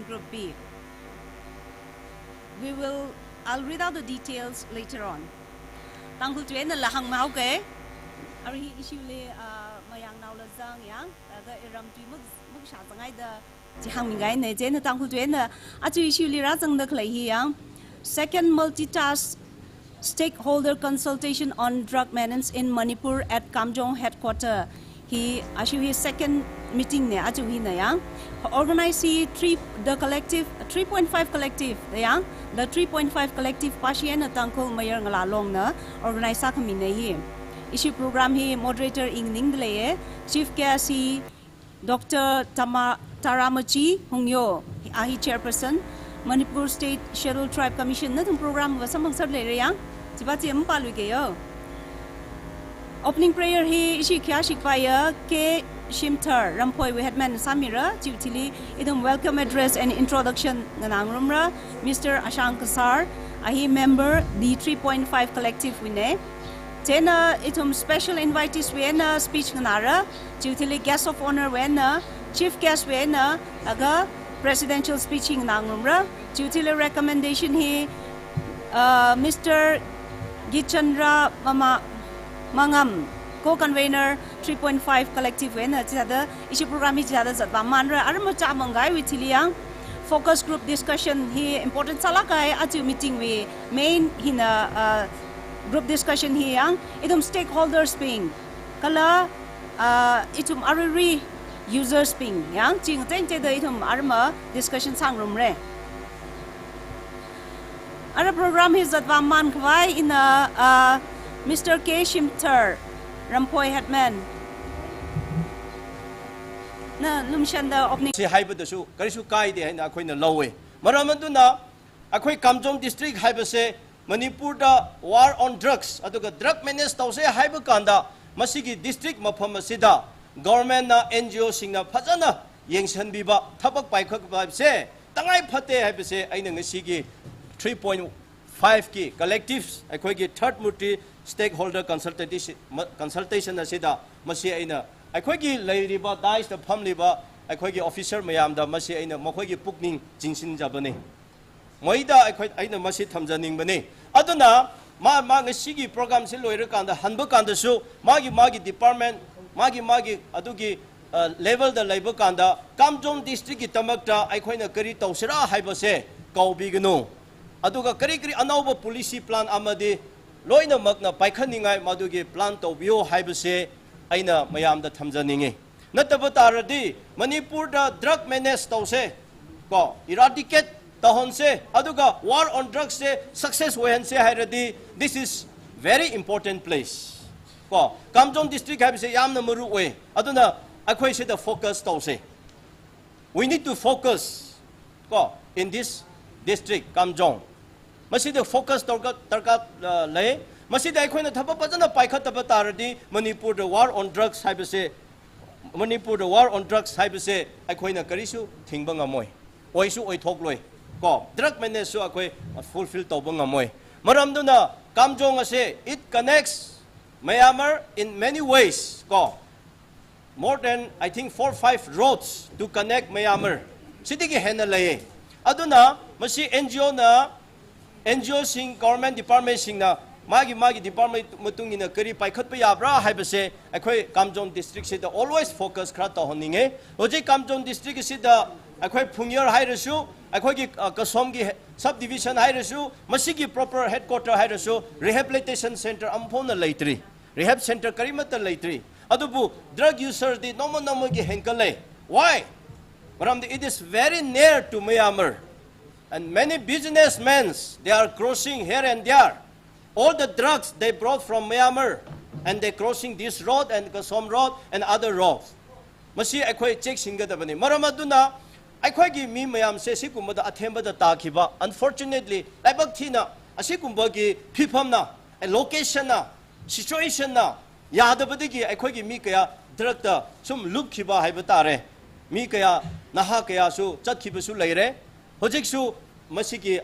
Group B. I'll read out the details later on. Tangkhul tuyen na lahang mau ke. Ari issue le mayang nau la zang yang ga iram tui mug sha zangai da ji hang min gai ne je na Tangkhul tuyen na atu issue le ra zang da khlai hi yang. Second multitask stakeholder consultation on drug menace in Manipur at Kamjong headquarter. He his second meeting ne atu hi na yang. Organize the collective 3.5 collective yang the 3.5 collective pasien na Tangkhul MAYAR ngala long na organize sa kami na hi. Issue program hi moderator ing ning dele chief guest hi Dr. Taramachi Hongyo ahi chairperson Manipur State Scheduled Tribe Commission na tung program wa samang sar le re yang chibati am palu ke yo. Opening prayer hi issue kya shikpaya ke Shimthar Rampoi we had man Samira Chutili idum welcome address and introduction nganangrumra Mr. Ashank Kasar ahi member the 3.5 collective wine tena itum special invitees wena speech nganara Chutili guest of honor wena chief guest wena aga presidential speeching nganangrumra Chutili recommendation hi Mr. Gichandra Mangam co-convener 3.5 collective when issue program is manra armacha mangai with liang focus group discussion he important salakai atu meeting we main hina group discussion he yang itum stakeholders ping kala itum arri users ping yang ching teng te itum arma discussion sang room re ara program is man kwai in Mr. K. Shimthar Rampoi Hetman na lumshanda opening si haibadasu karisu kaide haina akoina lowe maramaduna akoi Kamjong district haibase Manipur da war on drugs aduga drug menace tause haibakanda masigi district mafam asida government na NGO singna phajana yengsanbiba thabak paikhak baibse tangai phate haibase aina ngasigi 3.5 ki collectives akoi gi third multi stakeholder consultation asida masi aina akhoi leiriba dais da phamliba akhoi officer mayam da masi aina makhoi pukning jingsin jabane moida akhoi aina masi thamjaning bane aduna ma ngasigi program se loira kanda hanba kanda su magi department magi adugi level da labor kanda Kamjong district ki tamakta akhoi na kari tausira haibase kaubignu aduga kari anauba policy plan amadi loina magna paikhaningai madugi plan tobio haibase aina mayamda thamjaningi nataba taradi Manipur da drug menace tause ko eradicate tahonse aduga war on drugs se success wehanse hairadi this is very important place ko Kamjong district haibase yamna maru we aduna akhoi se the focus tause we need to focus ko in this district Kamjong masida focus tarka lay masida akhoi thapa pajana paikhataba taradi Manipur the war on drugs haibase Manipur the war on drugs haibase akhoi na karisu thingba ngamoi oisu oithokloi ko drug menace su akhoi fulfill toba ngamoi maramduna Kamjong ase it connects Myanmar in many ways ko more than I think 4-5 roads to connect Myanmar sidigi hena lay aduna masi NGO sing government department sing na magi department mutung ina kari paikhat pa yabra haibase akhoi Kamjong district se always focus khra ta honinge hoje Kamjong district se da akhoi phungyar hairasu akhoi gi kasom gi subdivision hairasu masigi proper headquarter hairasu rehabilitation center amphona leitri rehab center karimata leitri adubu drug user di nomo gi henkale why it is very near to Myanmar. And many businessmen, they are crossing here and there. All the drugs they brought from Myanmar, and they crossing this road and Kasom road and other roads. Masi akhoi check singadabani. Maramaduna akhoi gi mi mayam se sikumba da athemba da takiba. Unfortunately, laibak thina asikumba gi phifam na location na situation na yadabadi gi akhoi gi mi kaya drug da sum look khiba haibatare. Mi kaya naha kaya su chatkhiba su leire. Hojiksu masigi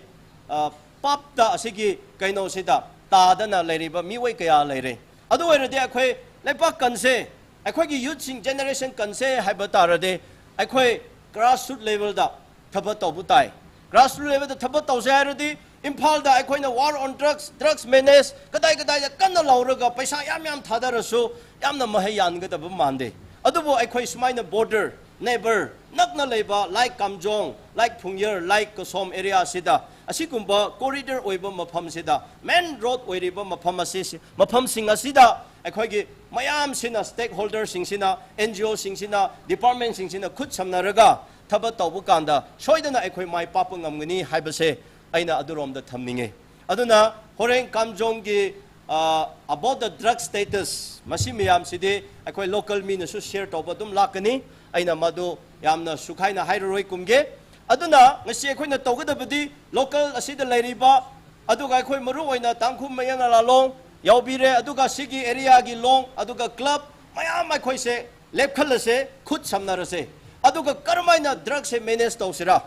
papta asigi kaino sida tadana leiriba miwai kaya leire adu oirade akhoi lepa kanse akhoi gi youth generation kanse haiba tarade akhoi grassroots level da thaba tawbu tai grassroots level da thaba tawse hairadi imphal da aikoina war on drugs menace kadai kanna lauraga paisa yam thadarasu yamna mahai yanga da mande adubo aikoi sumaina border neighbor nakna leba like Kamjong like Phungyer like Kosom area sida asigumba corridor oiba mafam sida main road oiriba mafam asisi mafam singa sida aikhoigi mayam sina stakeholder singsina NGO singsina department singsina khut samnaraga thaba tawbu kanda soidana aikhoi mai papa ngamgani haibase aina adurom da thamninge aduna horeng Kamjong gi about the drug status masi miyam sidi aikhoi local mi na su share tawba dum lakani aina madu yamna sukhaina hairoi kumge aduna ngasi aikhoi tawgadabadi local asida lairiba aduga aikhoi maru oina Tangkhul mayana lalong yaubire aduga sigi area gi long aduga club mayam aikhoi se lepkhalase khut samnarase aduga karmaina drug se manage tawsira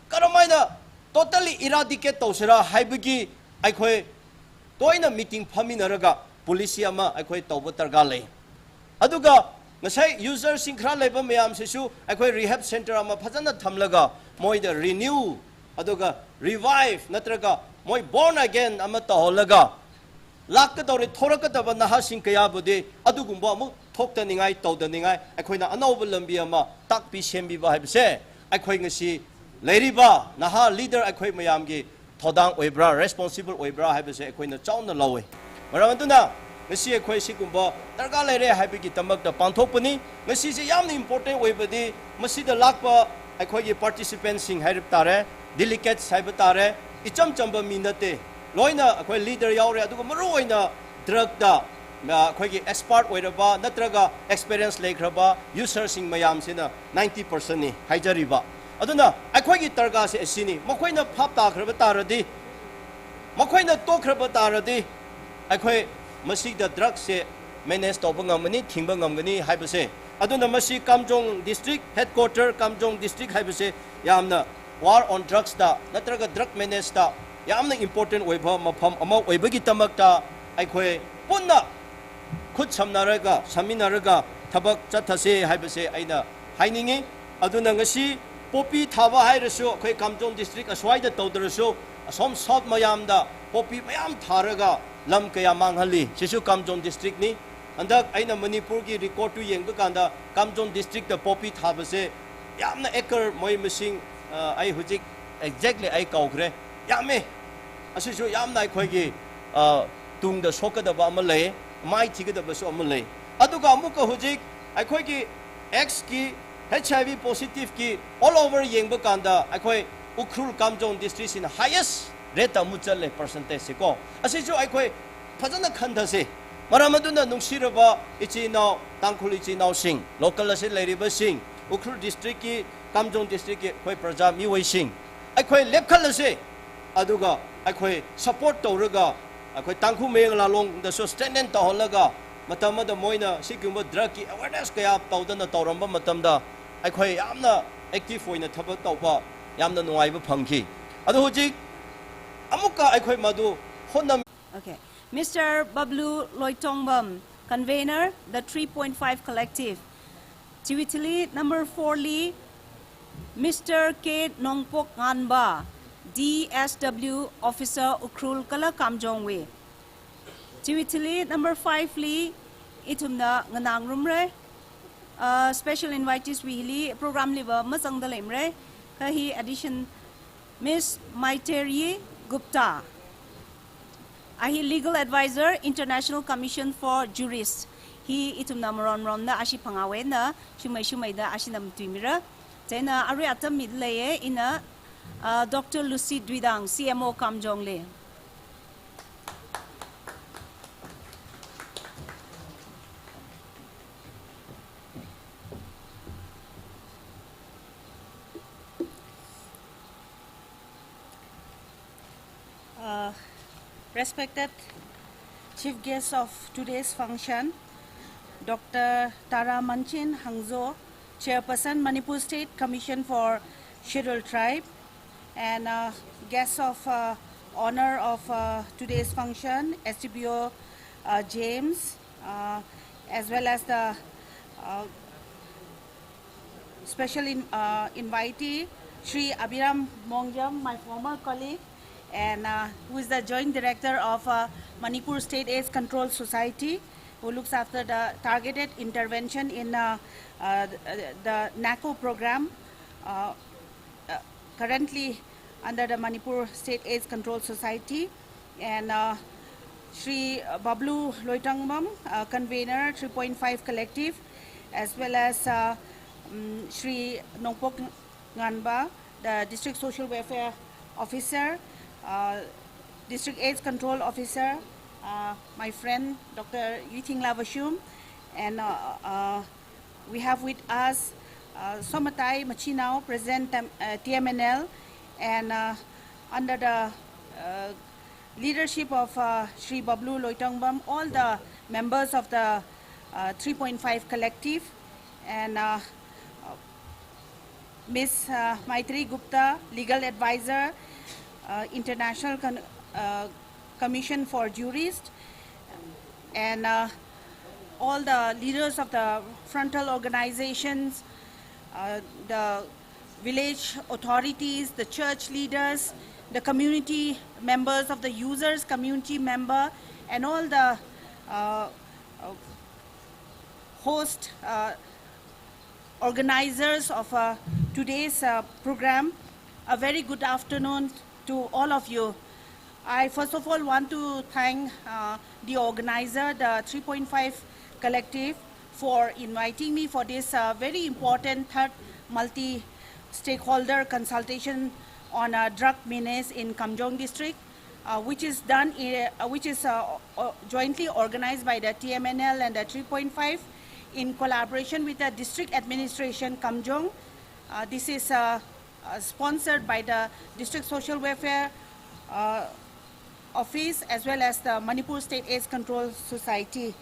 karmaina totally eradicate tawsira haibagi aikhoi toina meeting phaminaraga police ama aikhoi tawba targa lei aduga ngasai user singkhra leba mayam sesu aikhoi rehab center ama phajana thamlaga moida renew aduga revive natraga moi born again ama taholaga lakka dore thoraka daba naha sing kaya bude adugumba amu thokta ningai tawda ningai aikhoina anauba lambi ama takpi sembi ba haibse aikhoi ngasi leiriba naha leader aikhoi mayam gi thodang oibra responsible oibra haibse aikhoina chauna lawe maramanduna ngasi aikhoi sigumba targa leire haibigi tamakta panthokpani ngasi se yamna important oibadi masida lakpa aikhoi gi participants sing hairip tare delegates haib tare icham chamba minate loina aikhoi leader yaure aduga maru oina drug da aikhoi gi expert oiraba natraga experience lekraba user sing mayam sina 90% ni haijariba aduna aikhoi gi targa se asini makoina phap ta khraba taradi makoina to khraba taradi aikhoi masi da drug se manage tawba ngamani thingba ngamgani haibase aduna masi Kamjong district headquarter Kamjong district haibase yamna war on drugs da natraga drug manage da yamna important oiba mafam ama oibagi tamakta aikhoi punna khut samnaraga saminaraga thabak chathase haibase aina hainingi aduna ngasi popi thaba hairasu akhoi Kamjong district aswaida tawdarasu asom south mayamda popi mayam tharaga lam kaya manghali sisu Kamjong district ni andak aina Manipur gi record tu yengba kanda Kamjong district da popi thabase yamna acre moi machine ai hujik exactly ai kaukre yame asisu yamna khoi gi tung da sokadaba amalai mai thigada so amalai aduga amuka hujik ai khoi gi x ki HIV positive ki all over yengba kanda ai khoi Ukhrul Kamjong district in highest rate amuchale percentage ko asisu ai khoi phajana khandase maramaduna nungsiraba ichi now Tangkhul ichi now sing local ase leiriba sing Ukhrul district ki Kamjong district ki khoi praja mi wai sing ai khoi lepkhalase aduga ai khoi support tawraga ai khoi Tangkhul mengla long da so stand ta holaga matamada moina sigumba drug ki awareness kaya tawdana tawramba matamda ai khoi yamna active hoina thabak tawba yamna nuaiba phangki adu hujik amuka ai khoi madu honam. Okay, Mr. Bablu Loitongbam, convener, the 3.5 collective. Chiwitili number 4 li, Mr. K. Nongpok Nganba, DSW officer Ukhrul Kala Kamjong we. Chiwitili number 5 li, itumna nganang rumre, special invitees we li program liba masang dalimre, kahi addition Miss Maiteri Gupta. Ahi legal advisor, International Commission for Jurists. He itum namaron na ashi pangawe na shumay da ashi nam tuimira. Tena ari atam midleye ina Dr. Lucy Dwidang, CMO Kamjong le. Respected chief guest of today's function, Dr. Tara MANCHIN HANGZO, Chairperson Manipur State Commission for Scheduled Tribe, and guests of honor of today's function, STPO James, as well as the special invitee, Shri Abhiram Mongjam, my former colleague, and who is the Joint Director of Manipur State AIDS Control Society, who looks after the targeted intervention in the NACO program, currently under the Manipur State AIDS Control Society, and Shri Bablu Loitangmam, convener 3.5 Collective, as well as Shri Nongpok Nganba, the District Social Welfare Officer, District AIDS Control Officer, my friend Dr. Yuting Lavashum, and we have with us Somatai Machinao, President TMNL, and under the leadership of Shri Bablu Loitongbam, all the members of the 3.5 Collective, and Ms. Maitri Gupta, Legal Advisor, International Commission for Jurists, and all the leaders of the frontal organizations, the village authorities, the church leaders, the community members of the users, community member, and all the host organizers of today's program. A very good afternoon to all of you. I first of all want to thank the organizer, the 3.5 Collective, for inviting me for this very important third multi-stakeholder consultation on drug menace in Kamjong district, which is jointly organized by the TMNL and the 3.5 in collaboration with the district administration Kamjong. This is sponsored by the District Social Welfare Office as well as the Manipur State AIDS Control Society.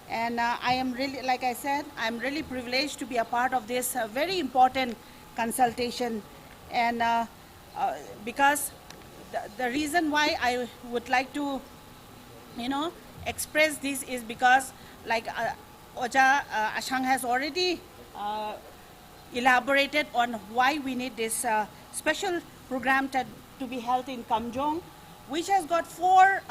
And I am really, like I said, I'm really privileged to be a part of this very important consultation. And because the reason why I would like to, express this is because, like Oja Ashang has already elaborated on why we need this special program to be held in Kamjong, which has got 4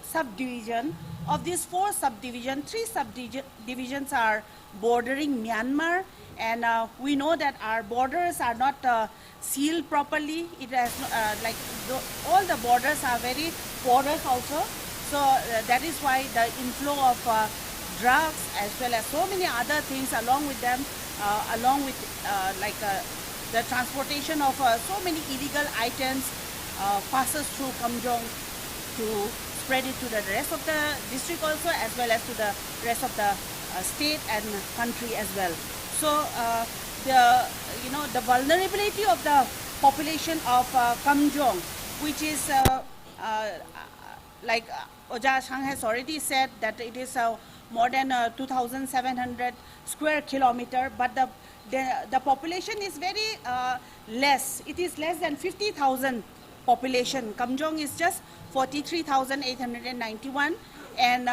subdivisions. Of these 4 subdivisions, 3 subdivisions are bordering Myanmar, and we know that our borders are not sealed properly. It has all the borders are very porous also. So that is why the inflow of drugs as well as so many other things along with them, along with the transportation of so many illegal items passes through Kamjong to spread it to the rest of the district also, as well as to the rest of the state and country as well. So the vulnerability of the population of Kamjong, which is like Oja Shang has already said that it is more than 2,700 square kilometer, but the population is very less. It is less than 50,000 population. Kamjong is just 43,891, and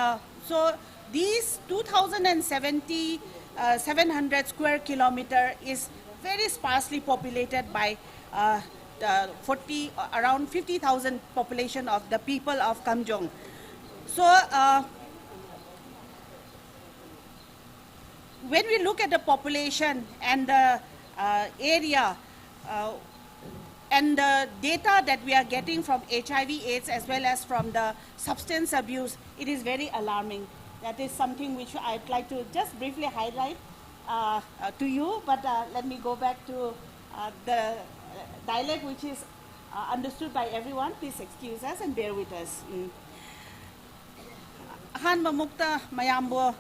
so these 2,700 square kilometer is very sparsely populated by around 50,000 population of the people of Kamjong. So when we look at the population and the area and the data that we are getting from HIV/AIDS as well as from the substance abuse, it is very alarming. That is something which I'd like to just briefly highlight to you, but let me go back to the dialect which is understood by everyone. Please excuse us and bear with us. Han mamukta mayambo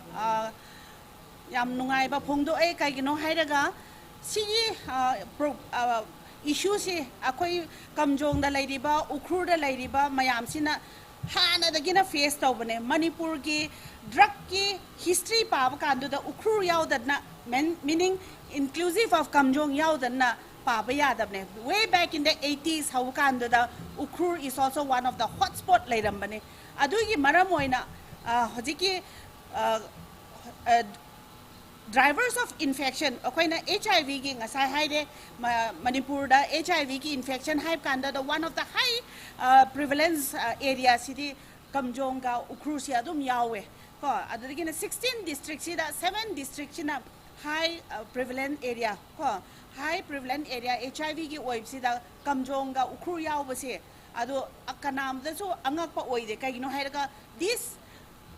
yam nungai ba phongdo ai kai gino hairaga sigi issue si akoi Kamjong da lairiba ukhur da lairiba mayam sina hana da gina face tawbane Manipur ki drug ki history pa kandu da ukhur yaudadna meaning inclusive of Kamjong yaudadna pa yadabne. Way back in the 80s how kandu da ukhur is also one of the hotspot lairambane adugi maram oina hojiki drivers of infection akoina HIV gi ngasai haide Manipur da HIV ki infection hype kanda the one of the high prevalence area city Kamjong ga Ukrusia adum yawe ko adugina 16 districts da 7 districts na high prevalent area ko high prevalent area HIV ki oib da Kamjong ga Ukru yawe se ado akanam da so angak pa oide kagino hairaga this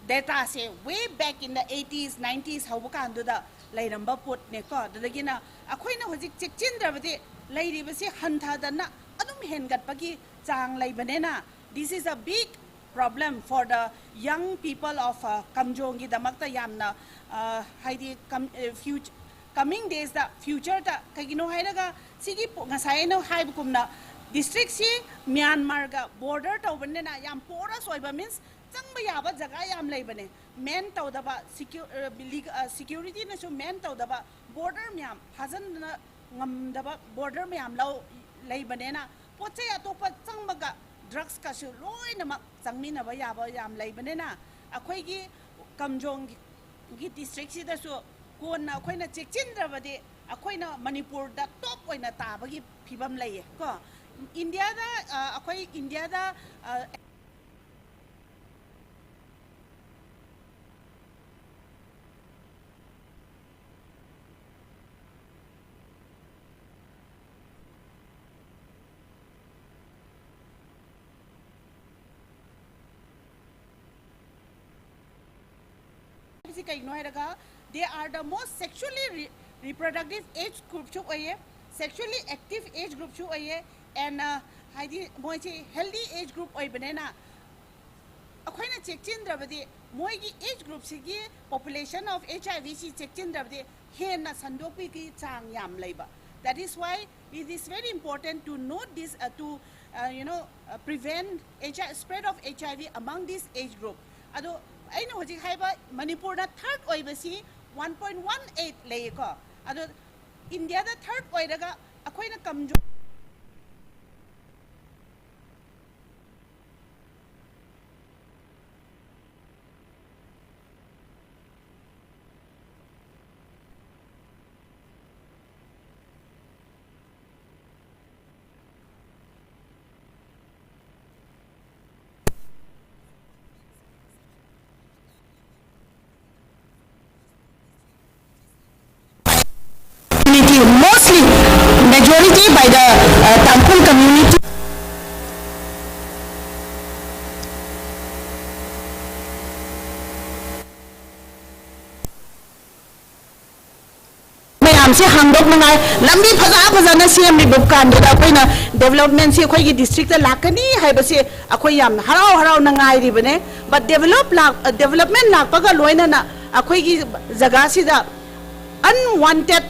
data say way back in the 80s 90s how kan do da lairamba put ne ko dadagina akoina hojik chekchin drabati lairi basi hantha dana adum hengat pagi chang laibane na this is a big problem for the young people of Kamjong gi damakta yamna haidi future coming days the future ta kagino hairaga sigi ngasai no haibukumna district si Myanmar ga border tawbane na yam porous oiba means changba yaba jaga yam leibane men tawdaba security na so men tawdaba border myam hajan ngamdaba border myam law leibane na poche atopa changba ga drugs ka su loina ma changmina ba yaba yam leibane na akhoi gi Kamjong gi district si da so kon na akhoi na chekchin rabade akhoi na Manipur da top oina taba gi phibam leye ko India da akhoi India da they are the most sexually reproductive age group sexually active age group and healthy age group banana akoina check chin drabadi moigi age group sigi population of HIV si check chin drabadi hen sandopi ki chang yam leiba. That is why it is very important to note this to prevent spread of HIV among this age group. Ado I know hojik haiba Manipur da third oibasi 1.18 lay ko ado India da third oiraga akoina Kamjong mostly majority by the Tangkhul community. से हांगदोक मंगाई लंबी फजा same बुकान development से अखोई district लाकनी है अखोई हराव हराव नंगाई रिबने बट डेवलपमेंट लापगा लोइना अखोई जगह सिदा अनवांटेड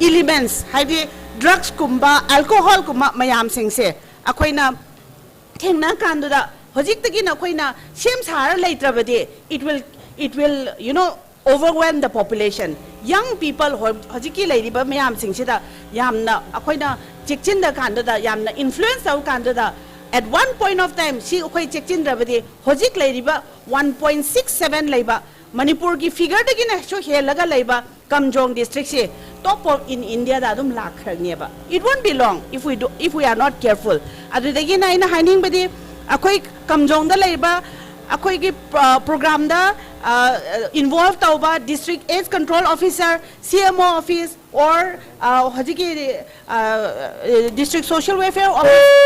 elements हाइदे drugs कुंबा alcohol कुंबा मयाम सिंग से अखोइना थेंगना कांदुदा होजिक तगिन अखोइना सेम सार लेत्रबदे it will overwhelm the population. Young people hojiki leiriba mayam sing sida yamna akoina chekchin da kanda yamna influence au kanda at one point of time si akoi chekchin rabadi hojik leiriba 1.67 leiba Manipur ki figure da gina so helaga leiba Kamjong district se top of in India da dum lakhrneba. It won't be long if we are not careful. Adu dagi na ina haning badi akoi Kamjong da leiba akoi ki program da involved tauba district AIDS control officer, CMO office or district social welfare office.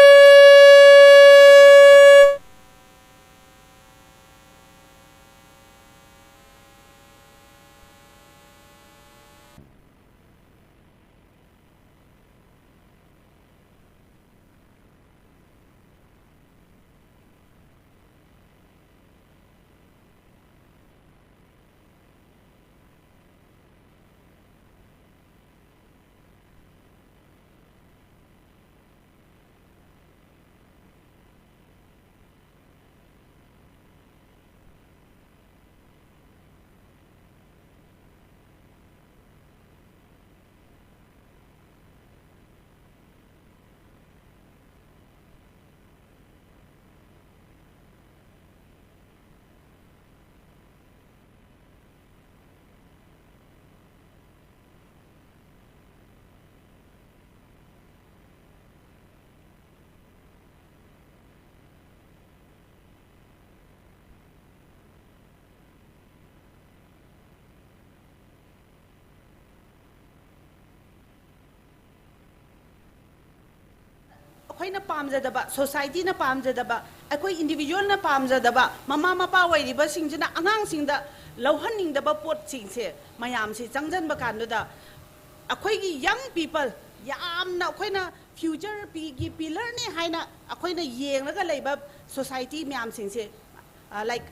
ꯑꯩꯅ ꯄꯥꯝꯖꯗꯕ ꯁꯣꯁꯥꯏꯇꯤꯅ ꯄꯥꯝꯖꯗꯕ ꯑꯩꯈꯣꯏ ꯏꯟꯗꯤꯕꯤꯖꯨꯋꯦꯜꯅ ꯄꯥꯝꯖꯗꯕ ꯃꯃꯥ ꯃꯄꯥ ꯑꯣꯏꯔꯤꯕꯁꯤꯡꯁꯤꯅ ꯑꯉꯥꯡꯁꯤꯡꯗ ꯂꯧꯍꯟꯅꯤꯡꯗꯕ ꯄꯣꯠꯁꯤꯡꯁꯦ ꯃꯌꯥꯝꯁꯤ ꯆꯪꯖꯟꯕ ꯀꯥꯟꯗꯨꯗ ꯑꯩꯈꯣꯏꯒꯤ ꯌꯪ people ꯌꯥꯝꯅ ꯑꯩꯈꯣꯏꯅ ꯐ꯭ꯌꯨꯆꯔ ꯄꯤꯒꯤ ꯄꯤꯂꯔꯅꯤ ꯍꯥꯏꯅ ꯑꯩꯈꯣꯏꯅ ꯌꯦꯡꯂꯒ ꯂꯩꯕ ꯁꯣꯁꯥꯏꯇꯤ ꯃꯌꯥꯝꯁꯤꯡꯁꯦ ꯂꯥꯏꯛ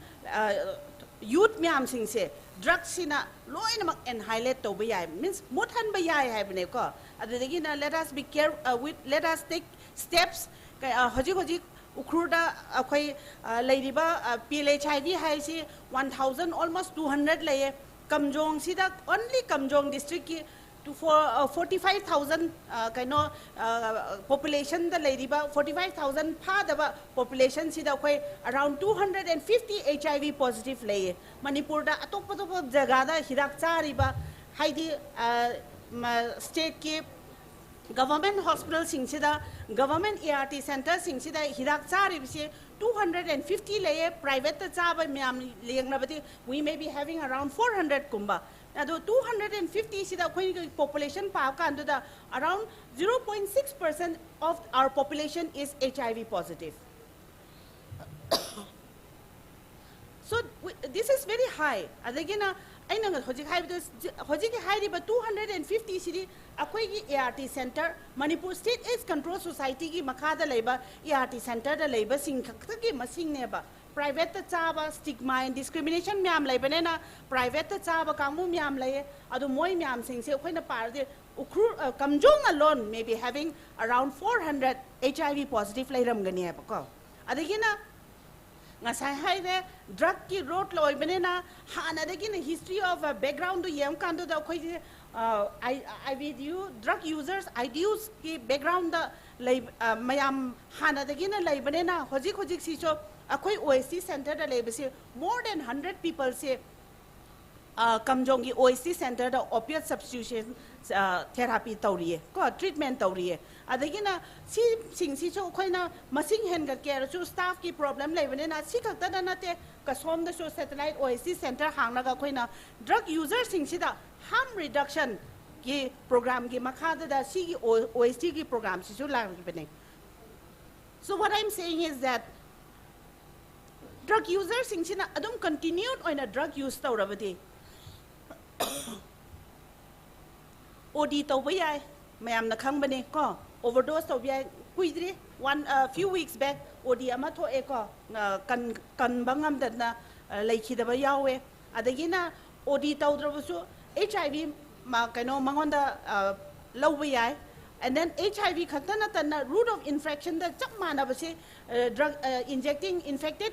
ꯌꯨꯠ ꯃꯌꯥꯝꯁꯤꯡꯁꯦ ꯗ꯭ꯔగ్ꯁꯤꯅ ꯂꯣꯏꯅꯃꯛ ꯑꯦꯟꯍꯥꯏꯂꯦꯠ ꯇꯧꯕ ꯌꯥꯏ ꯃꯤꯟꯁ ꯃꯨꯠꯍꯟꯕ ꯌꯥꯏ ꯍꯥꯏꯕꯅꯦꯀꯣ ꯑꯗꯨꯗꯒꯤꯅ let us be careful let us take steps ꯍꯧꯖꯤꯛ उखरुदा अखोई लेरिबा PLHIV हाइसी 1000 almost 200 लेये कमजोंग सिदा only कमजोंग district की to 45,000 काइनो population दा लेरिबा 45,000 फादबा population सिदा अखोई around 250 HIV positive लेये मणिपुर दा अतोप जगह दा हिराक चारिबा हाइदी state की government hospital सिंगसिदा government ART center सिंगसिदा हिराक चारि बिसे 250 लेये private चाबा म्याम लेंगनबति we may be having around 400 kumba ado 250 sida khoi population pa kanduda around 0.6% of our population is HIV positive. So this is very high. Adagina aina hojik hairiba 250 city akhoi ART center Manipur State AIDS Control Society ki makhada leiba ART center da leiba sing khaki masing neba private ta chaba stigma and discrimination myam leibane na private ta chaba kamu myam lei adu moi myam sing se khoi na parde ukru Kamjong alone may be having around 400 HIV positive leiram gani hai ko adagina ngasai hai de drug ki road loi banena hana de kin history of background to yam kan da khoi I with you drug users ideals ki background da lei mayam hana de kin lei banena hojik si cho akhoi OSC center da lei base more than 100 people say Kamjong ki OSC center da opiate substitution therapy tawriye ko treatment tawriye adagina si singsi cho khoina masing hen ga care chu staff ki problem leibane na si khakta da na te kasom da so satellite OSC center hangna ga khoina drug user singsi da harm reduction ki program ki makha da si ki OSC ki program si chu la bane. So what I'm saying is that drug user singsi na adum continued on a drug use tawrabati OD tawba yai mayam na khang bane ko overdose tawba yai kuidri few weeks back OD ama tho e ko kan bangam da na leikhi da ba yawe adagina OD tawdrabusu HIV ma kaino mangonda lawba yai and then HIV khatana tan route of infection da chap mana base drug injecting infected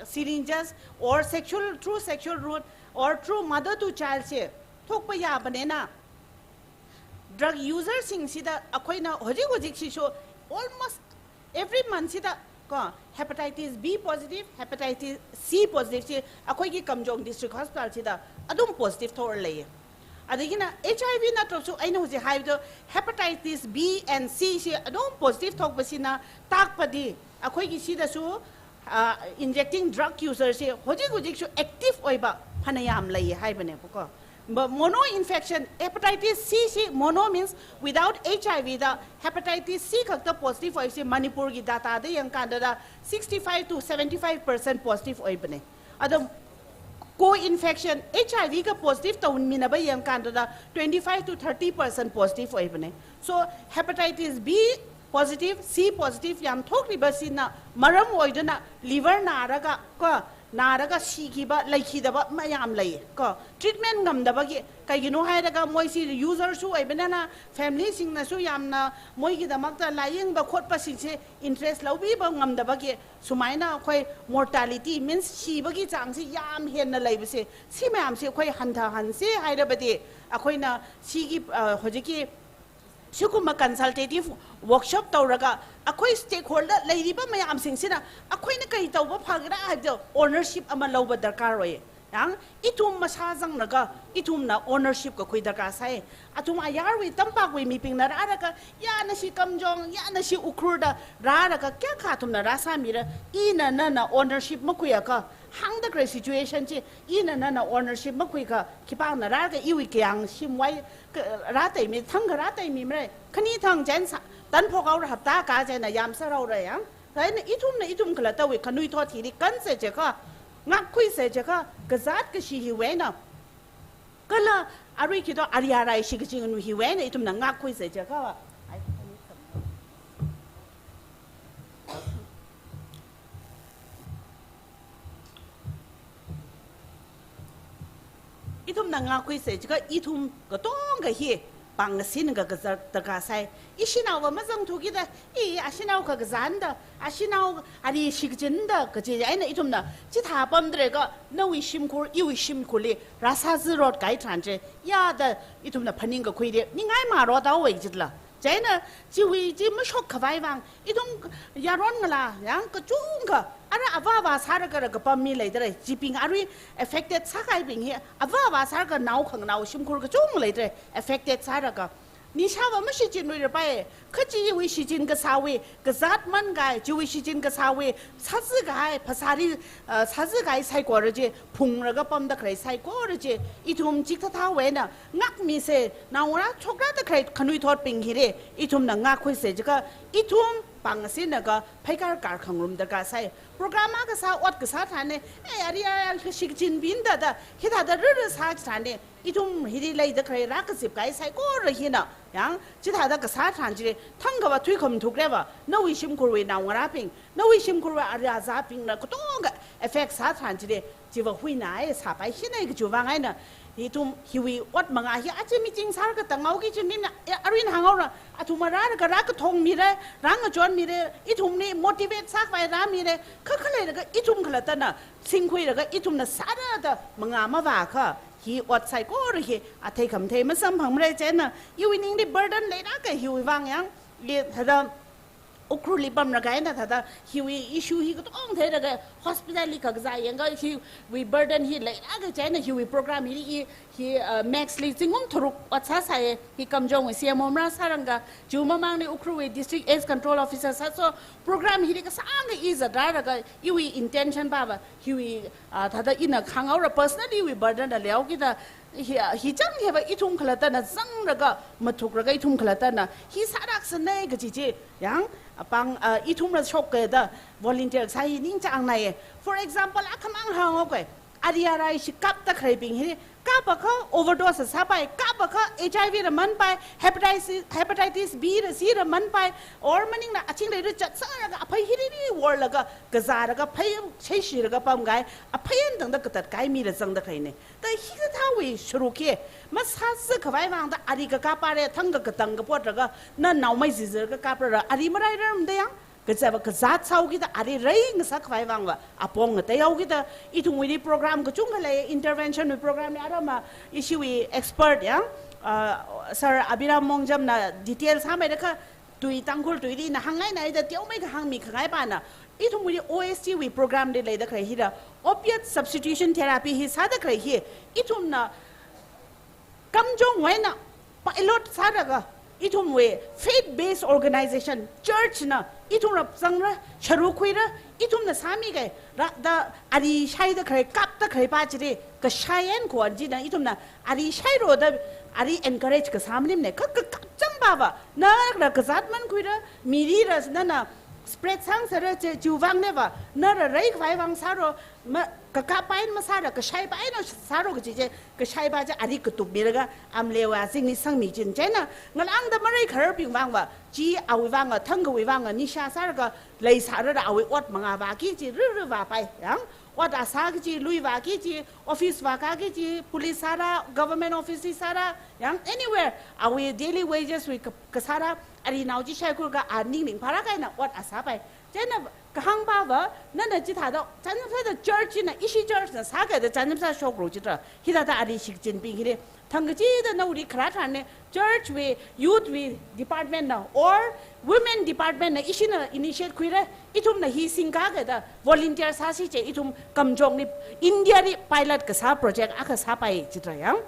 syringes or through sexual route or through mother to child se thokpa ya banena drug user sing sida akoina hojik si so almost every month sida ko hepatitis B positive hepatitis C positive se akoi ki Kamjong district hospital sida adum positive thor lay adagina HIV na to so aina hoji haido hepatitis B and C se adum positive thok basina takpadi akoi ki sida so injecting drug users se hojik so active oiba phanayam lay haibane ko mono infection hepatitis C mono means without HIV the hepatitis C khakta positive oi se Manipur gi data de yang kanda 65 to 75% positive oi bane adam co infection HIV ka positive taun minaba yang kanda 25 to 30% positive oi bane. So hepatitis B positive C positive yam thokri basina maram oidana liver naraga ko naraga sikiba laikhidaba mayam lay ko treatment ngamdaba gi kaigino hairaga moi si user su aibenana family sing na su yamna moi gi damakta laying ba khotpa se interest lawbi ba ngamdaba gi sumaina khoi mortality means siba gi chang si yam hen na laibase si mayam se khoi hantha hanse hairabadi akhoina sigi hojiki Sukuma consultative workshop tawraga akhoi stakeholder leiriba mayam singsina akhoi na kai tawba phagra hajo ownership ama lawba darkar roye yang itum masajang naga itum na ownership ka khoi darkar sai atum ayar wi tampak wi miping na raka ya na si Kamjong ya na si ukhruda raka kya khatum na rasa mira ina na ownership makuya ka hang the situation chi ina na ownership makui ka kipang na raka iwi kyang simwai ratai mi thang ratai mi mre khani thang jan ตันพวกเราหับตากาใจนะยามเสเราเลยยังแต่ในอิทุมขลัดตะวิขนุยทอทีนี่กันเสียเจ้าก็งักคุยเสียเจ้าก็กษัตริย์ก็ชีหิวเวนะก็ละอะไรคิดว่าอะไรชิกจิงหิวเวนะอิทุมนังงักคุยเสียเจ้าก็อิทุมนังงักคุยเสียเจ้าก็อิทุมก็ต้องก็เฮปังสินก็กษัตริย์ตะกาไซอิชินาวว่ามาจังทุกิดอาชินาวก็กษัตริย์อาชินาวอะไรชิกจินดก็จะไอ้เนี่ยอิทุมนะจิตหาปั๊มเด็กก็นวิชิมคูอีวิชิมคูลีรัสซารอดไกด์ทรานเจยาดอิทุมนะพันิงก็คุยเดียนี่ง่ายมารอดเอาไว้จิตละใจนะจีวีจีไม่ชกขวายวังอิทุมยาร้อนกันละยังก็จุ้งก็อะไรอาวาสารก็ปั๊มมีเลยเด้อจีปิงอะไร affected สักไอ้ปิงเฮียอาวาสารก็หนาวขังหนาวชิมคูก็จุ้งเลยเด้อ affected สารก็นี่ชาวไม่ใช่จินด้วยไปคือจีวิชิจินก็สาวีก็จัดมันไงจีวิชิจินก็สาวีสัตย์ไงภาษาที่สัตย์ไงใส่กว่าเลยจีพุงแล้วก็ปั๊มตะไคร้ใส่กว่าเลยจีอีทุ่มจิกท่าเวน่ะงักมีเสนาวันชกตะไคร้ขนุยทอดปิงฮีเร่อีทุ่มน่ะงักคุยเสจะก็อีทุ่มปังสินะก็ไปการขังรุมตะกาใส่โปรแกรมก็สาวัดก็สาฐานเนี่ยอะไรคือชิกจินบินแต่ฮิตาแต่เรื่องสาฐานเนี่ยอีทุ่มฮิริเลยตะไคร้รักก็สิบไก่ใส่กว่าเลยฮีน่ะยังจิตหาดก็สาฐานจีทั้งกับว่าทุยคำถูกแล้วว่านวิชิมคุยนาวราพิงนวิชิมคุยอาราซาพิงนะก็ต้องกับเอฟเฟกต์สาฐานจีจีว่าหุยนายสาไปที่ไหนก็จูว่าไงนะที่ทุ่มฮิวิวัดมังอาฮิอาจจะมีจริงสารก็ตั้งเอากี่ชนิดนะอารินหางเอาละอาทุ่มร้านก็รักก็ทงมีเลยร้านก็จวนมีเลยอีทุ่มนี่ motivate สักไปร้านมีเลยเขาเลยแล้วก็อีทุ่มขลัดแต่น่ะสิ่งคุยแล้วก็อีทุ่มน่ะสารแต่มังอามาว่าค่ะฮีอดใส่ก็เลยฮีอาเทคำเทมันซ้ำพังไม่ได้เจนน่ะยูวินิ่งดิเบอร์ดันเลยนะก็ฮิววางยังเรียถ้าได้อุครุลิบัมระไงนะถ้าได้ฮิวอิชูฮีก็ต้องเทระไง hospitality ก็จะยังก็ฮิวเบอร์ดันฮีเลยนะก็เจนน่ะฮิวโปรแกรมฮีแม็กซ์ลีจิงงทุรุกวัดซาใส่ฮีกำจงวิเซียมอมราสารังกาจูมามังในอุครุวิ district AIDS control officer ซะ so โปรแกรมฮีก็สร้างก็อีจะได้ระไงยูวิ intention ป่าวฮิวถ้าได้อินะขังเอาระ personally ยูวิเบอร์ดันแล้วกี่แต่ฮีจังเห็นว่าอีทุ่มขลัดแต่น่ะจังระก็มาถูกระก็อีทุ่มขลัดแต่น่ะฮีสารักษณะก็จียังปังอีทุ่มระชกเกิดvolunteer ใช้นิ่งจังไหน for example อาคำอังหางเอาไว้อะไรชิกับตะใครปิงฮีกับก็ overdose ซะไปกับก็ HIV ระมันไป hepatitis B ระ C ระมันไป or มันนิ่งนะชิงเลยจัดซะระก็อภัยฮีนี่วอร์แล้วก็กระซาระก็พยใช้ชีระก็ปั๊มไงอภัยตั้งแต่กตัดไก่มีระจังตะใครเนี่ยแต่ฮีก็ท้าวิชรุกี้มาสัตย์ขวายวางแต่อะไรก็กับอะไรทั้งก็กตังก็ปวดระก็นั่นหนาวไม่สิก็กับระอะไรไม่ได้เริ่มได้ยังก็จะว่าก็จัดเช้ากี่แต่อะไรเรื่องสักขวายวางว่าอปองแต่ยาวกี่แต่อีทุ่งวิธีโปรแกรมก็จุ่งอะไร intervention ในโปรแกรมนี้อะไรมาอิชิวี expert ยังSir อภิรามมองจำนะ details ทำไมเด็กค่ะตุยตั้งคุลตุยดีนะหังไงไหนแต่เดี๋ยวไม่ก็หังมีข้างไงบ้านนะอีทุ่งวิธี OST วิโปรแกรมเดเลยเด็กใครฮีระ opiate substitution therapy ฮิสัตย์ใครฮีอีทุ่งนะกำจงไว้นะไปลดสัตย์ก็อีทุ่มเว faith based organization church นะอีทุ่มรับสังระชรุคุยระอีทุ่มน่ะสามีไงระดาอาริชัยตะใครกับตะใครป้าจีรีก็ใช้เอ็นขวานจีนะอีทุ่มน่ะอาริชัยโรดอาริ encourage ก็สามีเนี่ยก็จังบ้าว่าน่าระก็จัดมันคุยระมีดีระนั่นน่ะ spread สังเสระจูวังเนี่ยว่าน่าระไรไฟวังสารมาก็กับไปมาสารก็ใช้ไปนะสารก็จีก็ใช้ไปจะอาริก็ตุบมีระก็อัมเลวสิ่งนี้สังมีจินเจนะงั้นอังแต่ไม่ได้ขยับยังวังว่าจีเอาไว้วังทั้งก็ไว้วังนิชาสารก็เลยสารเราเอาไว้อดมังอาบากี้จีรื่อว่าไปยังอดอาสากี้จีลุยว่ากี้จีออฟฟิศว่ากี้จี police สาร government office สารยัง anywhere เอาไว้ daily wages ไว้ก็สารอารินาวจีใช้คุณก็นิ่งพาราไกนะอดอาสาไปเจนะก็หังบ้าว่านั่นน่ะจิตหาดจันทร์พระ church น่ะอิชิ church น่ะสักแต่จันทร์พระโชครู้จิตระฮิตาตาอาริชิกจินปิงฮิเร่ทั้งก็จีแต่น่าอุริคราทันเนี่ย church วิ youth วิ department น่ะ or women department น่ะอิชิน่ะ initiate คุยเลยอีทุ่มน่ะฮีสิงกาเกิดvolunteer สาสิเจอีทุ่มกำจงนี่อินเดียนี่ pilot ก็สา project อาก็สาไปจิตระยัง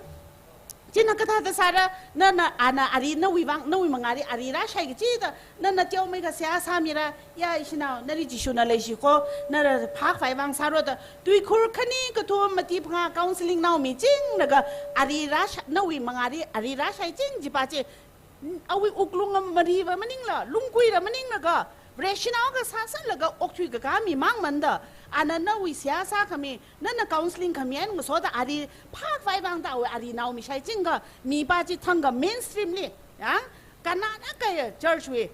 จีนักท่าแต่สาระนั่นน่ะอาณาอารีนวิวังนวิมังอารีอารีราชัยก็จีแต่นั่นน่ะเจ้าไม่ก็เสียสามีระยาอิชนานั่นริจิชุนาเลชิโกนั่นพักไฟวังสาระแต่ตุยคุรคันีก็ทัวมาที่พัก counseling น่ามีจริงแล้วก็อารีราชนวิมังอารีราชัยจริงจีป้าจี awi uklung mari ba maning la lungkui ra maning la ga rational ga sasan la ga oktui ga kami mang manda anana wi siasa kami nana counseling kami en so da ari phak vai bang da ari naw mi shai jinga mi ba ji thanga mainstream li ya kanana ka church we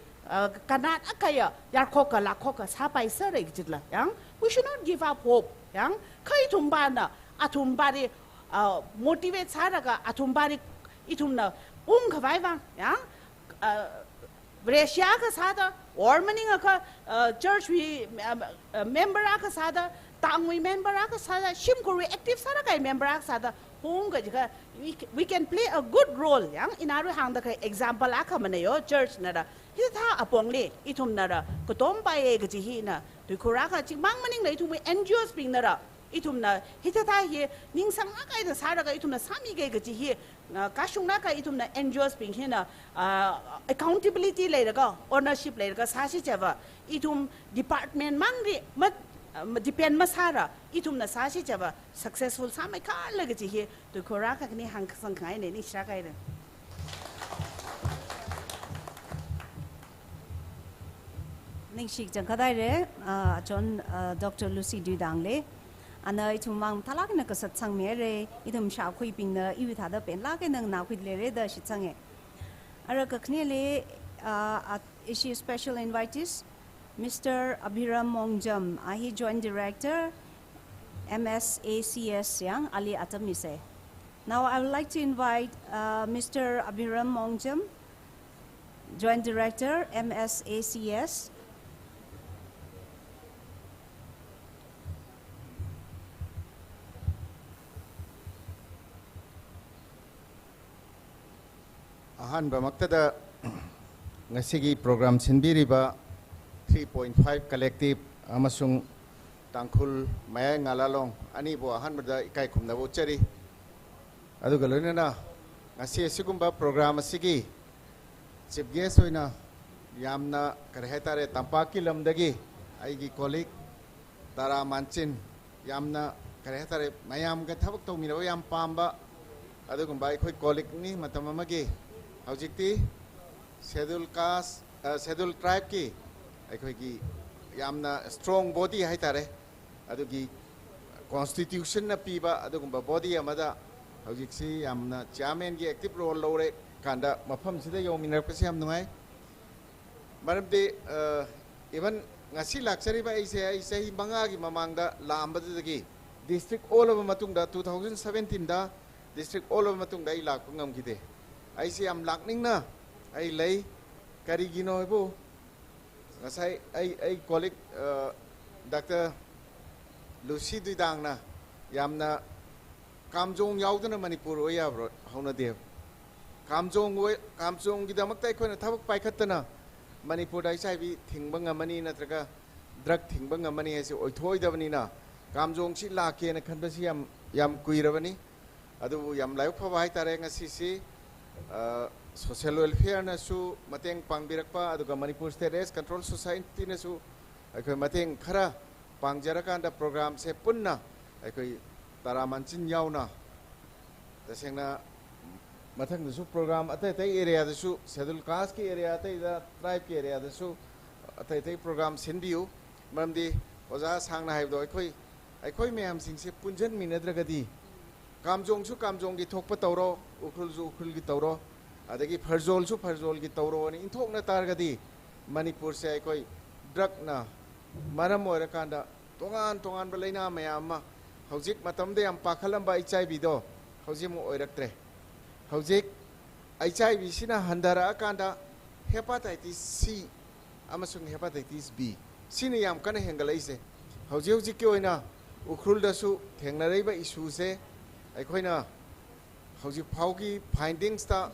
kanana ka ya khoka la khoka sa pai sa re jitla yang we should not give up hope yang kai thumba na athumba ri motivate sa ga athumba ri itumna khawai bang ya Brescia ka sada or maning ka church we member ka sada tangwi member ka sada shimkuri active sada kai member ka sada hung ka we can play a good role yang inaru hang da ka example aka manayo church na da hitha apong le itum na da ko tom pa e ga ji hi na tu khura ka chi mang maning le itum NGOs ping na da itum na hitha tha hi ning sang ka da sada ka itum na sami ga ji hi Kashungna ka itum na NGOs ping hi na accountability le ga ownership le ga sa si chava itum department mang ri mat depend masara itum na sa si chava successful sa mai ka le ga ji hi tu khora ka ni hang sang khai ne ni sha kai de ning shik jang kadai re John Dr. Lucy Dudang le ana itum mang thalak na ka sat sang me re itum sha khoi ping na I tha da pen la ke nang na khoi le re da shi chang e ara ka khne le issue special invitees Mr. Abhiram Mongjam he joint director MSACS yang Ali Atamise. Now I would like to invite Mr. Abhiram Mongjam, joint director MSACS. Ahanba maktada ngasigi program sinbiriba 3.5 collective amasung Tangkhul MAYAR ngalalong ani bo ahanbada ikai khumna bo chari adu galona ngasi sigumba program asigi chief guest hoina yamna karhetare tampaki lamdagi aigi colleague tara manchin yamna karhetare mayam ga thabak to miro yam pamba adu gumba khoi colleague ni matam amagi Howjikti scheduled caste scheduled tribe ki akhoi ki yamna strong body haitare adugi constitution na piba adugumba body amada howjiksi yamna chairman gi active role lore kanda mafam sida yominar pasi am nungai maramde even ngasi laksari ba ise hi manga gi mamangda lambadagi district all over matungda 2017 da district all over matungda I lak pungam gide I see am lakning na I lay karigino ibu ngasai I colleague Dr. Lucy Dudang na yamna Kamjong yaudana Manipur oya bro hauna dev Kamjong gidamak tai khona thabak paikhatana Manipur dai sai bi thingbanga mani natraga drug thingbanga mani ase oithoi dabani na Kamjong si lake na khanba si yam kuirabani adu yam layu phaba hai tare ngasi si social welfare na su mateng pangbirakpa aduga Manipur State Race Control Society na su akhoi mateng khara pangjarakanda program se punna akhoi tara manchin yauna tasengna mathang da su program atai area da su scheduled caste ki area atai da tribe ki area da su atai program sendiu maramdi oja sangna haibdo akhoi meyam singse punjan minadragadi Kamjong su Kamjong gi thokpa tawro ukhul su ukhul gi tawro adagi Pharzol su Pharzol gi tawro ni inthok na targadi Manipur se akhoi drug na maram oirakanda tongan balaina mayama hojik matamde am pakhalamba HIV do hojik mo oiraktre hojik HIV sina handara akanda hepatitis C amasung hepatitis B sini yam kana hengalaise hojik ki oina ukhul da su thengnaraiba issue se aikoina hojik phaugi findings ta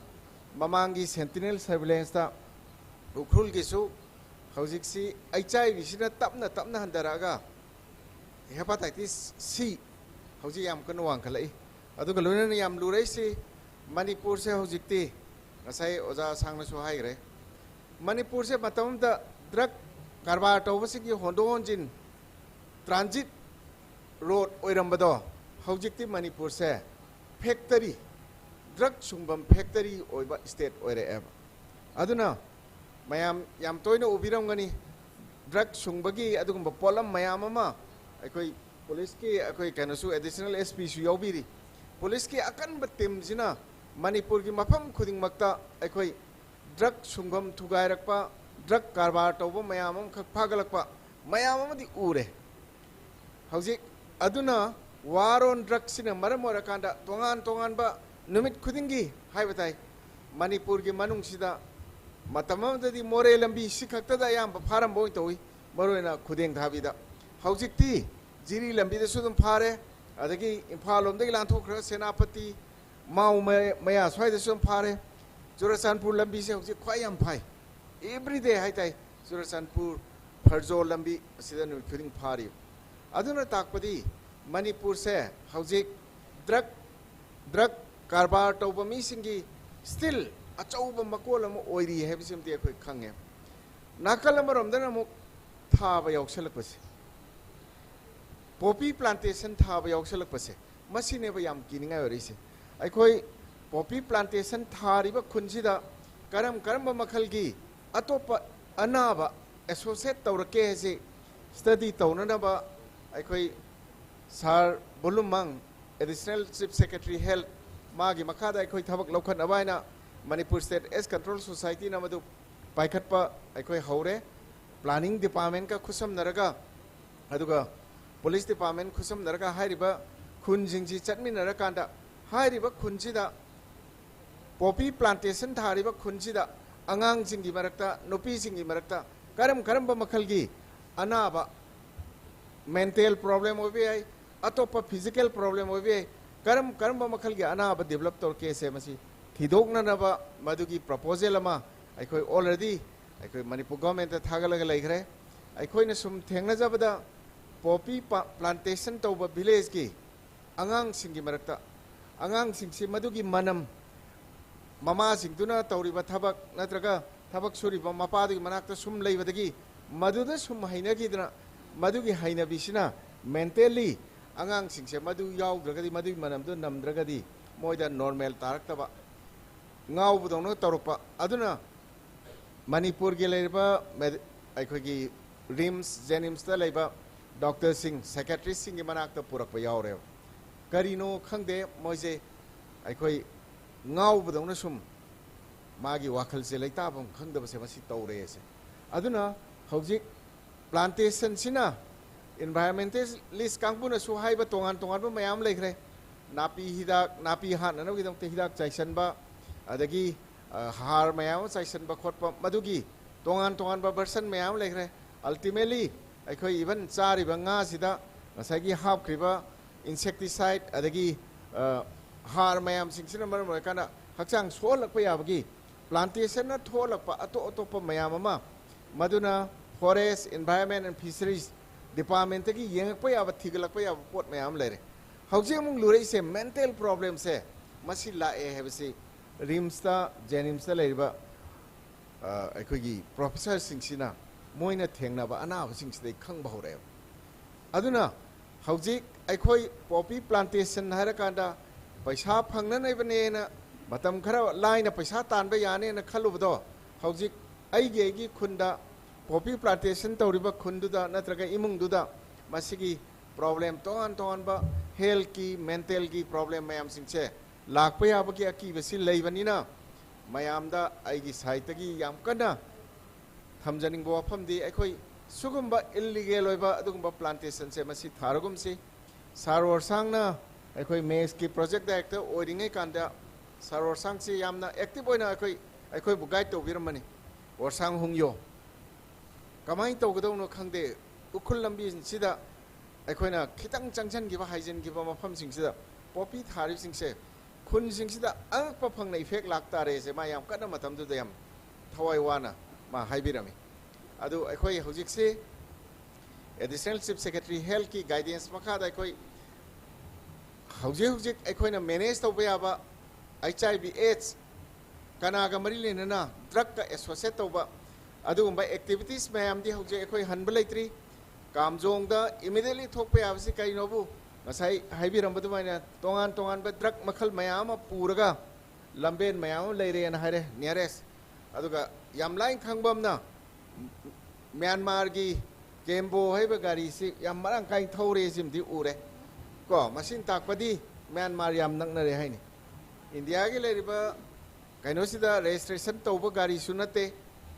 mamangi sentinel surveillance ta ukhul gi su hojik si HIV sina tapna handaraga hepatitis C hojik yam kan wang khalai aduga loina yam lurai si Manipur se hojik ti ngasai oja sangna su hai re Manipur se matam da drug karbar tawbasi gi hondonjin transit road oirambado hojik ti Manipur se factory drug sungbam factory oiba state oire eba aduna mayam yam toina ubiram gani drug sungbagi adugum polam mayam ama akoi police ki akoi kanasu additional SP su yobiri police ki akan batim jina Manipur ki mafam khuding makta akoi drug sungbam thugai rakpa drug karbar toba mayam am khak phagalakpa mayam amadi ure hauji aduna war on drug sina maram orakanda tongan ba numit khudingi haibatai Manipur ki manung sida matamam dadi more lambi sikhakta da yam pharam boy toy maroina khudeng thabida haujikti jiri lambi da sudum phare adagi imphal lom dagi lanthokra senapati mau maya swai da sudum phare Jurasanpur lambi se haujik khwayam phai every day haitai Jurasanpur pharjo lambi sida nu khuding phari aduna takpadi Manipur se haujik drug karbar toba mi singi still achauba makol am oiri hebisem te khoi khange nakal amarom dana mo thaba yaukselak pase poppy plantation thaba yaukselak pase masine ba yam kininga ori se ai khoi poppy plantation thari ba khunjida karam makhal gi atopa anaba associate tawrake se study tawnana ba ai khoi sar bolumang additional chief secretary health magi makada ai khoi thabak lokhan abaina Manipur State S Control Society na madu paikhatpa aikoi haure planning department ka khusam naraga aduga police department khusam naraga hairiba khun jingji chatmi narakanda hairiba khunjida poppy plantation thariba khunjida angang jingi marakta nopi jingi marakta karam ba makhalgi anaba mental problem obi ai atopa physical problem obi ai karam ba makhalgi anaba develop tor case masi thidokna naba madugi proposal ama aikoi already aikoi Manipur government ta thagalaga laikre aikoi na sum thengna jabada poppy plantation toba village ki angang singi marakta angang singsi madugi manam mama singtuna tawriba thabak natraga thabak suriba mapadu manakta sum leibadagi maduda sum hainagi dana madugi hainabi sina mentally angang singse madu yaudragadi madugi manam du namdragadi moida normal taraktaba ngau budong torokpa aduna Manipur gi leiba aikhogi rims jenims ta leiba doctor sing secretary sing gi manakta purakpa yaure karino khangde moise aikhoi ngau budong sum magi wakhal se leita bam khangda se masi tawre se aduna hojik plantation sina environmentalist kangpuna su haiba tongan ba mayam lekhre napi hidak napi han na gi dong te hidak chaisan ba adagi har mayam chaisan ba khotpa madugi tongan ba version mayam lekre ultimately aikoi even chari ba nga sida ngasagi hap kriba insecticide adagi har mayam singsina maram kana hakchang solakpa yabagi plantation na tholakpa ato mayam ama maduna forest environment and fisheries department gi yengakpa yaba thigalakpa yaba pot mayam lere hauji amung lurei se mental problem se masi la e hebsi rimsta jenimsta leiba aikhogi professor singsina moina thengnaba anaba singsdei khangba hore aduna hauji aikhoi poppy plantation harakanda paisa phangna naibane na matam khara laina paisa tanba yane na khalubdo hauji aigi khunda poppy plantation tawriba khunduda natraga imungduda masigi problem tongan ba health ki mental ki problem mayam singche lakpa yabagi akibasi leibanina mayamda aigi saitagi yam kana thamjaning bo famdi aikhoi sugumba illegal oiba adugumba plantation se masi tharagum se sarwar sangna aikhoi mes ki project director oiringai kanda sarwar sang se yamna active oina aikhoi bu guide to biramani warsang hungyo kamai to gadawno khangde ukhul lambi sida aikhoina khitang changchan gi ba haijen gi ba mafam sing sida poppy thari sing se khun sing sida angpa phangna effect laktare se ma yam kana matam du yam thawai wana ma haibirami adu aikhoi hojik se additional chief secretary health ki guidance makha da aikhoi hojik aikhoina manage to ba ba HIV AIDS kana ga mari lenana drug ka associate to ba adu ba activities mayam di hojik aikhoi hanba leitri Kamjong da immediately thokpa yabsi kainobu ngasai haibiram badumaina tongan ba drug makhal mayam puraga lamben mayam leire na hare nearest aduga yam lain khangbam na Myanmar gi Kembo haiba gari si yam marang kai thore sim di ure ko masin takpadi Myanmar yam nakna re haini India gi le riba kaino sida registration tawba gari sunate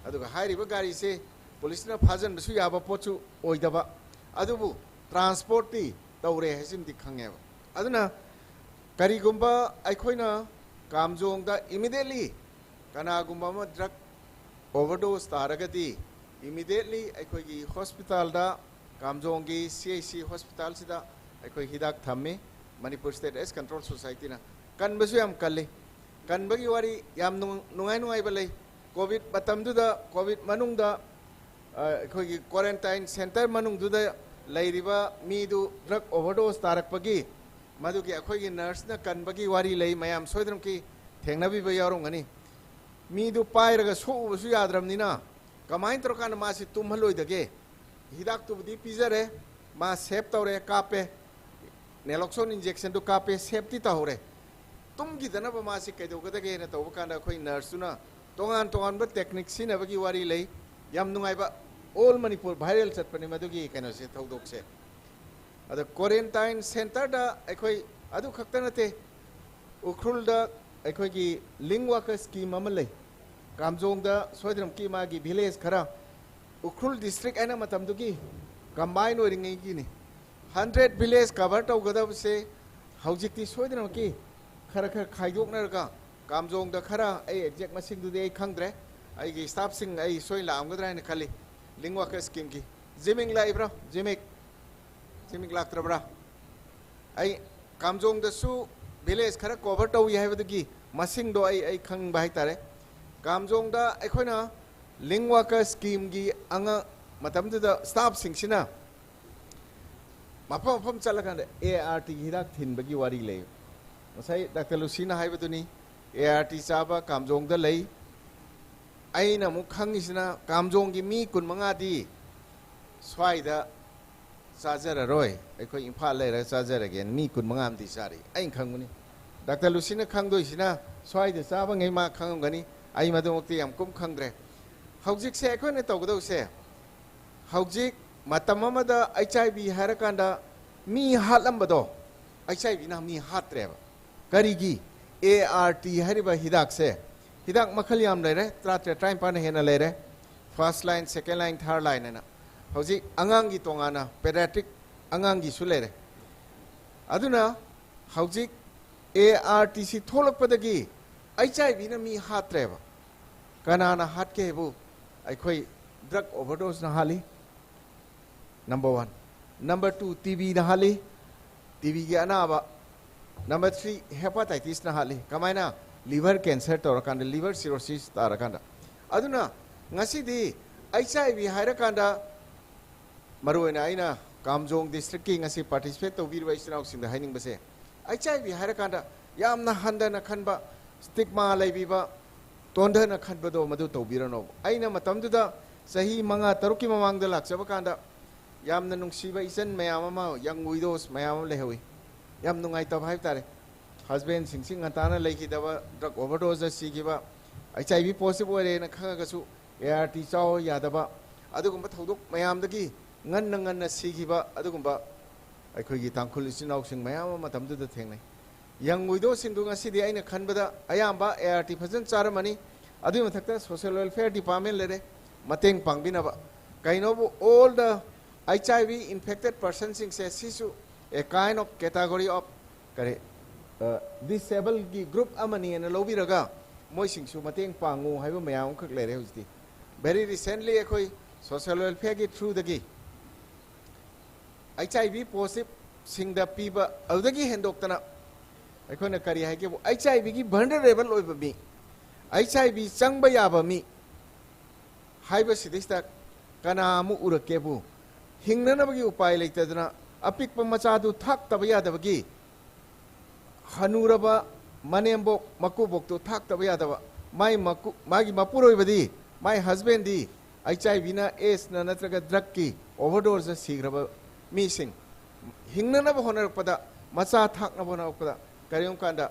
aduga hai riba gari se police na phajan su yaba pochu oidaba adubu transport ti tawre hasim di khangeba aduna kari gumba aikhoina Kamjong da immediately kana gumba ma drug overdose taragati immediately aikhoigi hospital da Kamjong gi CIC hospital sida aikoi hidak thamme Manipur State Aids Control Society na kan basu yam kalle kan bagi wari yam nungai nungai balai covid batam du da covid manung da aikhoigi quarantine center manung du da lairiba mi du drug overdose tarak pagi madu ki aikhoigi nurse na kan bagi wari lei mayam soidram ki thengnabi ba yarong ani mi du pairaga so basu yadram ni na kamain trokan ma si tum haloi dage hidak tu di pizare ma save tawre kape naloxone injection du kape safety ta hore tum gi dana ba ma si kai do dage na to kan da khoi nurse na tongan ba technique sin ba gi wari lei yam nungai ba all Manipur viral chat pani madu gi kaino se thodok se ada quarantine center da aikoi adu khakta na te ukrul da aikoi gi lingwaka scheme amalai Kamjong da soidram ki ma gi village khara ukrul district aina matam du gi combine oi ringai gi ni 100 village cover taw gada se haujik ti soidram ki khara khara khaidok na ka Kamjong da khara ai exact masing du de khangdre ai gi staff sing ai soi lam gadra ni khali lingwaka scheme gi jiming lai bro jiming lak tra bra ai Kamjong da su village khara cover taw yi haibadu gi masing do ai khang bai tare Kamjong da aikhoina lingwaka scheme gi anga matam da staff singsina mapam chalakan ART hidak thin bagi wari lei masai Dr. Lucina haibaduni ART chaba Kamjong da lei aina mu khangisina Kamjong gi mi kun manga di swaida sajara roi aikoi imphal lei ra sajara gen mi kun manga am di sari ain khanguni Dr. Lucina khangdoi sina swaida chaba ngai ma khangam ai madumukti yam kum khangdre haujik se akhone tawgdo se haujik matam amada HIV harakanda mi halambado HIV na mi hatre karigi ART hariba hidak se hidak makhal yam lere tratre time pan hena lere first line second line third line na haujik angangi tongana pediatric angangi sulere aduna haujik ART si tholakpadagi HIV na mi hatre Kanana hat ke bu aikoi drug overdose na hali number 1 number 2 TB na hali TB gi anaba number 3 hepatitis na hali kamaina liver cancer torakanda liver cirrhosis tarakanda aduna ngasi di HIV hairakanda maruena aina Kamjong district ki ngasi participate to virwa isnau sinda haining base HIV hairakanda yamna handana khanba stigma laibiba Tondana Khanbado Madu Tobirano. Aina Matamduda, Sahi Manga Taruki Mamang the Laksabakanda, Yam Nanung Shiva Isen Mayama, young widows, Mayam Lehui, Yam Nungaita Haitare, husband Sing Antana Lake Dava, drug overdose Sigiva, HIV possible in a Kagasu, ART Chow Yadaba, Adugumba Tuduk, Mayam the Gi, Nanangan Sigiva, Adugumba, I could get Tangkhul is in Oxing Mayama Matam to the thing. Young widows in Dunga City in a Kanbada, Ayamba, ART President Saramani, Adu Mathakta, Social Welfare Department Lede, Mateng Pangbinaba. Kainobu, all the HIV infected persons in Sisu, a kind of category of disabled group Amani and a lobby raga, Moising Sumateng Pangu, have a Mayam Lede. Very recently, a social welfare get through the gate. HIV positive, sing the people of the Gi and Doctor. I couldn't carry HIV vulnerable over me. HIV Sangba Yaba me. Hypersidista Kanamu Urakebu. Hingnanabu piloted a pick Pamachadu tak Tabayadavagi. Hanuraba Manembo Makubok to tak Tabayadava. My Magi Mapuro Vadi, my husband D. HIV na ace Nanatraga Draki, overdose a cigarette missing. Hingnanaba honor pada, Masa tak Nabona. Karyong kanda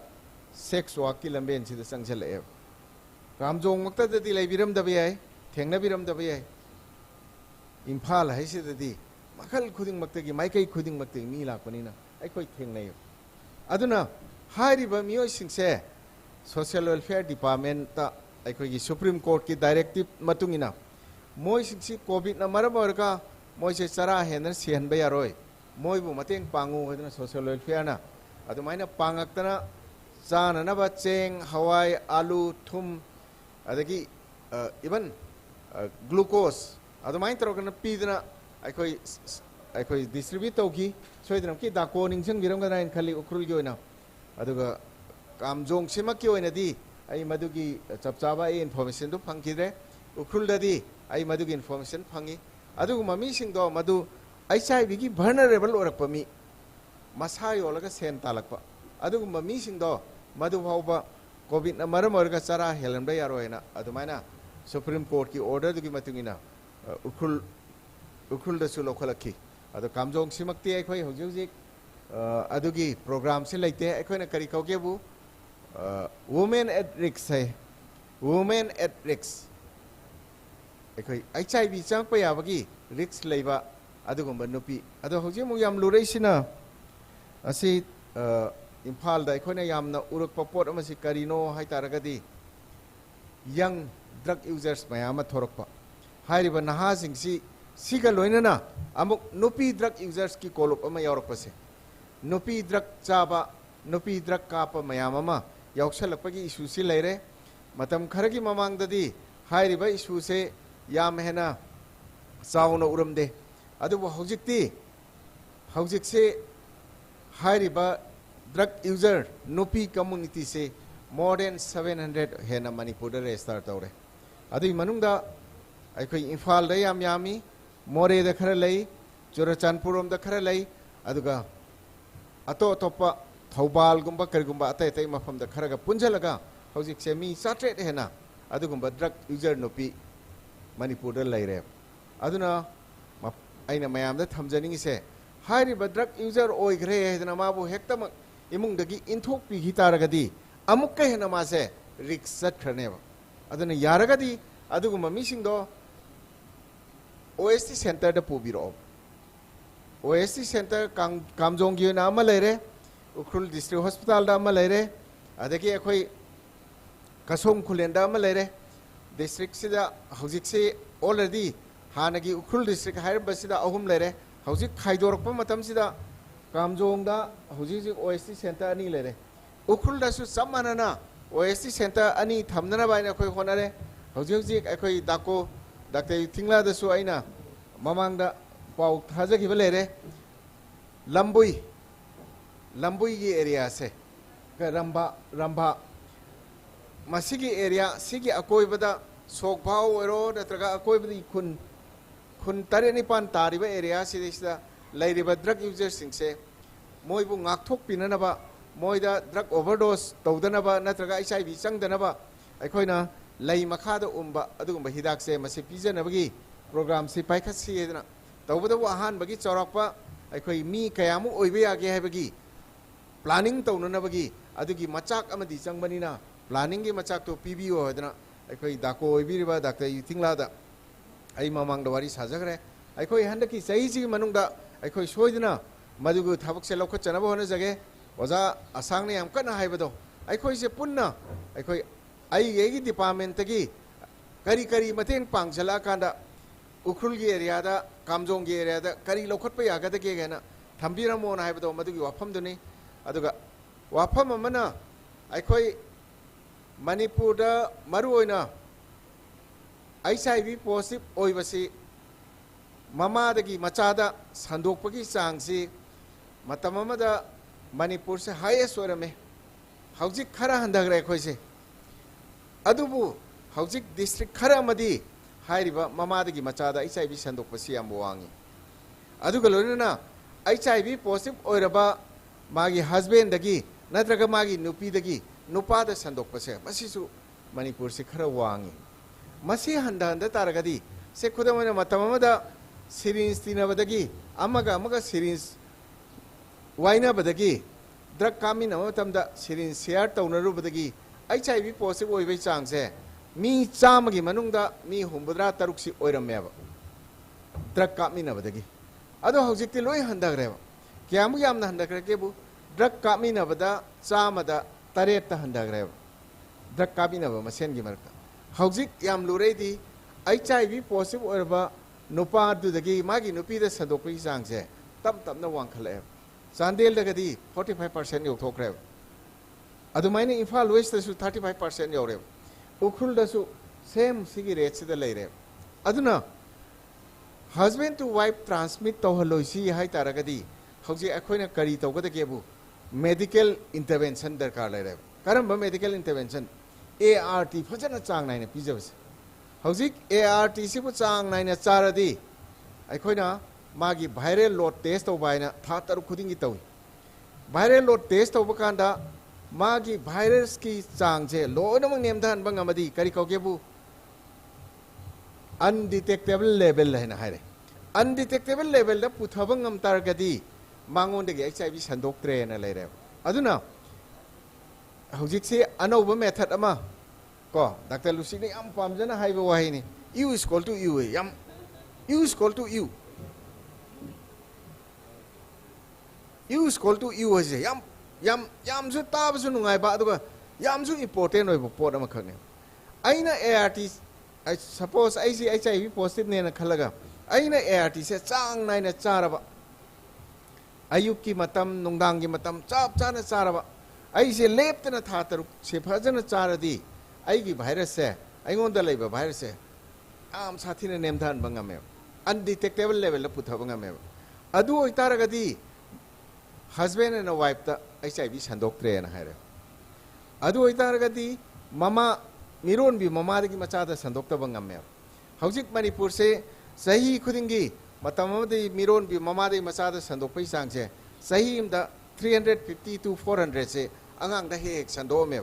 sex wa kilamben si the sangchale Kamjong Makta Lay Biram the Bay, Tangna Biram the Bay, Impala Hesi the Makal Kuding Maktaki, Mike Kuding Makti, Mila Panina, I quite think. Aduna, high river music say, Social Welfare Department, I quite Supreme Court ki directive Matungina. Moisi COVID na Maraborga, Moise Sarah Henry Sian Bayaroy, Moibu Mating Pangu with social welfare na. Adumina Pangaktana, San Anaba Cheng, Hawaii, Alu, Tum, Adagi, even glucose. Adumina Trogan Pidna, I quite distribute Toki, so I don't keep the corning Viranga and Kali Ukruljoina. Aduga Kamjong Simakio in a D, I Madugi Chapsava information to Pankide, Ukrul I Madugi information Pangi. Adu mamising do Madu, I say Viki vulnerable or a pami. Masai or like a sen talakpa. Adu mamising do Madu Hauba, COVID Maramorga Sara, Helen Bayaroina, Adumana, Supreme Court ki order to give Matungina, Ukul the Sulokalaki. Adu Kamjong Simakti, Equi, Hojuzik, Adugi program select Equina Karikogebu, women at risk, say, women at risk. HIV chang pa yabagi risk leiba adugumba nupi ado hojimu yam lureisina asi Imphal da ekhona yamna uruk popot amasi karino haitaragadi young drug users mayama thorokpa hairiba naha singsi siga loinana amuk nupi drug users ki kolop ama yaurokpase nupi drug chaba nupi drug kapa mayama ma yauksalakpagi issue si leire matam kharagi mamangdadi hairiba issue se Yam Hena Sauna Urumde. Adu Hojikti Hojik say Hairiba drug user Nupi community say more than 700 Hena Manipur start out. Adu Manunga I could infal the Yam Yami, More the Karalay, Jurachanpurum the Karalay, Aduga Ato Topa, Taubal Gumba Kargumba Atema from the Karaga Punjalaga, Hojik say me Satre Hena, Adugumba drug user Nupi. Manipur laire. Aduna aina mayam da thamjani se hairi drug user oi gre hedna mabu hektam imung dagi inthok pi hitaragadi amuk ka hena ma se riksat khane ba aduna yaragadi adugu mamising do OST center da pubiro OST center Kamjong gi na ma laire Ukrul district hospital da ma laire adagi akhoi Kasong Khulen da ma laire district sida hojik se already hanagi Ukrul district higher basida ahum lere hojik khaidorokpa matam sida Kamjong da hojik OST center ani lere Ukrul da su samanana OST center ani thamnana baina khoi honare hojik akhoi dako dakte tingla da su aina mamang da pau thajaki lere lambui gi area se ramba Masigi area, Sigi Akoibada, Sokpao, or Natraga Akoibadi Kun Tarenipan Tariba area, Sidista, Lady drug users sing say, Moibu Naktok Pinanaba, Moida drug overdose, Taudanaba, Natraga HIV, Sangdanaba, Akoina, Lay Makado Umba, Adumba Hidak say, Masipiza Nabagi, program Sipaika Siena, Tauda Wahan Bagi Sorapa, Akoi mi Kayamu Oibia Gahabagi, planning Taunabagi, Adugi Machak Amadi Sangmanina. Planning ge machak to PBO hadna aikoi dako ibiriba dakta yutingla da ai mamang da wari sajagre aikoi handaki sahi ji manung da aikoi soidna madugu thabak se lokho chanaba hona jage oja asang ne yam kana haibado aikoi se punna aikoi ai egi department gi kari mateng pangchala kanda Ukrul gi area da Kamjong gi area da kari lokhot pa yaga da ge gena thambira mon haibado madugi wafam duni aduga wafam amana aikoi Manipur da Maruoina HIV positive oibasi Mama dagi machada sandokpagi sangsi matamamada Manipur se highest orame Hojik khara handagre khoise adubu Hojik district khara madi hairiba Mama dagi machada HIV sandokpasi amwangi aduga lorina HIV positive oiraba magi husband dagi natraga magi nupi dagi Nupa da sandok pase masisu Manipur se khara wangi masi handa taragadi se khudamana matamamada syringe tinabadagi amaga syringe waina badagi drug kamin amatamda syringe share taunarubadagi HIV positive oibai changse mi chamagi manungda mi humbudra taruksi oirameba drug kaminabadagi ado hojikti loi handagreba kyamu yamna handagrake bu drug kaminabada chamada tareta handagreba drug kaminaba masengi marka hojik yam luredi HIV positive orba nupa dudagi magi nupi da sadokri sangse tam tam na wangkhale Chandel dagadi 45% yokthokre adumaina Imphal West da su 35% yore Ukhul da su same sigi rate sida leire aduna husband to wife transmit to haloisi hai taragadi hauji akhoina kari tawgada kebu medical intervention darkar leire karamba medical intervention ART phajana chang naina pijabse hauji ART sibu chang naina charadi akhoina magi viral load test to baina tha taru khudingi tawi viral load test to bakanda magi virus ki chang je lo na mang nem dhan bang amadi kari kaukebu undetectable level hai na haire undetectable level da puthabang am targadi mangon de HIV sandok tre na leire aduna hojik se anoba method ama ko Dr. Lucy ni am pamjana haiba wahi ni U is equal to U yam U is equal to U U is equal to U is yam su tab su nungai ba aduga yam su important oi pot ama khane aina ART I suppose I see HIV positive ne na khalaga aina ART se chang nai na charaba ayuk ki matam nungdang ki matam chap chana charaba ai se lep na tha taru se phajana charadi ai gi virus se ai ngon da leiba virus se am sathi na nem dhan bangame undetectable level la putha bangame adu oi taragadi husband and wife ta HIV sandok tre na haire adu oi taragadi mama miron bi mama de ki macha da sandok ta bangame hojik Manipur se sahi khudingi matam de miron bi mama de macha da sandok pai sang se sahi imda 350 to 400 se angang da hek sandok me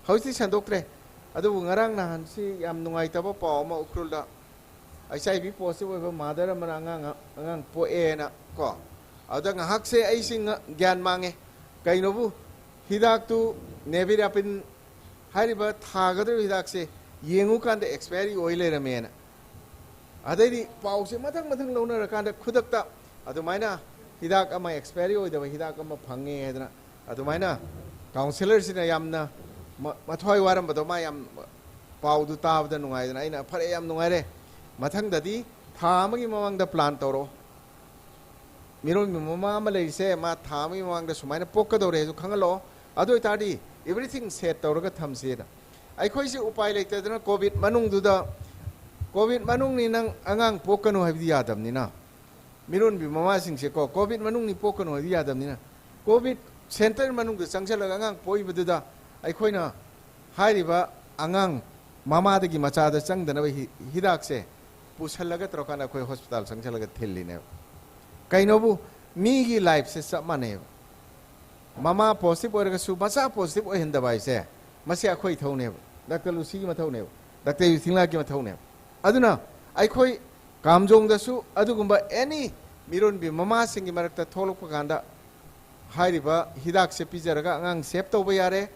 hojik sandok tre adu ngarang na han si yam nungai ta ba paw ma ukrul da HIV positive ba mother ma angang po e na ko ada ngahak se ai sing gyan mange kaino bu hidak tu nevirapin hariba thagadu hidak se yengu kan de expiry oile ramena adai pau se mathang mathang lona rakan da khudak ta adumaina hidak ama expiry oi da hidak ama phange hedna adumaina counselor sina yamna mathoi waram bado ma yam pau du taw da nungai da aina phare yam nungai re mathang dadi tha amagi mamang da plan toro miron mi mama ma lei se ma tha amagi mamang da sumaina pokka do re ju khangalo adu itadi everything set tawraga thamse da ai khoi se upai leite da covid manung du da covid manung ni nang angang pokanu habi yadam ni na miron bi mama sing se ko covid manung ni pokanu habi yadam ni na covid center manung du changsala angang poi bu da ai khoi na hairiba angang mama de gi macha da chang da na hidak se pusalaga trokana khoi hospital changsala thilli ne kaino bu mi gi life se samane mama positive or su macha positive o hinda bai se masya khoi thone Dr. Lucy ma thone Dr. Yuthingla ki ma thone aduna ai khoi kamjong da su adugumba any miron bi mama singi marakta tholok paganda hairiba hidak se pijaraga angang sep to ba yare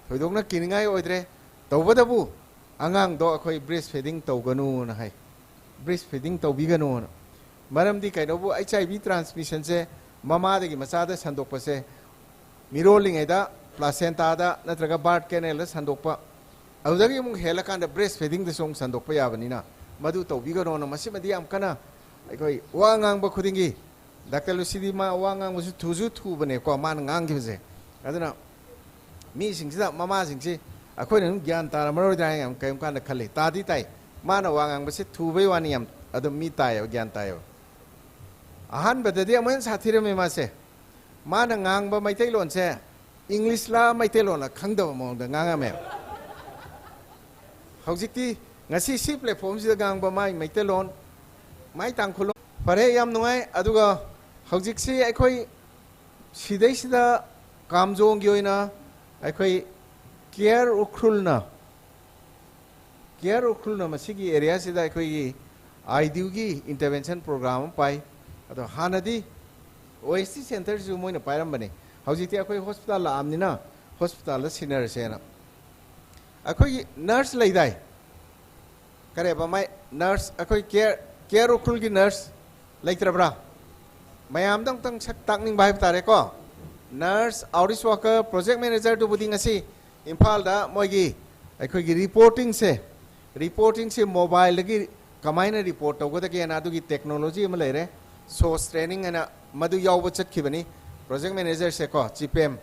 thoidokna kiningai oidre tawbadabu angang do akhoi breastfeeding tawganu na hai breastfeeding tawbiganu na maramdi kainobu HIV transmission se mama de gi macha da sandokpa se miroling eda placenta da natraga birth canal sandokpa awdagi mung helakan da breastfeeding de song sandokpa yabani na madu tawbiganu na masimadi am kana akhoi wangang ba khudingi Dr. Lucy ma wangang musu thuju thu bane ko man ngang gi se aduna mi singda mama singsi akhoi na gyan tara maro da yam kayum kan da khale tadi tai mana wangang ba se thu bai wani yam adum mi tai gyan tai ahan badadi aman sathire me ma se mana ngang ba maitai lon se English la maitai lon la khangda mo da ngang me hojikti ngasi si platform si gang ba mai maitai lon mai tangkhul pare yam nungai aduga hojik si akhoi sidai sida kamjong gi oina akhoi care ukhulna masigi area sida akhoi IDU gi intervention program pai ado hanadi OST center ju moina pairam bane hojiti akhoi hospital la amnina hospital la senior sena akhoi nurse laidai kare ba mai nurse akoi care ukul gi nurse laitra bra mayam dang tang sak tak ning bai tare ko nurse outreach worker project manager tu buding asi imphal da moi gi akoi gi reporting se mobile lagi kamaina report to goda ke na du gi technology ma leire source training ana madu yaw ba chat khibani project manager se ko gpm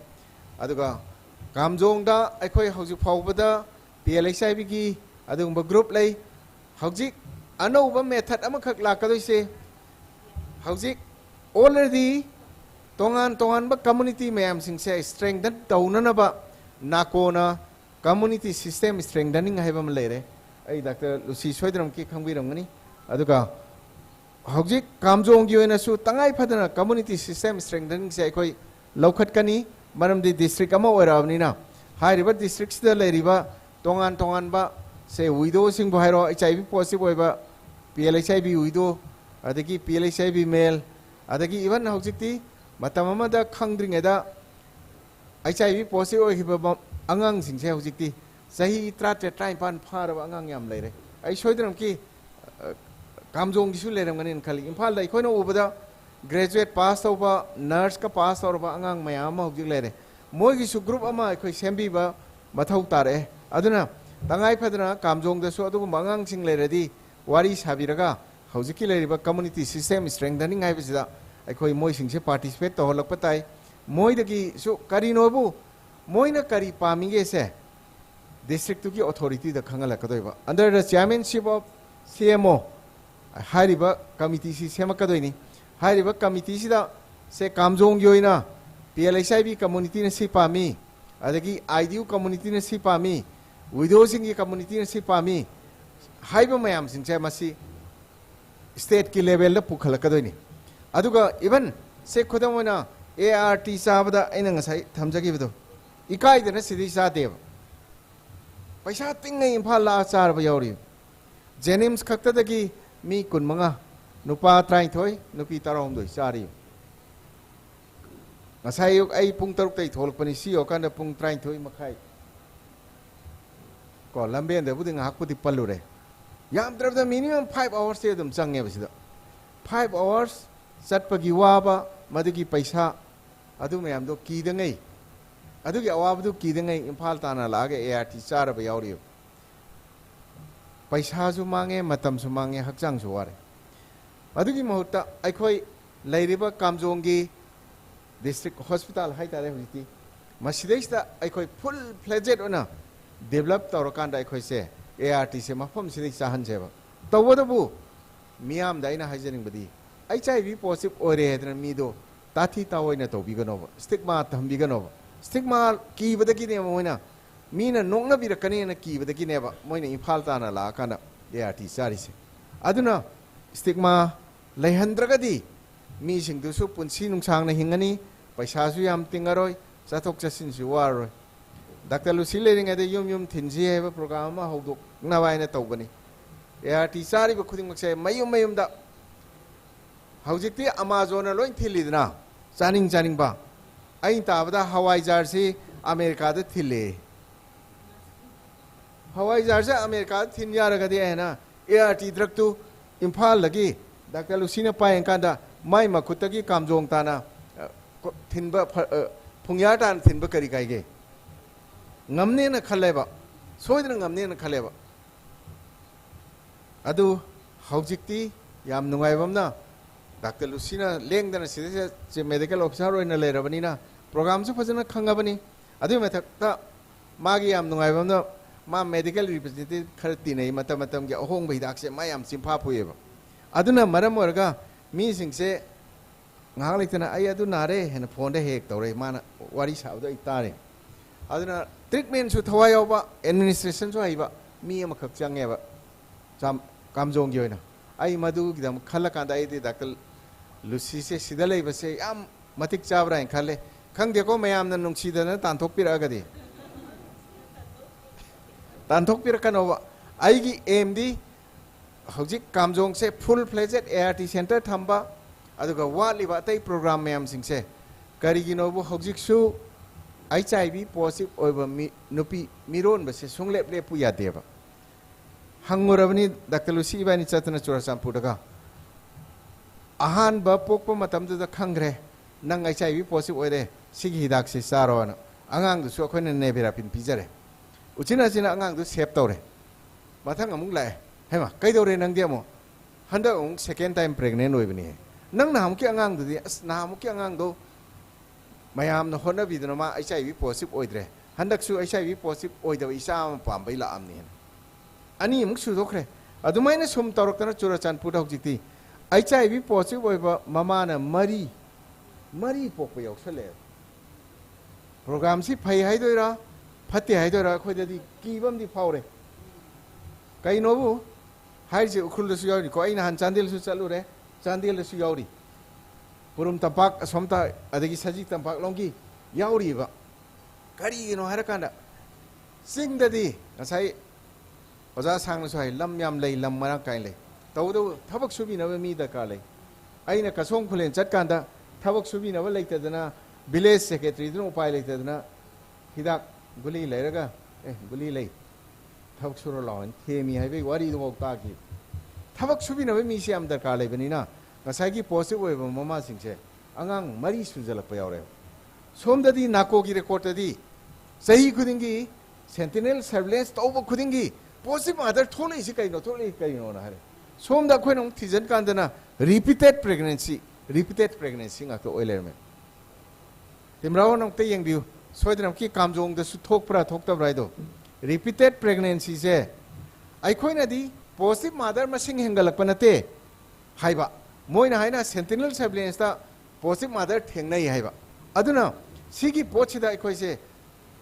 aduga kamjong da akoi hauji phawbada PLHIB gi adugba group lay hauji anouba method amakhak lakadoi se hauji already tongan ba community mayam sing se strengthen taunana ba nakona community system strengthening haibam leire ai Dr. Lucy Soidram ki khangbiram ngani aduga hauji kamjong gi oina su tangai phadana community system strengthening se koi lokhat kani maramdi district ama oirabni na hairiba districts da leiriba tongan ba se widow sing bo hairo HIV positive oiba PLHIB widow adagi PLHIB male adagi even hojikti matamama da khangdring eda HIV positive oiba angang sing se hojikti sahi 33 pharaba angang yam leire ai soidram ki kamjong gisu leram ganin khali imphal dai khoina ubada graduate pass over nurse ka pass over angang mayam hojik leire moi gisu group ama khoi sembi ba mathau tare aduna tangai phadana kamjong da so adu mangang sing leradi wari sabiraga hojiki leriba community system strengthening hai bisida akhoi moi sing se participate to holak patai moi dagi su kari nobu moi na kari paminge se district ki authority da khangala kadoiba under the chairmanship of CMO hariba committee si semakadoini hariba committee sida se kamjong yoina PLHIB community na si pami adagi IDU community na si pami widows in community na si pami haiba mayam sing se masi state ki level da pukhalakadoini aduga even se khodamona ART sabada aina ngasai thamjagi bido ikai dana sidi sa dev paisa tingai imphal la char ba yori jenims khakta dagi mi kunmanga nupa trai thoi nupi tarom doi chari ngasai yok ai pung taruk tai tholak pani si okanda pung trai thoi makhai ko lamben da buding hak pudi palure yam drabda minimum 5 hours se dum change basida 5 hours sat pagi waba madugi paisa adu mayam do ki dangai adugi awab du ki dangai imphal tana lage ART char ba yauri paisa su mange matam su mange hakjang su ware adugi mahutta aikhoi leiriba kamjong gi district hospital hai tare hujiti masideista aikhoi full fledged ona develop taurakanda aikhoi se ART se mafam sidai chahan jeba tawadabu miam daina haijaring badi HIV positive ore hedna mido tathi tawoina tobigano stigma thambigano stigma ki badaki ne moina mina nongna birakani na ki badaki ne ba moina imphal tana la kana ART sari se aduna stigma laihandragadi mi singdu su punsi nungsang na hingani paisa su yam tingaroi chathok chasin su waroi Dr. Lucy Lering at the Yum Tinji have a program how do Navaina Togani. ART Sari Kuding say, Mayum da Haujiti Amazon alone Tilidna, Sanning Ba. I Tavada Hawaii Jersey, America the Tille. Hawaii Jersey, America, Tinyara Gadiana, ART drug to Impal Lagi, Dr. Lucina Pai and Kanda, my Makutaki Kamjong Tana, Timber Pungyata and Timber Karikage. ngamne na khaleba soidna ngamne na khaleba adu haujikti yam nungaibam na Dr. Lucina lengdana sidise je medical officer oina lerabani na program su phajana khangabani adu methakta magi yam nungaibam na ma medical representative kharti nei matam ge ahong bai dak se ma yam simpha phueba aduna maram orga mi singse ngahang leitana ai adu nare hen phone de hek tore mana wari saud itare aduna treatment su thawai oba administration su aiba mi ama khak change ba jam kamjong gi oina ai madu gidam khala kanda ai de Dr. Lucy se sidalai ba se am matik chabra en khale khangde ko mayam na nungsi dana tanthok pira ga de tanthok pira kanoba ai gi md hojik kamjong se full fledged ART center thamba aduga wali ba tai program mayam sing se kari gi no bu hojik su HIV positive over nupi miron base sunglep le puya deba hangurabani Dr. Lucy Ibani Chatana Churachampurdaga ahan ba pokpa matamdu da khangre nang HIV positive oire sigi hidak si saron angang du su akhoi na neberapin pijare uchina china angang du sep tore mathang amung lai hema kaidore nang diamo handa ong second time pregnant oibani nang na hamki angang du di as na hamki angang do mayam na hona bidna ma HIV positive oidre handak su HIV positive oidaw isa pambai la amni ani muk su dokre adumaina sum tawrokna Churachandpur hojikti HIV positive oiba mamana mari pokpa yausale program si phai haidoira phate haidoira khoidadi kibam di phawre kainobu haije ukhul su yauri ko aina han Chandel su chalure Chandel su yauri purum tampak asomta adagi sajik tampak longi yauri ba kari no harakanda singdadi ngasai oja sang su hai lam yam lei lam mara kai lei tawdo thabak subi na mi da ka lei aina kasong khulen chatkanda thabak subi na lei tadana village secretary dun upai lei tadana hidak guli leiraga guli lei thabak suro lawan themi hai be wari do ta ki thabak subi na mi siam da ka lei banina ngasai gi positive oi mama singse angang mari sujala pa yaure somdadi nakogi record adi sahi khudingi sentinel surveillance tawba khudingi positive mother thole isi kaino na hare somda khoinong thijan kandana repeated pregnancy ngak to oiler me timraw nong te yeng biu soidram ki kamjong da su thok ta brai do repeated pregnancy se ai khoina di positive mother masing hengalak panate haiba moina haina sentinel surveillance ta positive mother thengnai haiba aduna sigi pochida ai se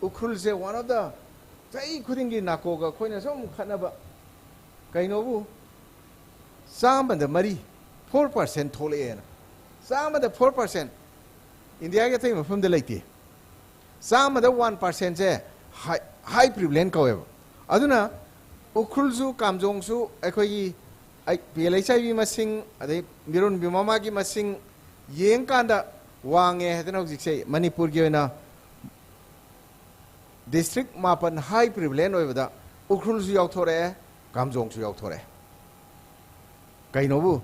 ukhul se one of the chai khudingi nakoga khoina som khanaba kainobu samanda mari 4% thole ena samada 4% india ge thai mafam de laiti samada 1% se high prevalent kaweba aduna ukhulju kamjongsu akhoi ai PLHIV masing adai miron bimama gi masing yeng kanda wange hedana hojikse Manipur gi oina district mapan high prevalent oibada ukhulju yauthore kamjongsu yauthore kainobu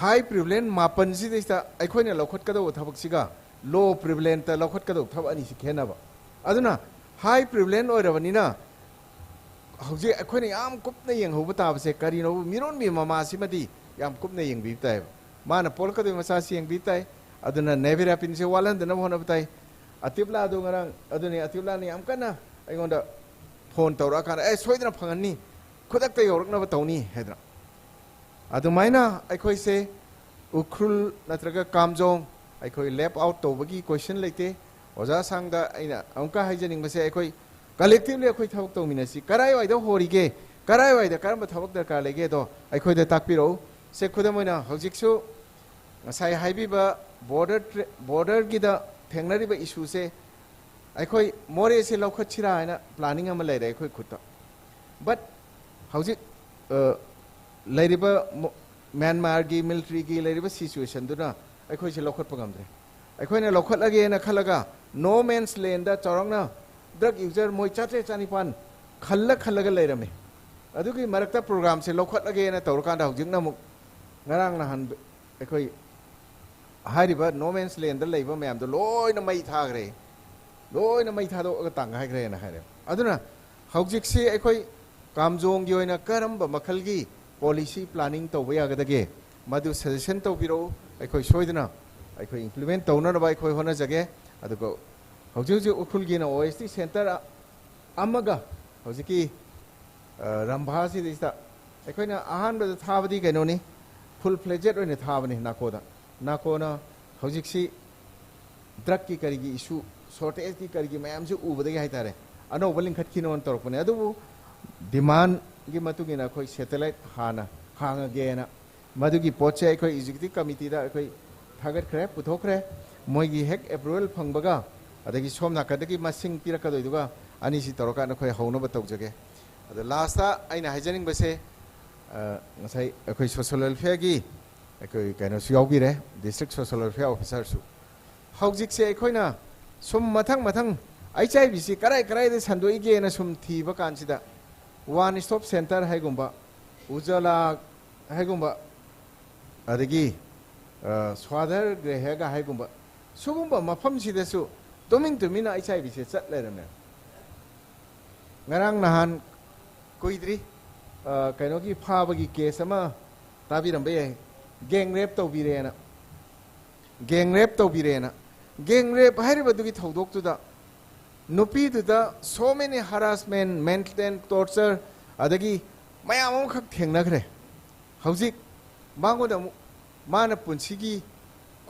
high prevalent mapan si desta aikhoina lokhot kado thabak siga low prevalent ta lokhot kado thab ani si khenaba aduna high prevalent oirabanina hauji aikhoina yam kupna yeng hoba tabase karino miron mi mama simadi yam kupna yeng bi tai mana polkado masa si yeng bi tai aduna nevira pin se walan dana hona tai atibla do ngarang aduni atibla ni am kana aingonda phone tawra kana soidna phangani khodak ta yorakna ba tawni hedra adumaina aikhoi se ukhul natraga kamjong aikhoi lap out tobagi question leite oja sangda aina amka haijaning base aikhoi collectively aikhoi thabak tawminasi karai waida horige karai waida karamba thabak darkar lege do aikhoi da takpiro se khudamoina hojiksu ngasai haibiba border gida thengnariba issue se aikhoi more se lokhachira aina planning ama leire aikhoi khutta but hojik Lariba Myanmar gi military gi lariba situation duna aikhoi se lokhot pagamdre aikhoi na lokhot lage na khalaga no man's land da chorongna drug user moi chatre chanipan khallaga lairame adugi marakta program se lokhot lage na tawrkanda hojingna muk ngarang na han aikhoi hariba no man's land da leiba mayam do loina mai thagre loina mai thado ga tang hai gre na hare aduna hojik se aikhoi kamjong gi oina karamba makhalgi policy planning to yagadage madu suggestion to biro aikhoi soidna aikhoi implement tawna ba aikhoi hona jage adugo hauju ukhulgi na OST center amaga hojiki rambha si dista aikhoi na ahan ba thabadi kainoni full fledged oine thabani nakona hojiksi drug ki karigi issue shortage ki karigi mayam se ubadage haitare ano balin khatki non torpone adu demand gi matugina khoi satellite hana hangagena madugi poche khoi executive committee da khoi thagat khre puthokre moigi hek approval phangbaga adagi somna kadagi masing piraka doiduga ani si toroka na khoi hauno ba tawjage ada last ta aina hajaning base ngasai khoi social welfare gi khoi kaino su yaubire district social welfare officer su haujik se khoi na sum mathang HIV si karai de sandoi ge na sum thiba kansida one stop center haigumba ujala haigumba adagi swadhar grehega haigumba sugumba mafam sidasu doming tumina HIV se chatlerame ngarang nahan kuidri kaino ki phabagi case ama tabirambe gang rape tawbirena gang rape tawbirena gang rape haribadugi thodok tuda nupi tuda so many harassment mental torture adagi mayam khak thengnagre hauzik mangoda mana punsigi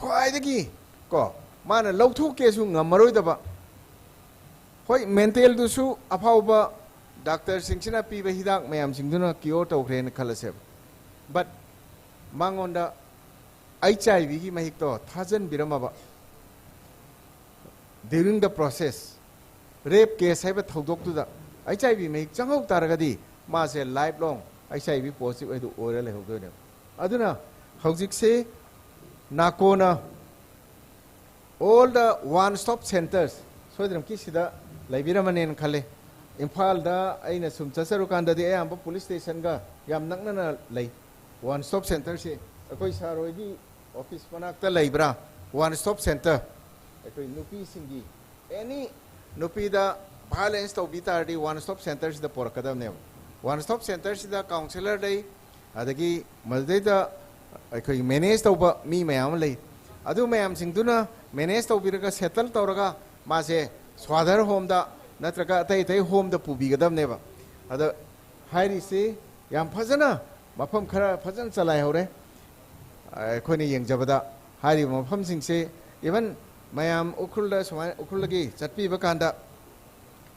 khwaidagi ko mana lawthu kesu ngamaroi daba hoi mental dusu afauba doctor singchina piba hidak mayam singduna cure tawkren khalase but mangonda HIV gi mahikto thajan biramaba during the process rape case haiba thodok tuda HIV mahik changhok taragadi ma se lifelong HIV positive edu oral hogdone aduna haujik se nakona all the one stop centers soidram ki sida laibiramanen khale imphal da aina sum chasaru kanda de ayamba police station ga yam nakna lay one stop center se akoi saroi gi office panakta laibra one stop center akoi nupi singi any nupi da violence to bitardi one stop centers da porakadam ne one stop centers da counselor dai adagi malde da akoi manage to ba mi mayam lay adu mayam singduna manage to biraga settle tawraga ma se swadhar home da natraga tai home da pubi gadam ne ba ada hairi se yam phajana mafam khara phajan chalai hore khoni yengjabada hari mafam singse even mayam ukhulda somai ukhulagi chatpi bakanda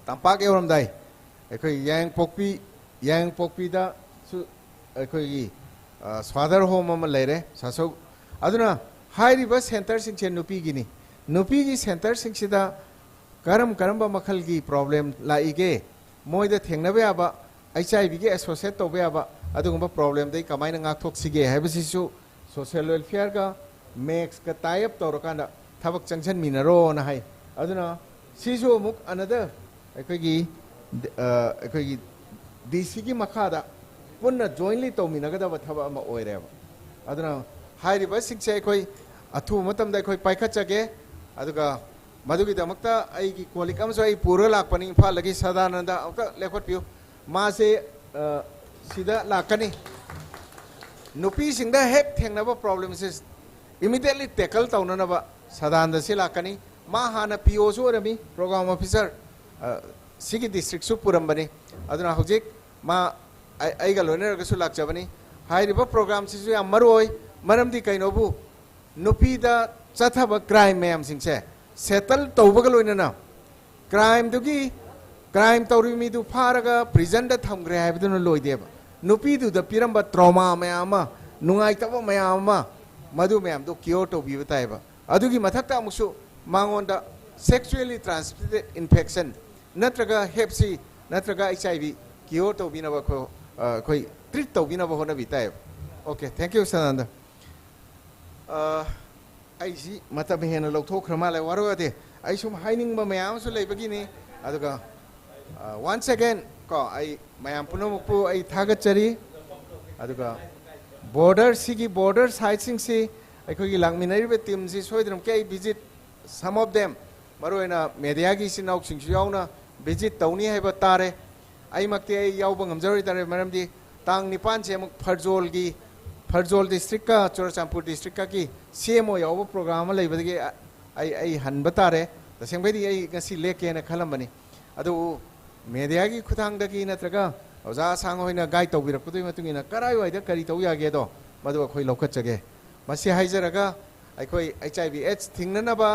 tampak euram dai khoi yang pokpi da su khoi swadhar home am leire saso aduna hari bus center singche nupi gini nupi gi center singsida karamba makhal gi problem laige moida thengna ba aba HIV gi associate to ba aba adugumba problem dai kamaina ngak thok sige habisisu social welfare ga max ka tie up tawrakanda thabak changchan minaro na hai aduna sisu muk another ekoi gi DC gi makhada punna jointly to minaga ba thaba ma oire ba aduna hairi ba sikse ekoi athu matam da ekoi paikachage aduga madugi damakta ai gi kolikam so ai pura lakpani pha lagi sadananda auta lekot piu ma se sida lakani nupi singda hep thengna ba problems is immediately tackle tawnana ba sadanda se lakani ma hana PO so rami program officer sigi district su purambani aduna hojik ma ai ga loner ga su lakjabani hairi ba program si su amaroi maramdi kainobu nupi da chathaba crime mayam singse settle tawbaga loinana crime dugi crime tawri mi du pharaga prison da thamgre haibduna loideba nupi du da piramba trauma mayama nungai taba mayama madu mayam do cure to bi bataiba adugi mathakta amusu mangonda sexually transmitted infection natraga hepsi natraga HIV cure to bi na ba ko koi treat to bi na ba hona bitai okay thank you sananda ai si matam hena lokthok khrama lai waro ade ai sum haining ba mayam su lei bagini aduga once again ko ai mayam punomupu ai thagachari aduga border sigi border sites si ai ko gi langminari be team si soidram ke ai visit some of them maroina media gi sinau sing su yauna visit tawni hai ba tare ai makte ai yaw ba ngamjari tare maramdi tang nipan che muk Farjol district ka Churachampur district ka ki CMO yaw program lai badagi ai han batare the same way ai ngasi leke na khalambani adu media gi khuthang da ki natraga oja sang hoina guide tawbira pudui matungina karai wai da kari taw ya ge do madu khoi lokachage masi haijaraga ai khoi HIV AIDS thingnana ba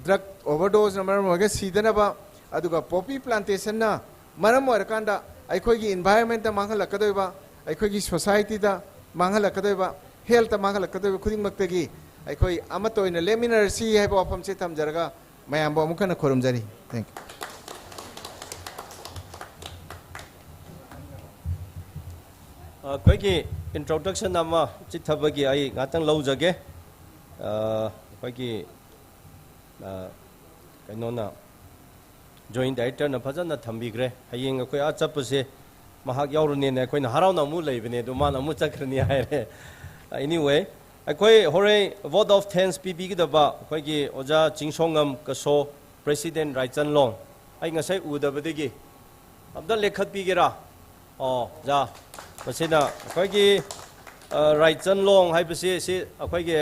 drug overdose number moga sidana ba aduga poppy plantation na maram warkanda ai khoi gi environment da manghala kadoi ba ai khoi gi society da manghala kadoi ba health da manghala kadoi khuding maktagi ai khoi amato ina leminar si hai ba pam se tham jaraga mayam ba mukana khorum jari thank you Kwaki introduction nama chithabagi ai ngatang lau jage kwaki kainona joint director na phajana thambigre hayeng akhoi a chapse mahak yauruni ne koi na harau na mu leibene do man amu chakrani haire anyway akoi hore vote of thanks pp gi da ba koi gi oja chingsongam kaso president Raichan Long ai ngasai udabadegi abda lekhat pi gera ja masina koi gi Raichan Long haibase si akoi gi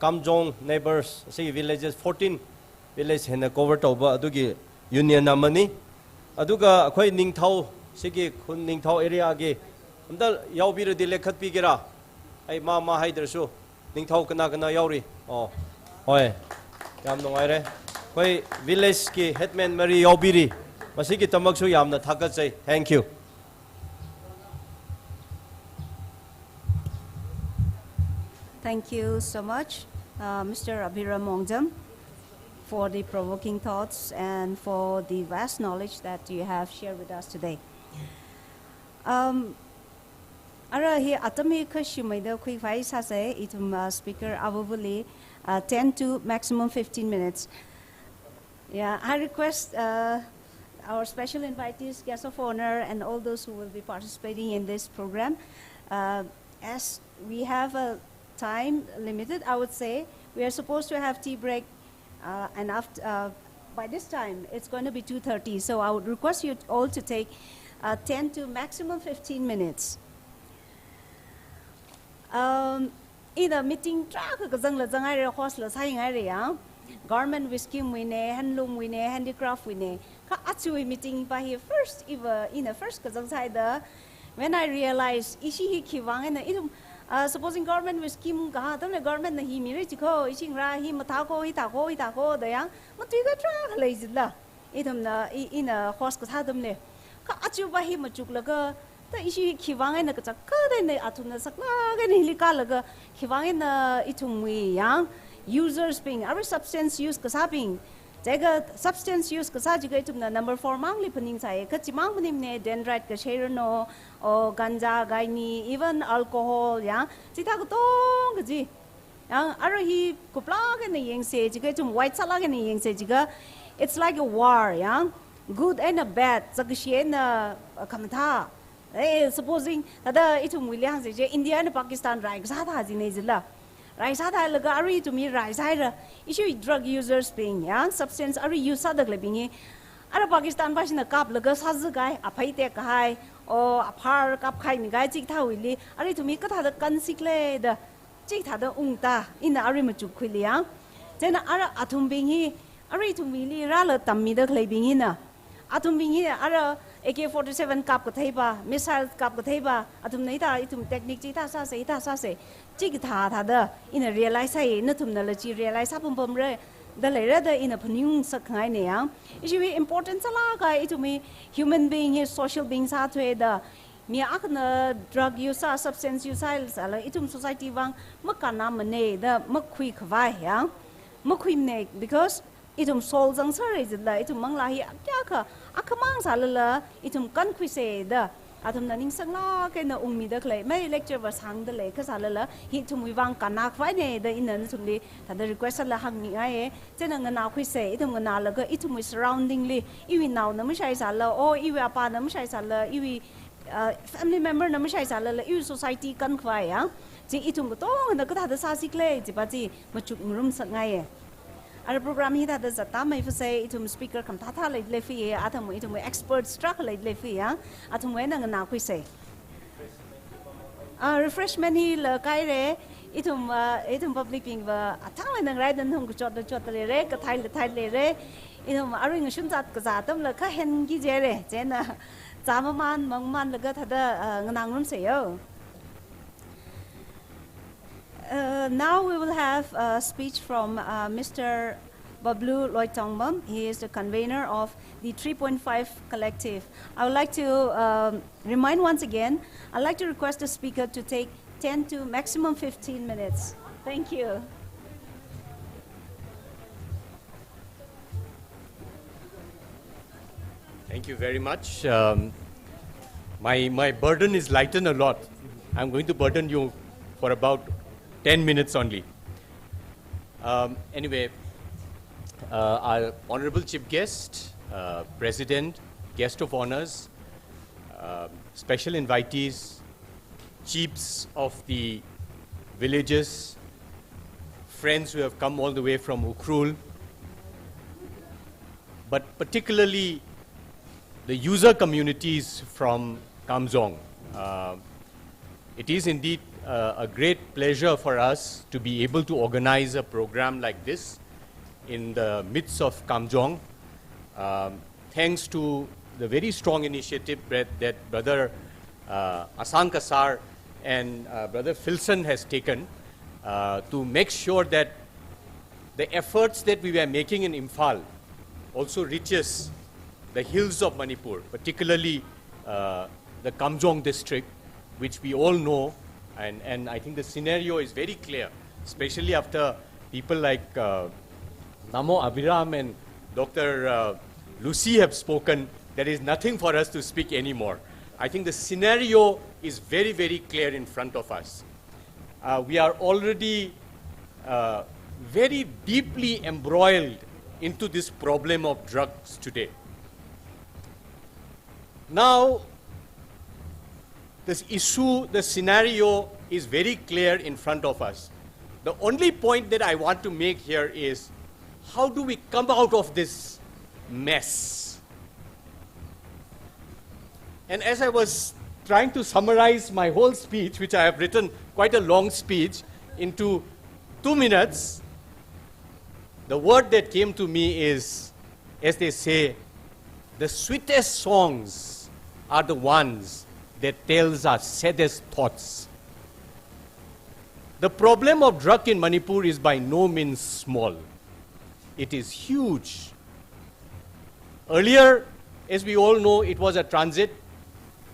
Kamjong neighbors si villages 14 village hena cover toba adugi union amani aduga akoi ningthau sigi khun ningthau area gi amda yaubira di lekhat pi gera ai ma haidrasu ningthau kana kana yauri hoi yam nongaire koi village ki headman mari yaubiri masigi tamaksu yamna thakachai thank you. Thank you so much, Mr. Abhiram Mongjam, for the provoking thoughts and for the vast knowledge that you have shared with us today. Ara hi atami khashimai quick voice has a speaker avuvuli 10 to maximum 15 minutes. Yeah, I request our special invitees, guests of honor, and all those who will be participating in this program, as we have a time limited, I would say we are supposed to have tea break, and after by this time it's going to be 2:30. So I would request you all to take 10 to maximum 15 minutes. In a meeting track, garment whisking wine, handloom wine, handicraft wine. Actually meeting by here first, even in the first when I realized ishi kiwang and supposing garment whisking garment he miriko, ishing ra him itako, the young, but we got track lazy la. In a horse hadamne. Achu by him a chuklaga. Ishi kiwang and the Kataka and the Atuna Saklag and Hilikalaga, kiwang and the itumwi young users being every substance use kasaping. Take a substance use kasajigatum the number 4 mangli puning say, Katimang ne dendrite kasherno or ganja, gaini, even alcohol, yeah. Sitagotong gaji. Young Arahi kuplag and the yang say, Jigatum white salag and the yang say, Jiga. It's like a war, young good and a bad, Zakashian kamata. Supposing that itum Williams, India and Pakistan, right? Zata zinezilla. Right, Zata lagari to me, right? Issue drug users being young, substance are used at the clipping. Ara Pakistan passion a cup, lagas has a guy, a paytek high, or a park up kind guy, Chikta willy, are to me cut the consicle, the Chikta the unta in the Arimachu quilia. Then Ara atum being he, are to me, Rala tammi the clapping in a atum being here, Ara. AK-47 kap kataiba, missile kap kataiba, atum naita itum technique ita sase, chigta thada in a realize ay natum nalachi realize apum re, the later in a punung sakainia. It should be important salaga itumi human being is social beings are to the miakna drug user, substance user, itum society wang makana mane the makui kavaya, makuim because itum souls ang sare itum manglahi akyaka. Akamang salala, itum conquise the atom naning sangla can ummi the clay. My lecture was hung the lake salala, hit to mivang kanak fine the inner to me that the request of la hanging aye, tenang an aquise, itum analaga, itum surroundingly, even now namashai sala, or iwi apa namashai sala, iwi family member namashai sala, iwi society conquire, the itum gotong and the good had the sassy clay, tipati, machuk room sangaye. Our program here that is a time if say itum speaker come tata like lefi atom itum expert struck like lefi atom when and now we say refreshment he la kaire itum public being a time and right and hung chot the re ka thai le re itum aring shun zat ka zatam la ka hen gi jere jena zamaman mangman la ga thada nganang rum se yo. Now we will have a speech from Mr. Bablu Loitongbam. He is the convener of the 3.5 Collective. I would like to remind once again, I'd like to request the speaker to take 10 to maximum 15 minutes. Thank you. Thank you very much. My burden is lightened a lot. I'm going to burden you for about 10 minutes only. Anyway, our honorable chief guest, president, guest of honors, special invitees, chiefs of the villages, friends who have come all the way from Ukhrul, but particularly the user communities from Kamjong. It is indeed a great pleasure for us to be able to organize a program like this in the midst of Kamjong, thanks to the very strong initiative that Brother Asang Kasar and Brother Filson has taken to make sure that the efforts that we were making in Imphal also reaches the hills of Manipur, particularly the Kamjong district, which we all know, and I think the scenario is very clear, especially after people like Namo Abhiram and Dr. Lucy have spoken. There is nothing for us to speak anymore. I think the scenario is very, very clear in front of us. We are already very deeply embroiled into this problem of drugs today. Now, this issue, the scenario is very clear in front of us. The only point that I want to make here is, how do we come out of this mess? And as I was trying to summarize my whole speech, which I have written quite a long speech, into 2 minutes, the word that came to me is, as they say, the sweetest songs are the ones that tells our saddest thoughts. The problem of drug in Manipur is by no means small. It is huge. Earlier, as we all know, it was a transit.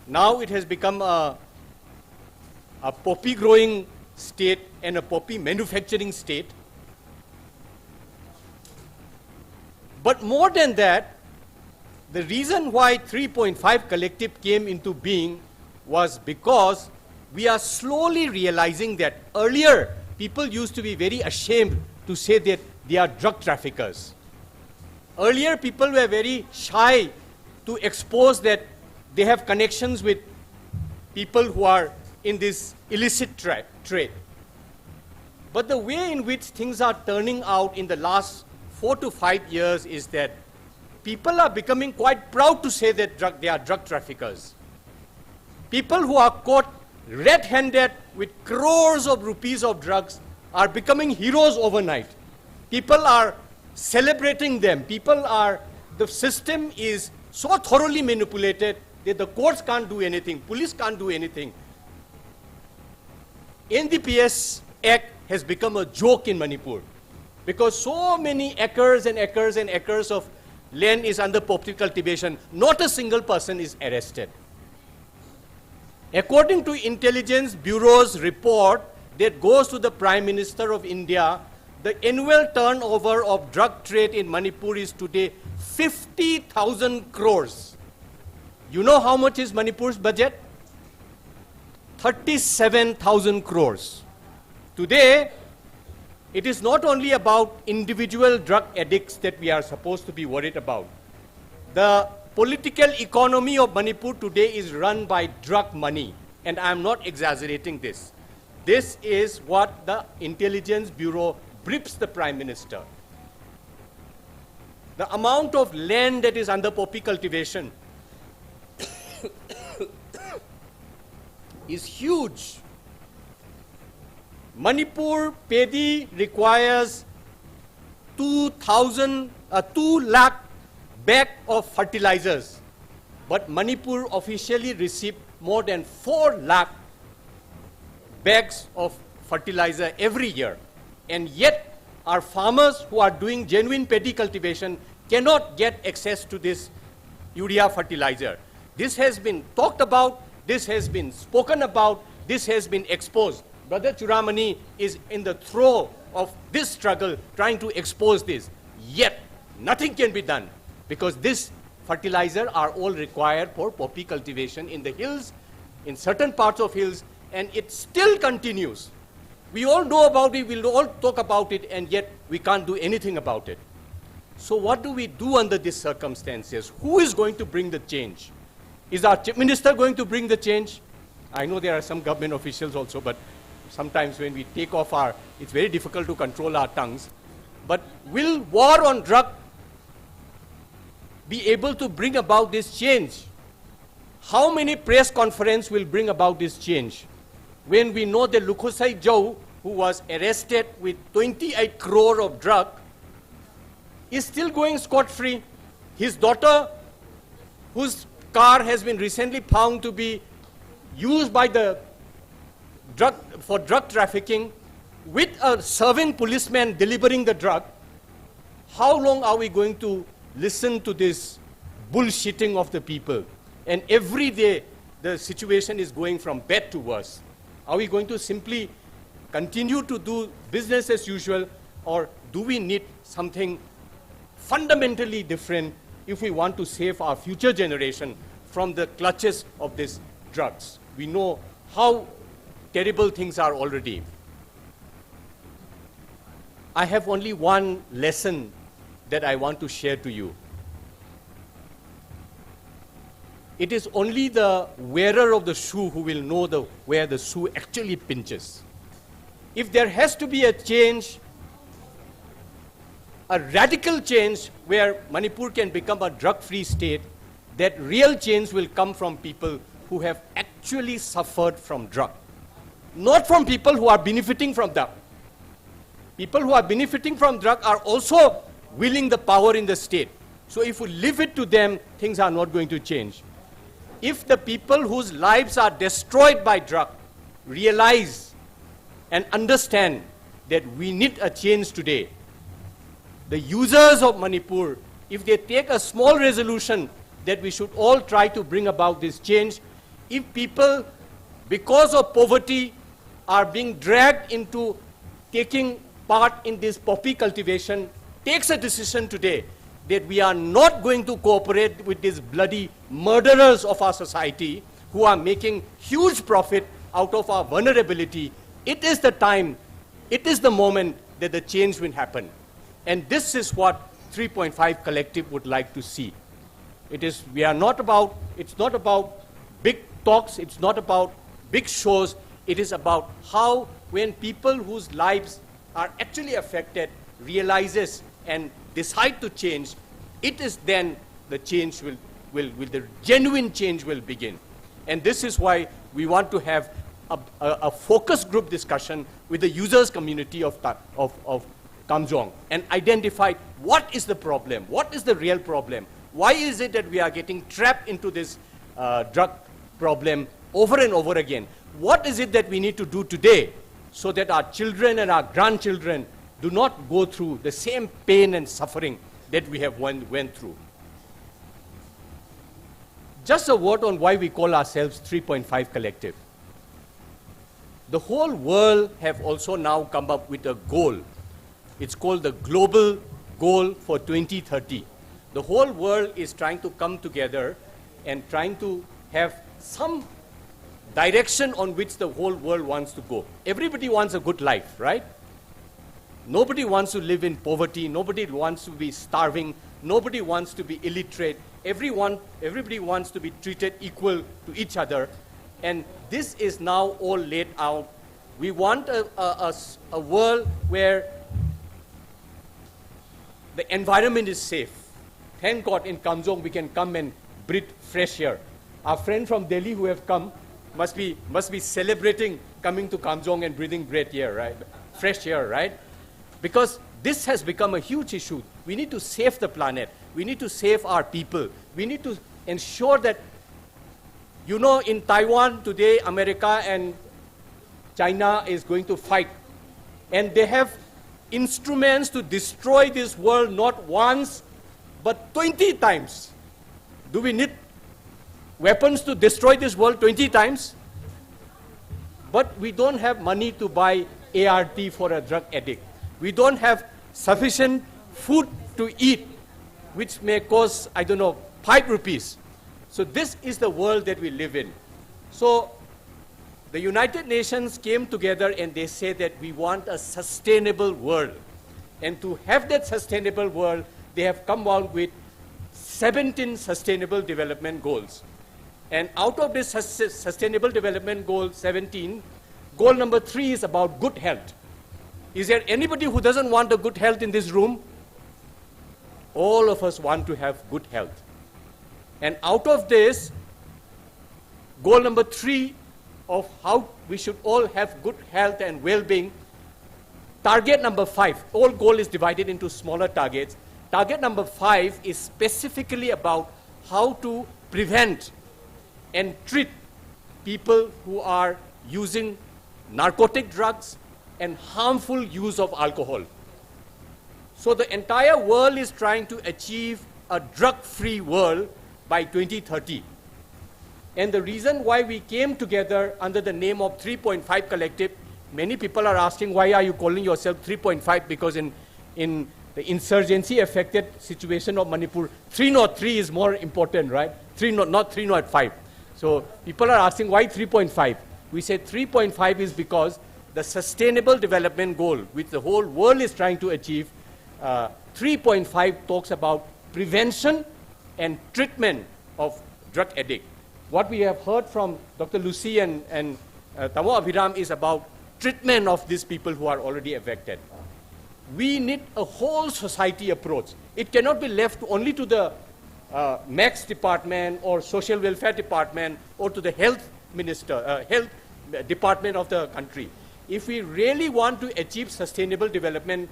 Now it has become a poppy growing state and a poppy manufacturing state. But more than that, the reason why 3.5 Collective came into being was because we are slowly realizing that earlier people used to be very ashamed to say that they are drug traffickers. Earlier people were very shy to expose that they have connections with people who are in this illicit trade. But the way in which things are turning out in the last 4 to 5 years is that people are becoming quite proud to say that they are drug traffickers. People who are caught red-handed with crores of rupees of drugs are becoming heroes overnight. People are celebrating them. The system is so thoroughly manipulated that the courts can't do anything, police can't do anything. NDPS Act has become a joke in Manipur because so many acres and acres and acres of land is under poppy cultivation. Not a single person is arrested. According to Intelligence Bureau's report that goes to the Prime Minister of India, the annual turnover of drug trade in Manipur is today 50,000 crores. You know how much is Manipur's budget? 37,000 crores. Today, it is not only about individual drug addicts that we are supposed to be worried about. The political economy of Manipur today is run by drug money, and I am not exaggerating this. This is what the Intelligence Bureau briefs the Prime Minister. The amount of land that is under poppy cultivation is huge. Manipur Pedi requires 2 lakh bag of fertilizers, but Manipur officially received more than 4 lakh bags of fertilizer every year. And yet, our farmers who are doing genuine paddy cultivation cannot get access to this urea fertilizer. This has been talked about, this has been spoken about, this has been exposed. Brother Churamani is in the throes of this struggle trying to expose this. Yet, nothing can be done because this fertilizer are all required for poppy cultivation in the hills, in certain parts of hills, and it still continues. We all know about it, we'll all talk about it, and yet we can't do anything about it. So what do we do under these circumstances? Who is going to bring the change? Is our Chief Minister going to bring the change? I know there are some government officials also, but sometimes when we take off it's very difficult to control our tongues. But will war on drug be able to bring about this change? How many press conferences will bring about this change? When we know that Lukhosai Joe, who was arrested with 28 crore of drug, is still going scot-free. His daughter, whose car has been recently found to be used by the for drug trafficking, with a serving policeman delivering the drug, how long are we going to listen to this bullshitting of the people? And every day, the situation is going from bad to worse. Are we going to simply continue to do business as usual, or do we need something fundamentally different if we want to save our future generation from the clutches of these drugs? We know how terrible things are already. I have only one lesson that I want to share to you. It is only the wearer of the shoe who will know where the shoe actually pinches. If there has to be a change, a radical change where Manipur can become a drug-free state, that real change will come from people who have actually suffered from drug. Not from people who are benefiting from drug. People who are benefiting from drug are also willing the power in the state. So if we leave it to them, things are not going to change. If the people whose lives are destroyed by drug realize and understand that we need a change today, the users of Manipur, if they take a small resolution that we should all try to bring about this change, if people, because of poverty, are being dragged into taking part in this poppy cultivation, takes a decision today that we are not going to cooperate with these bloody murderers of our society who are making huge profit out of our vulnerability, it is the time, it is the moment that the change will happen. And this is what 3.5 Collective would like to see. It's not about big talks, it's not about big shows, it is about how when people whose lives are actually affected realizes and decide to change, it is then the change the genuine change will begin. And this is why we want to have a focus group discussion with the users community of Kamjong and identify what is the problem, what is the real problem, why is it that we are getting trapped into this drug problem over and over again, what is it that we need to do today so that our children and our grandchildren do not go through the same pain and suffering that we have went through. Just a word on why we call ourselves 3.5 Collective. The whole world have also now come up with a goal. It's called the Global Goal for 2030. The whole world is trying to come together and trying to have some direction on which the whole world wants to go. Everybody wants a good life, right? Nobody wants to live in poverty. Nobody wants to be starving. Nobody wants to be illiterate. Everybody wants to be treated equal to each other. And this is now all laid out. We want a world where the environment is safe. Thank God in Kamjong we can come and breathe fresh air. Our friend from Delhi who have come must be celebrating coming to Kamjong and breathing fresh air, right? Because this has become a huge issue. We need to save the planet. We need to save our people. We need to ensure that, you know, in Taiwan today, America and China is going to fight. And they have instruments to destroy this world not once, but 20 times. Do we need weapons to destroy this world 20 times? But we don't have money to buy ART for a drug addict. We don't have sufficient food to eat, which may cost, 5 rupees. So this is the world that we live in. So the United Nations came together and they say that we want a sustainable world. And to have that sustainable world, they have come out with 17 sustainable development goals. And out of this Sustainable Development Goal 17, goal number 3 is about good health. Is there anybody who doesn't want a good health in this room? All of us want to have good health. And out of this, goal number 3 of how we should all have good health and well-being, target number 5, all goal is divided into smaller targets. Target number 5 is specifically about how to prevent and treat people who are using narcotic drugs and harmful use of alcohol. So the entire world is trying to achieve a drug-free world by 2030. And the reason why we came together under the name of 3.5 Collective, many people are asking, why are you calling yourself 3.5? Because in the insurgency-affected situation of Manipur, 303 is more important, right? Not 305. So people are asking, why 3.5? We say 3.5 is because the Sustainable Development Goal, which the whole world is trying to achieve, 3.5 talks about prevention and treatment of drug addict. What we have heard from Dr. Lucy and Tamo Abhiram is about treatment of these people who are already affected. We need a whole society approach. It cannot be left only to the Max department or social welfare department or to the health minister, health department of the country. If we really want to achieve sustainable development,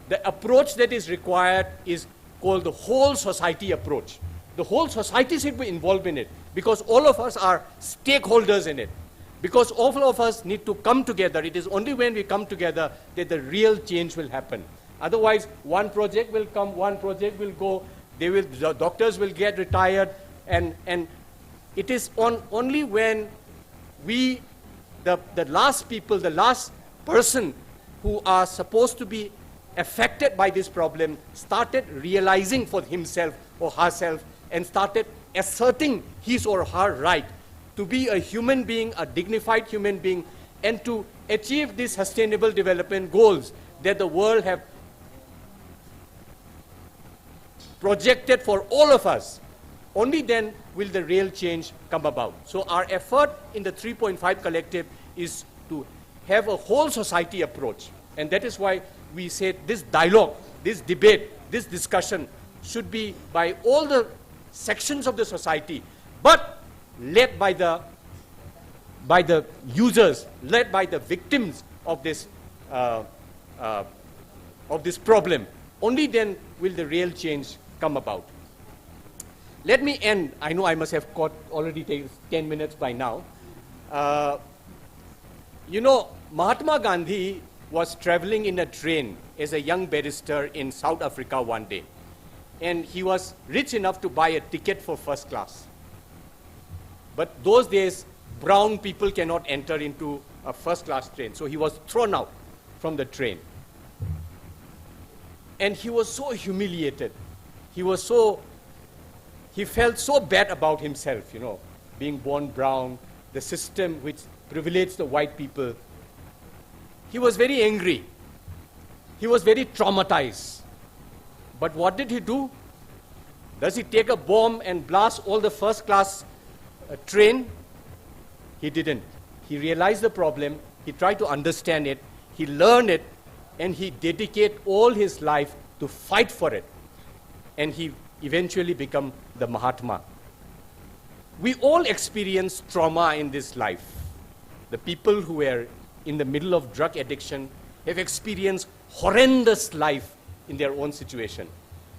the approach that is required is called the whole society approach. The whole society should be involved in it because all of us are stakeholders in it. Because all of us need to come together. It is only when we come together that the real change will happen. Otherwise, one project will come, one project will go, the doctors will get retired, and it is only when we, the last people, the last person who are supposed to be affected by this problem started realizing for himself or herself and started asserting his or her right to be a human being, a dignified human being, and to achieve these sustainable development goals that the world have projected for all of us. Only then will the real change come about. So our effort in the 3.5 Collective is to have a whole society approach. And that is why we say this dialogue, this debate, this discussion should be by all the sections of the society, but led by the users, led by the victims of this problem. Only then will the real change come about. Let me end. I know I must have already taken 10 minutes by now. You know, Mahatma Gandhi was traveling in a train as a young barrister in South Africa one day. And he was rich enough to buy a ticket for first class. But those days, brown people cannot enter into a first class train. So he was thrown out from the train. And he was so humiliated. He felt so bad about himself, you know, being born brown, the system which privileged the white people. He was very angry. He was very traumatized. But what did he do? Does he take a bomb and blast all the first class train? He didn't. He realized the problem, he tried to understand it, he learned it, and he dedicated all his life to fight for it. And he eventually became the Mahatma. We all experience trauma in this life. The people who were in the middle of drug addiction have experienced horrendous life in their own situation.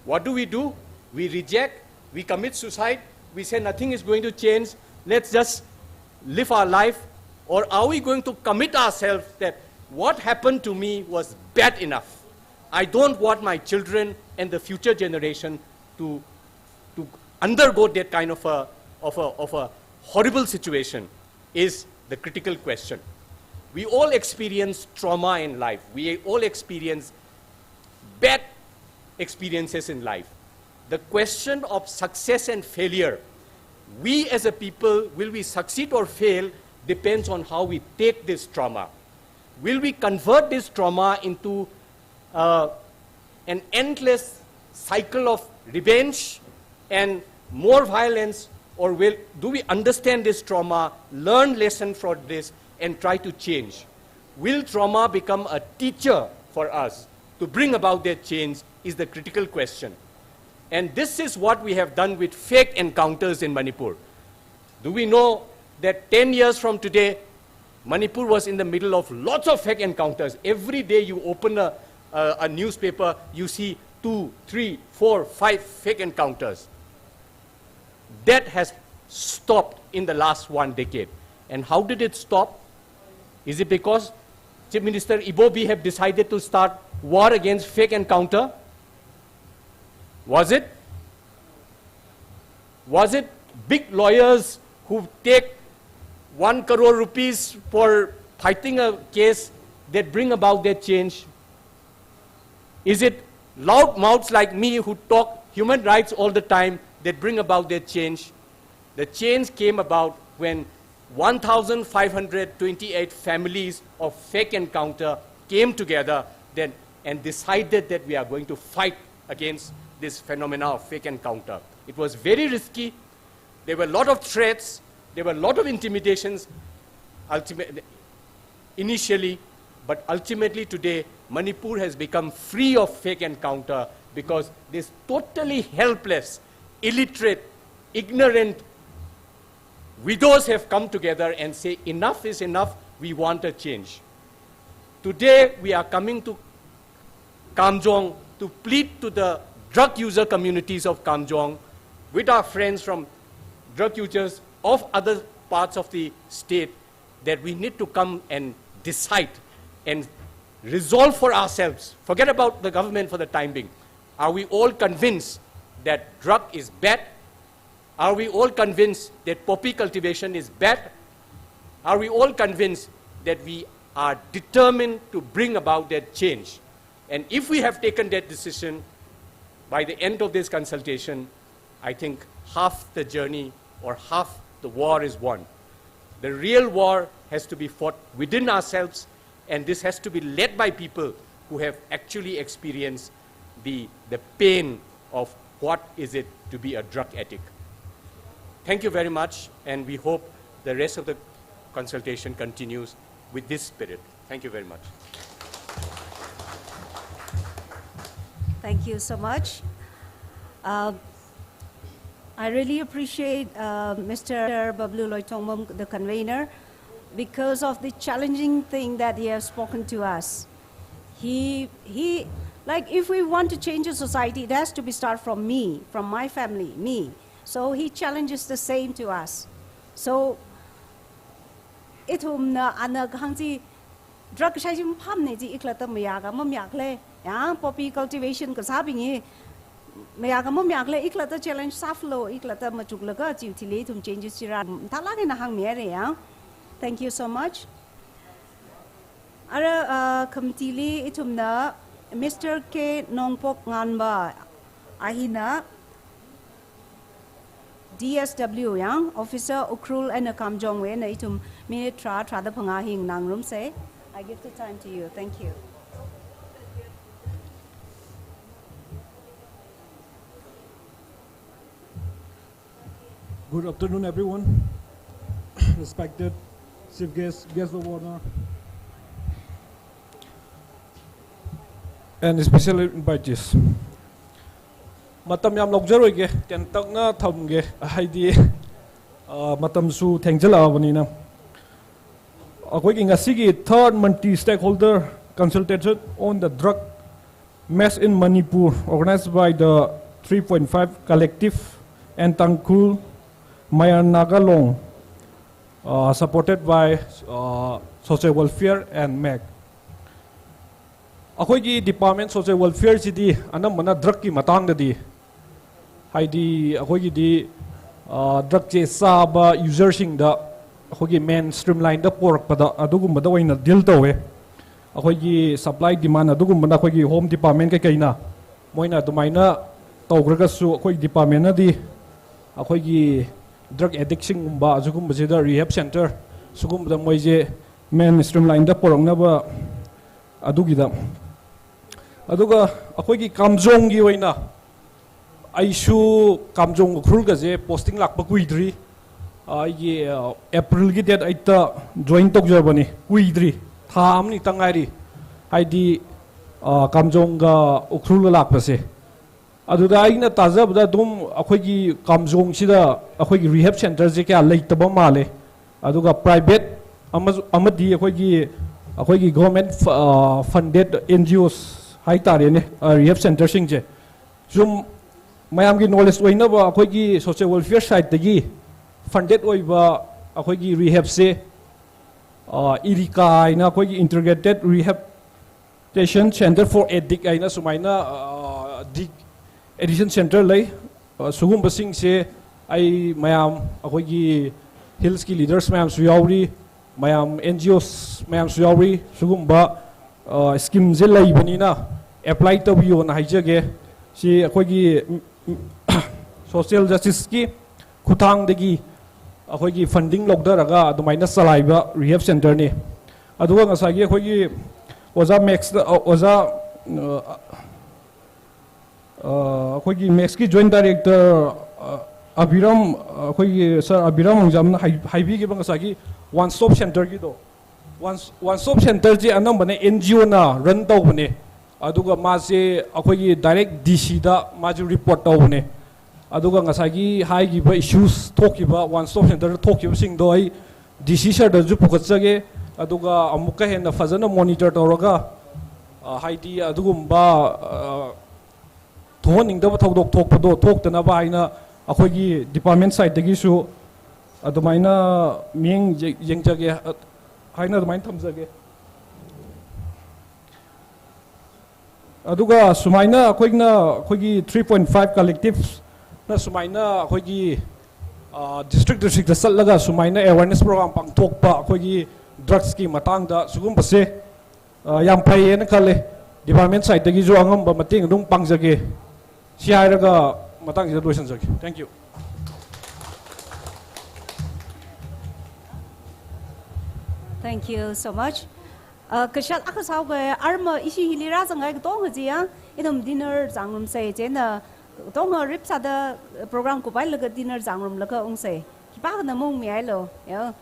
What do? We reject, we commit suicide, we say nothing is going to change, let's just live our life. Or are we going to commit ourselves that what happened to me was bad enough? I don't want my children and the future generation to undergo that kind of a horrible situation is the critical question. We all experience trauma in life. We all experience bad experiences in life. The question of success and failure, we as a people, will we succeed or fail, depends on how we take this trauma. Will we convert this trauma into an endless cycle of revenge and more violence, or do we understand this trauma, learn lesson from this, and try to change? Will trauma become a teacher for us to bring about that change is the critical question. And this is what we have done with fake encounters in Manipur. Do we know that 10 years from today, Manipur was in the middle of lots of fake encounters? Every day you open a newspaper, you see 2, 3, 4, 5 fake encounters. That has stopped in the last 1 decade. And how did it stop? Is it because Chief Minister Ibobi have decided to start war against fake encounter? Was it? Was it big lawyers who take 1 crore rupees for fighting a case that bring about that change? Is it loud mouths like me who talk human rights all the time that bring about that change? The change came about when 1,528 families of fake encounter came together and decided that we are going to fight against this phenomena of fake encounter. It was very risky. There were a lot of threats. There were a lot of intimidations initially, but ultimately today, Manipur has become free of fake encounter because this totally helpless, illiterate, ignorant widows have come together and say, enough is enough, we want a change. Today, we are coming to Kamjong to plead to the drug user communities of Kamjong with our friends from drug users of other parts of the state that we need to come and decide and resolve for ourselves. Forget about the government for the time being. Are we all convinced that drug is bad? Are we all convinced that poppy cultivation is bad? Are we all convinced that we are determined to bring about that change? And if we have taken that decision, by the end of this consultation, I think half the journey or half the war is won. The real war has to be fought within ourselves, and this has to be led by people who have actually experienced the pain of what is it to be a drug addict. Thank you very much, and we hope the rest of the consultation continues with this spirit. Thank you very much. Thank you so much. I really appreciate Mr. Bablu Loitongmam, the convener, because of the challenging thing that he has spoken to us. Like, if we want to change a society, it has to be start from me, from my family, me. So he challenges the same to us. So, itum na anak hangzi drug shajim pam ne ji iklata mayaga mamyakle yang poppy cultivation ka sabingi mayaga mamyakle iklata challenge saflo iklata machuglaga jiutile tum changes sira talage na hang mere yang. Thank you so much. Ara kamtili itum na Mr. K Nongpok Nganba ahina DSW yang officer Ukrul and Kamjong we na itum minute tra da phangahing nangrum say. I give the time to you. Thank you. Good afternoon, everyone. Respected chief guest of honor, and special invitees. Matam yam logjaroi ge tentak na tham ge haidi matam su thengjala bani na akoi ki ngasi gi third multi-stakeholder consultation on the drug mess in Manipur, organized by the 3.5 collective and Tangkhul MAYAR Nagalong, supported by social welfare and MEG. Akoi ki department social welfare sidi anam mana drug ki matang da di haidi akoi ki di drug che saba user sing da akoi ki main streamline da pork pada adugum da waina deal tawe akoi ki supply demand adugum na akoi ki home department kai kaina moina dumaina tawgraga su akoi department na di akoi ki drug addiction ba azugum ba da rehab center sugum da moije main streamline da pork na ba adugi da aduga akoi ki Kamjong gi waina aishu Kamjong ukhul gaje posting lakpa kuidri ye April gi date aita join tok jabani kuidri tha amni tangairi haidi Kamjong ga ukhul lakpa se aduda aina tajabda dum akhoigi Kamjong sida akhoigi rehab center je kya leitaba male aduga private amadi akhoigi government funded NGOs hai tare ne rehab center sing je zum mayam gi knowledge oina ba akhoigi social welfare side tagi funded oiba akhoigi rehab se irika ina akhoigi integrated rehabilitation center for addict aina sumaina dik addiction center lay sugum basing se ai mayam akhoigi hills ki leaders mayam suyauri mayam NGOs mayam suyauri sugum ba scheme je lay banina apply to biyo na haijage si akhoigi social justice ki khutang degi akhoigi funding logdaraga adumaina salaiba rehab center ni aduga ngasagi akhoigi oza max oza akhoigi max ki joint director Abiram akhoigi sir Abiram jamna haibi ki bangasagi one stop center ki do one stop center ji anam bane NGO na run taw bane aduga ma se akhoigi direct DC da ma ju report taw bane aduga ngasagi hai gi ba issues thoki ba one stop center thoki ba sing do ai DC sir da ju pukachage aduga amuka hen na fazana monitor tawraga haidi adugum ba thoning da thodok thokpado thoktana ba aina akhoigi department side dagi su adumaina ming yengjage haina adumain thamjage aduga sumaina akhoigi 3.5 collectives na sumaina akhoigi district da sallaga sumaina awareness program pangthokpa akhoigi drugs ki matang da sugum base yam phai na khale department side dagi ju angam ba mating dum pangjage siairaga matang da loisan jage. Thank you. Thank you so much. Kashat akasau ke arma isi hilira sangai tong haji idom dinner jangrum say jena tong rip sada program ko pai laga dinner jangrum laga ong say kipa na mong mi ai lo ya.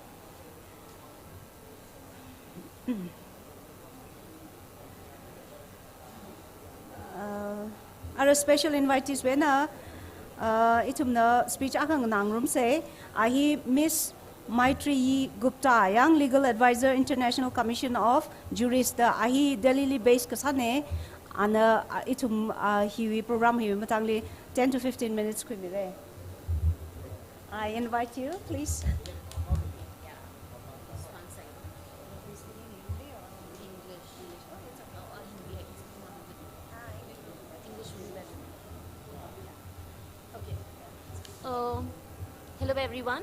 Our special invitees wena itumna speech akang nangrum say ahi Miss Maitri Gupta, Young Legal Advisor, International Commission of Jurists, the ahi Delhi based kasane, and itum hiwi program hiwi matangli 10 to 15 minutes kwimire. I invite you, please. Hello everyone.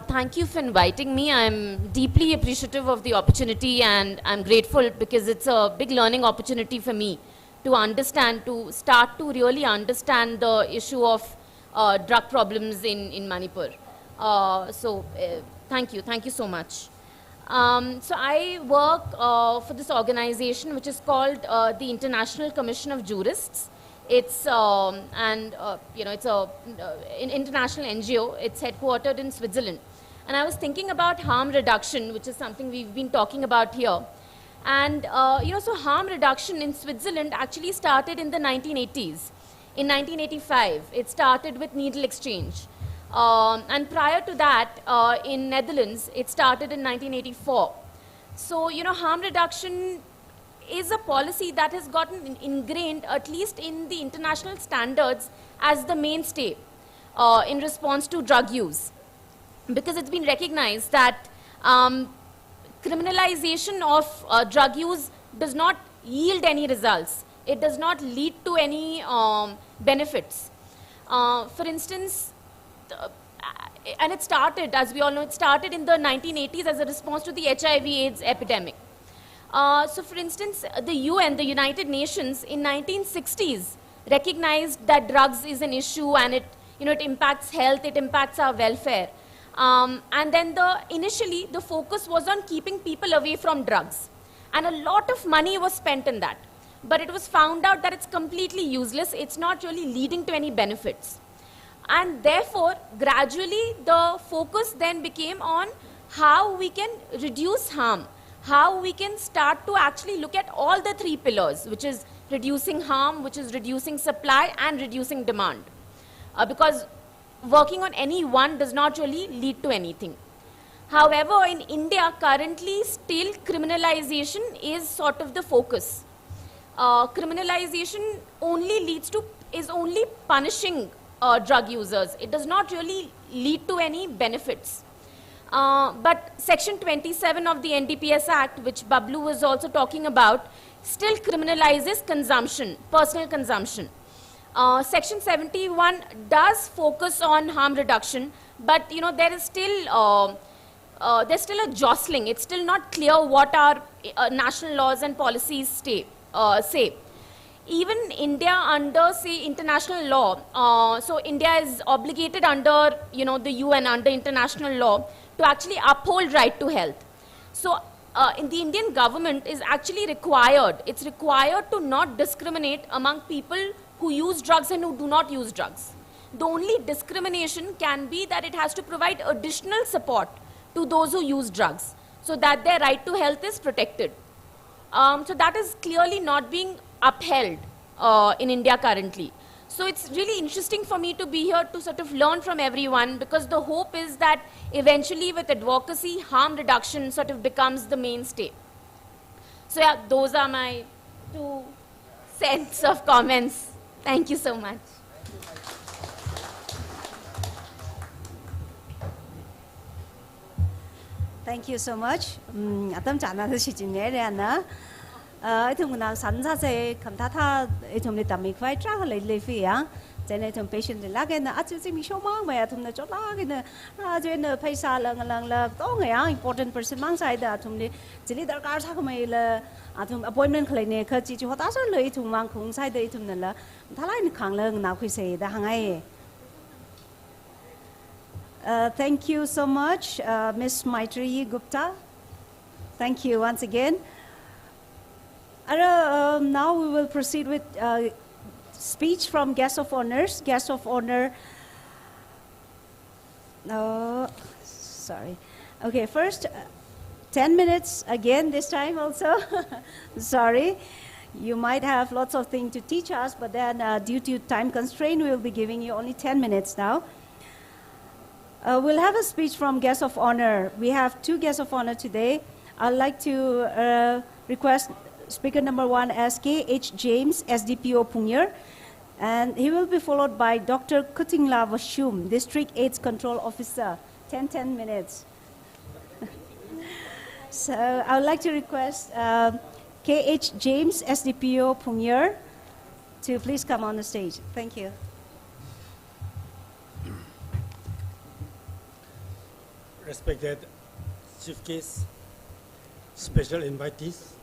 Thank you for inviting me. I'm deeply appreciative of the opportunity and I'm grateful because it's a big learning opportunity for me to understand, to start to really understand the issue of drug problems in Manipur. Thank you so much. So I work for this organization which is called the International Commission of Jurists. It's it's an international NGO. It's headquartered in Switzerland. And I was thinking about harm reduction, which is something we've been talking about here. And so harm reduction in Switzerland actually started in the 1980s. In 1985, it started with needle exchange. And prior to that, in Netherlands, it started in 1984. So, harm reduction is a policy that has gotten ingrained, at least in the international standards, as the mainstay in response to drug use. Because it's been recognized that criminalization of drug use does not yield any results. It does not lead to any benefits. For instance, and it started, as we all know, it started in the 1980s as a response to the HIV/AIDS epidemic. So for instance, the UN, the United Nations, in 1960s recognized that drugs is an issue and it impacts health, it impacts our welfare. And then initially the focus was on keeping people away from drugs. And a lot of money was spent on that. but it was found out that it's completely useless. It's not really leading to any benefits. And therefore, gradually, the focus then became on how we can reduce harm, how we can start to actually look at all the three pillars, which is reducing harm, which is reducing supply, and reducing demand. Because working on any one does not really lead to anything. However, in India, currently, still criminalization is sort of the focus. Criminalization is only punishing drug users. It does not really lead to any benefits. But Section 27 of the NDPS Act, which Bablu was also talking about, still criminalizes consumption, personal consumption. Section 71 does focus on harm reduction, but there is still a jostling. It's still not clear what our national laws and policies say. Even India under, say, international law, so India is obligated under, the UN, under international law, to actually uphold right to health. So in the Indian government is actually required, it's required to not discriminate among people who use drugs and who do not use drugs. The only discrimination can be that it has to provide additional support to those who use drugs, so that their right to health is protected. So that is clearly not being upheld in India currently. So it's really interesting for me to be here to sort of learn from everyone, because the hope is that eventually with advocacy, harm reduction sort of becomes the mainstay. So yeah, those are my 2 cents of comments. Thank you so much. Thank you so much. Atam chana the shijinere na. I think na sansa se kamtata itum le tamik vai tra le le fia. Then itum patient le lage na atu si mi shomang mai atum na chot lage na rajen na paisa lang la to ngaya important person mang sai da atum le jili darkar sa mai la atum appointment khlai ne kha chi chi hota sa le itum mang khung sai da itum na la thalai ni khang lang na khoi se da hangai. Thank you so much, Ms. Maitreyi Gupta. Thank you once again. Now we will proceed with speech from guests of honors. Guest of honor. Sorry. Okay, first 10 minutes again this time also. Sorry. You might have lots of things to teach us, but then due to time constraint, we will be giving you only 10 minutes now. We'll have a speech from guests of honor. We have 2 guests of honor today. I'd like to request speaker number 1 as K.H. James, SDPO Pungyar, and he will be followed by Dr. Kutingla Vashum, District AIDS Control Officer. 10 minutes. So I would like to request K.H. James, SDPO Pungyar, to please come on the stage. Thank you. Respected chief guests, special invitees,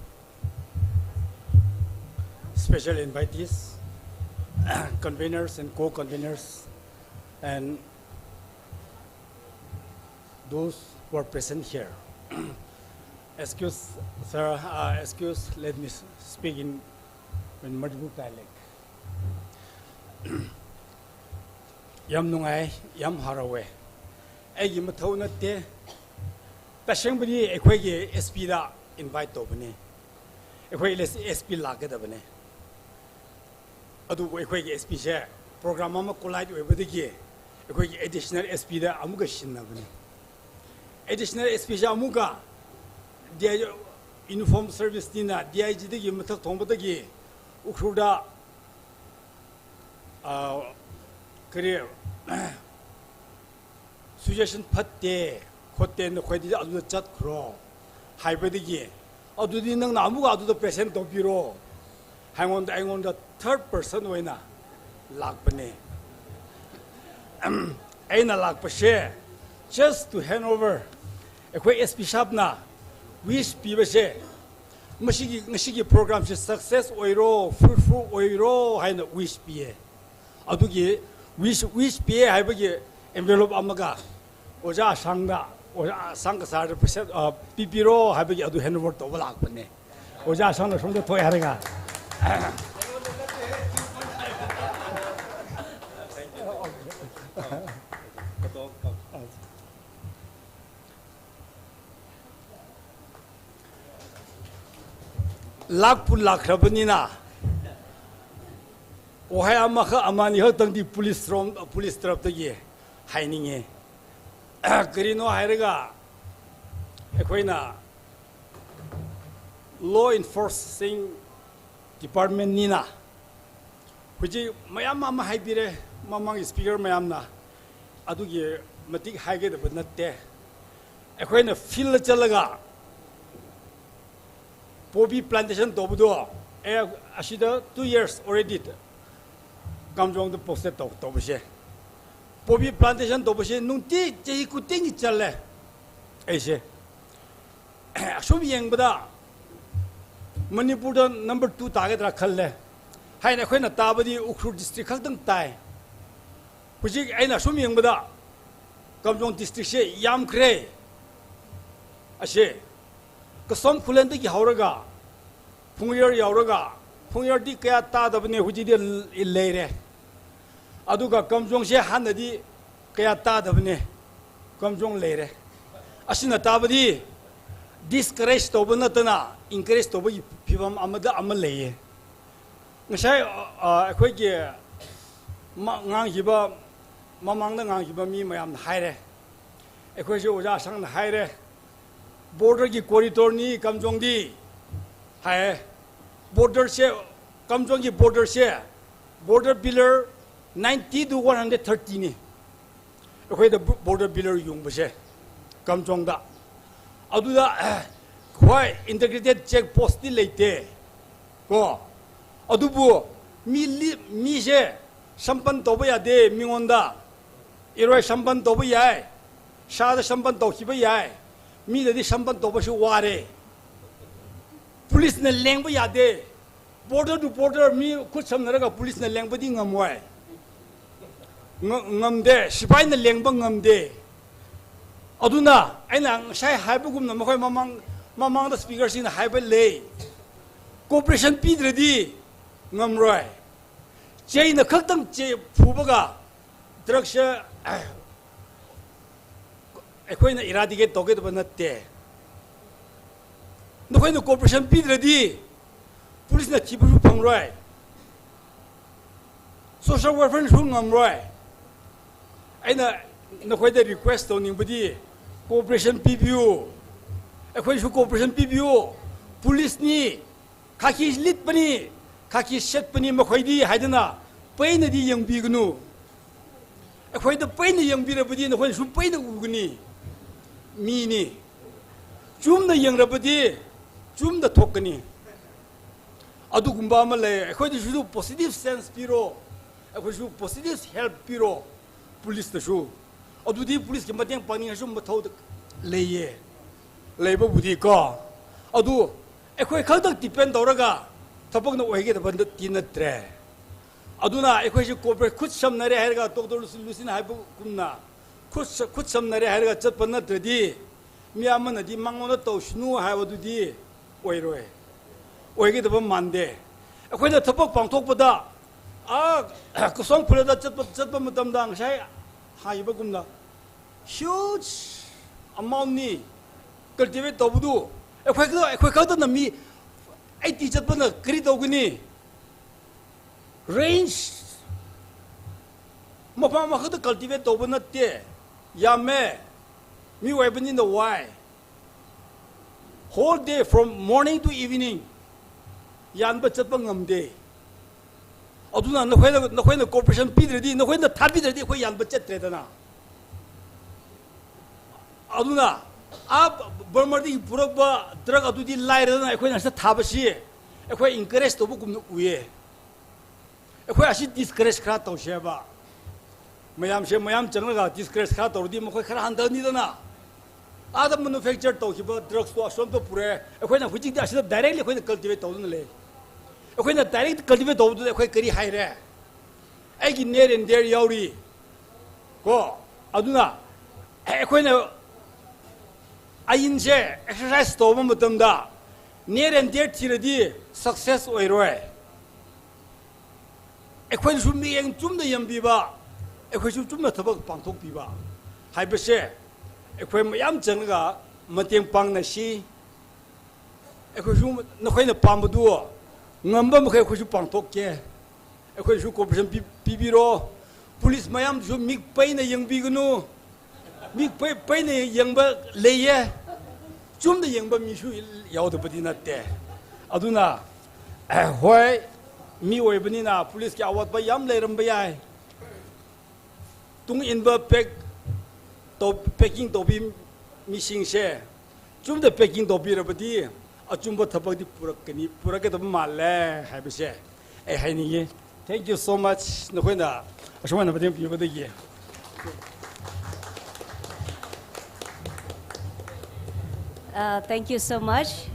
conveners and co-conveners, and those who are present here. Excuse, sir, let me speak in Manipur dialect. Yam nungai, yam harawe. Egi matau na te, tashengbani ekwegi SP da invite to bane, ekwegi SP laga da bane. Adu ekwegi SP share program ama collide webadigi, ekwegi additional SP da amuga shinna bane. Additional SP share amuga, dia uniform service dina dia jidigi matak tombadagi, ukruda career. Suggestion patte, kote no kwedi adu chat kro, hybridigi. Adu di nang namu adu the present of bureau. Hang on the 3rd person wena, lag bane. Aina lag pashe, just to hand over. Ekwe SP shabna, wish pibashe. Mashigi program she success oiro, fruitful oiro, haina wish pie. Adugi wish pie hybridigi. Envelope amaga, oja sangda, oja sang sar percent pipiro habigi adu handover to walak bane. Oja sang from the toy haringa. Lak pun lak rabani na. Ohai ama kha amani ha tang di police trap tagi hiding e. Karino hairaga. Ekoina law enforcing department nina. Which mayam ama haibire mamang speaker mayam na. Adugi matik haige da badnatte. Ekoina feel chalaga. Poppy plantation tobudo. Ashida 2 years already. Kamjong the posted to Tobushe. Poppy plantation Tobushe, Nunti, Jay could think it chale. Asia. Should be young Bada. Manipur number 2 target Rakale. Haina Quena Tabadi, Ukru district Haktan Tai. Which ain't a swimming young Bada. Kamjong district, Yam Cray. Ashe. Some Kulenti Hauraga, Pungyar Yauraga, Pungyar di Kaya Tadabne, which did later. Aduga Kamjong She Hanadi Kaya Tadabne, Kamjong later. Ashina Tabadi, discouraged over Natana, increased over Pivam Amada Amalay. Nashai, a quick year, Mangiba, Mamanga Nangiba, me, my am higher. A question was asked on the higher. Border की corridor नहीं कमजोंग दी है border से कमजोंग की border से border pillar 90 to 130 नहीं कोई the border pillar यूं बसे कमजोंग दा अदुदा कोई integrated check post नहीं लेते को अदुबो मी से संपन्न तो बया दे मिंगोंदा इरोय संपन्न तो बया है शायद संपन्न तो की बया है Me the Shampan Tobashu Ware. Police in the language yade. Border to border, me could some Naga police in the language in Amway. Ngam de, Shibai in the language de. Aduna, and Shai Hypogum, Mamang the speakers in the Hyper lay. Cooperation P. Ready, Ngam Roy. Jay in the Cutton J. Pubaga. Drugsha. Equina eradicate toget banate. No when the corporation bid ready. Police na chibu from right. Social welfare from right. I know why the request on anybody. Cooperation PBU. Equation cooperation PBU. Police ni. Kaki lit pani. Kaki set pani makoidi hidena. Pain the young bignu. Equate the pain the young bidabudi and when should pay the uguni. Mini Jum the young rabadi, Jum the tokeni. Adugumba Malay, I should do positive sense bureau, I should do positive help bureau, police the shoe. Or do the police can make money as you told lay labor would he go? Or do a quick conduct depend on Raga, Tapon the way get about the dinner tray. Aduna, a question corporate could some Narega, Dr. Lucin Hypocuna. Could some Narega Japan ready? Miamana di Mangona Toshnu, how do di? Wait, we get about Monday. When the Tapak Pantopada, Kosong put that Japan Madame Dang, Shai, Hayabagumna. Huge amount ni cultivate Tobudu. A quick out on me 80 Japan, Kritoguni. Range Mapama to cultivate Tobunate. Yame, me weapon in the why. Whole day from morning to evening. Yan Bachapangam day. Aduna, no when the corporation Pedri, no when the Tabitha day, Yan Bachetana. Aduna, up Burmadi Puraba, drug out to the light, and I quit as a Tabashi. I quite encouraged to book we. I quite actually discourage Krato Sheba. Mayam Changa, disgrace cat or Dimokhan Nidana. Other manufactured Tokiba drugs to Ashanto Pure, when which is directly when the cultivate only. When the direct cultivate over the Quakeri high. Egg near and there Yauri. Go, Aduna. When I in share exercise to Matumda. Near and dear Tiradi, success or ꯑꯩꯈꯣꯏꯅ ꯁꯨꯝ ꯃꯤꯠꯌꯦꯡ ꯆꯨꯝꯅ ꯌꯦꯡꯕꯤꯕ ꯑꯩꯈꯣꯏꯁꯨ ꯆꯨꯝꯅ ꯊꯕꯛ ꯄꯥꯡꯊꯣꯛꯄꯤꯕ ꯍꯥꯏꯕꯁꯦ ꯑꯩꯈꯣꯏ ꯃꯌꯥꯝ ꯆꯪꯉꯒ ꯃꯇꯦꯡ ꯄꯥꯡꯅꯁꯤ ꯑꯩꯈꯣꯏꯁꯨ ꯅꯈꯣꯏꯅ ꯄꯥꯝꯕꯗꯨ ꯉꯝꯕ ꯃꯈꯩ ꯑꯩꯈꯣꯏꯁꯨ ꯄꯥꯡꯊꯣꯛꯀꯦ ꯑꯩꯈꯣꯏꯁꯨ ꯀooperation ꯄꯤꯕꯤꯔꯣ ꯄꯨꯂꯤꯁ ꯃꯌꯥꯝꯁꯨ ꯃꯤꯠ ꯄꯩꯅ ꯌꯦꯡꯕꯤꯒꯅꯨ ꯃꯤꯠ ꯄꯩꯅ ꯌꯦꯡꯕ ꯂꯩꯌꯦ ꯆꯨꯝꯅ ꯌꯦꯡꯕ ꯃꯤꯁꯨ ꯌꯥꯎꯗꯕꯗꯤ ꯅꯠꯇꯦ ꯑꯗꯨꯅ ꯍꯣꯏ ꯃꯤ ꯑꯣꯏꯕꯅꯤꯅ ꯄꯨꯂꯤꯁꯀꯤ ꯑꯋꯥꯠꯄ ꯌꯥꯝ ꯂꯩꯔꯝꯕ ꯌꯥꯏ ꯇꯨꯡ ꯏꯟꯕ ꯄꯦꯀꯤꯡ ꯇꯧꯕꯤ ꯃꯤꯁꯤꯡꯁꯦ ꯆꯨꯝꯅ ꯄꯦꯀꯤꯡ ꯇꯧꯕꯤꯔꯕꯗꯤ ꯑꯆꯨꯝꯕ ꯊꯕꯛꯇꯤ ꯄꯨꯔꯛꯀꯗꯕ ꯃꯥꯜꯂꯦ ꯍꯥꯏꯕꯁꯦ ꯑꯩ ꯍꯥꯏꯅꯤꯡꯉꯤ ꯊꯦꯡꯛ ꯌꯨ ꯁꯣ ꯃꯆ ꯅꯈꯣꯏꯅ ꯑꯁꯨꯃꯥꯏꯅ ꯃꯇꯦꯡ ꯄꯤꯕꯗꯒꯤ Thank you so much.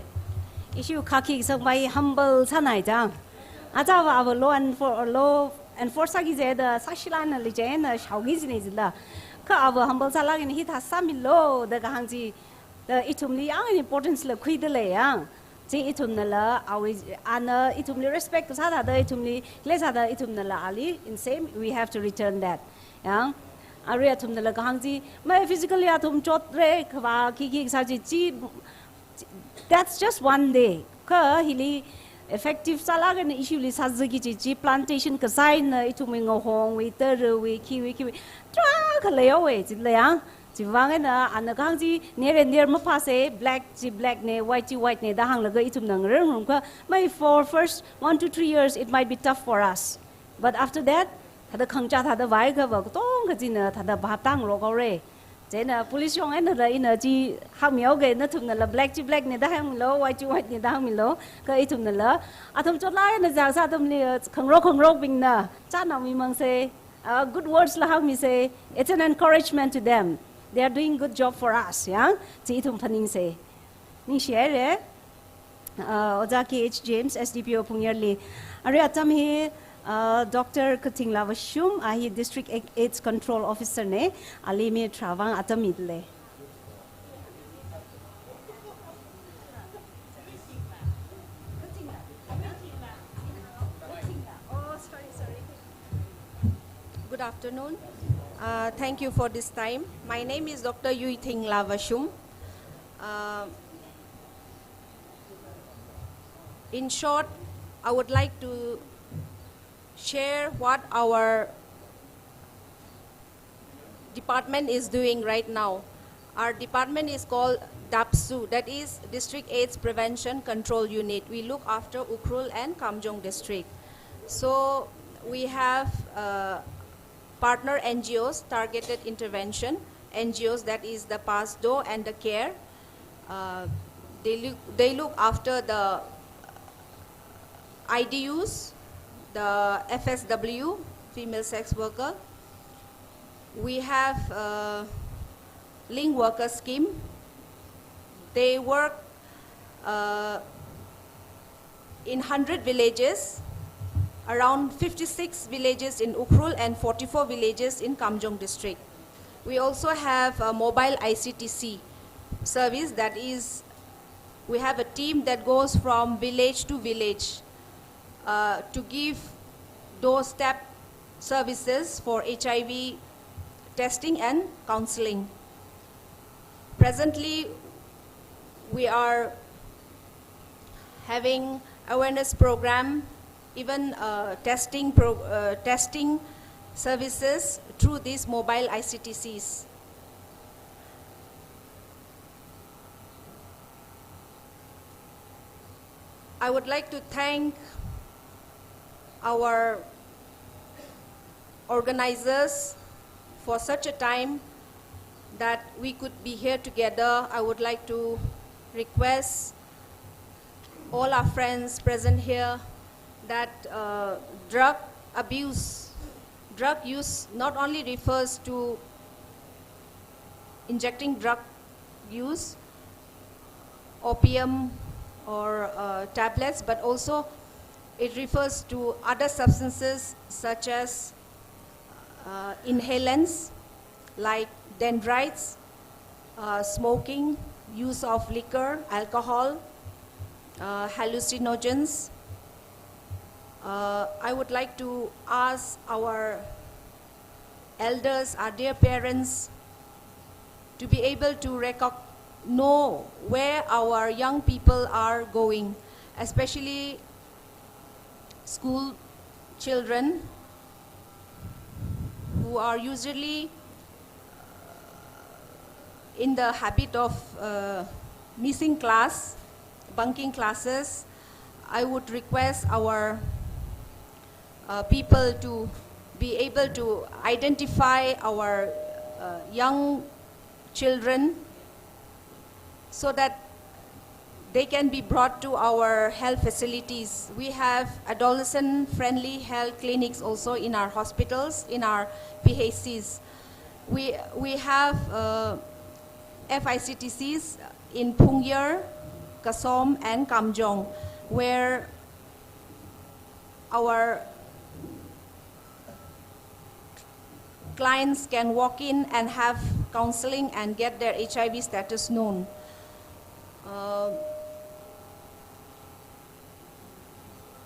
Issue khaki so my humble sanai jang. Aja wa law enforcer gi je da sashilan li je na shaugi ni zila. Ka ava humble sala gi hi tha samilo da ga hangji the itumli ang importance le khui de le yang. Ji itumna la awi ana itumli respect sa da itumli le sa da itumna la ali in same we have to return that. Yang Aria tumna la hangji my physically atum chot re khwa ki sa ji that's just one day ka hili effective salaga na issue li sajagi ji plantation ka sign na itumi ngo hong we ter we ki tra ka leo we ji le yang ji wang na an ka ji near ma pa se black ne white ne da hang la ga itum nang reng ka my for first 1 to 3 years it might be tough for us but after that thada khangcha thada wai ka ba tong ka ji na thada ba tang ro ko re Jena police yong ena la ina ji ham yo ge na thum na la black ne da ham lo white ne da ham lo ka I thum na la athum chot la na ja sa thum li khang ro bing na cha na mi mang se good words la ham mi say it's an encouragement to them they are doing good job for us yeah ji thum thaning se ni share oja k h james sdpo pungyarli are atam hi Dr. Kating Lavashum, he District AIDS Control Officer ne, alimi travang atamidle. Good afternoon. Thank you for this time. My name is Dr. Yuiting Lavashum. In short, I would like to share what our department is doing right now. Our department is called DAPSU, that is District AIDS Prevention Control Unit. We look after Ukhrul and Kamjong district. So we have partner NGOs, targeted intervention NGOs, that is the PASDO and the CARE. They look after the IDUs, the FSW, female sex worker. We have link worker scheme. They work in 100 villages, around 56 villages in Ukhrul and 44 villages in Kamjong district. We also have a mobile ICTC service, that is, we have a team that goes from village to village to give doorstep services for HIV testing and counseling. Presently, we are having awareness program, even testing services through these mobile ICTCs. I would like to thank our organizers for such a time that we could be here together. I would like to request all our friends present here that drug use not only refers to injecting drug use, opium or tablets, but also it refers to other substances such as inhalants like dendrites, smoking, use of liquor, alcohol, hallucinogens, I would like to ask our elders, our dear parents, to be able to know where our young people are going, especially school children who are usually in the habit of missing class, bunking classes. I would request our people to be able to identify our young children so that they can be brought to our health facilities. We have adolescent-friendly health clinics also in our hospitals, in our PHCs. We have FICTCs in Pungyar, Kasom, and Kamjong, where our clients can walk in and have counseling and get their HIV status known.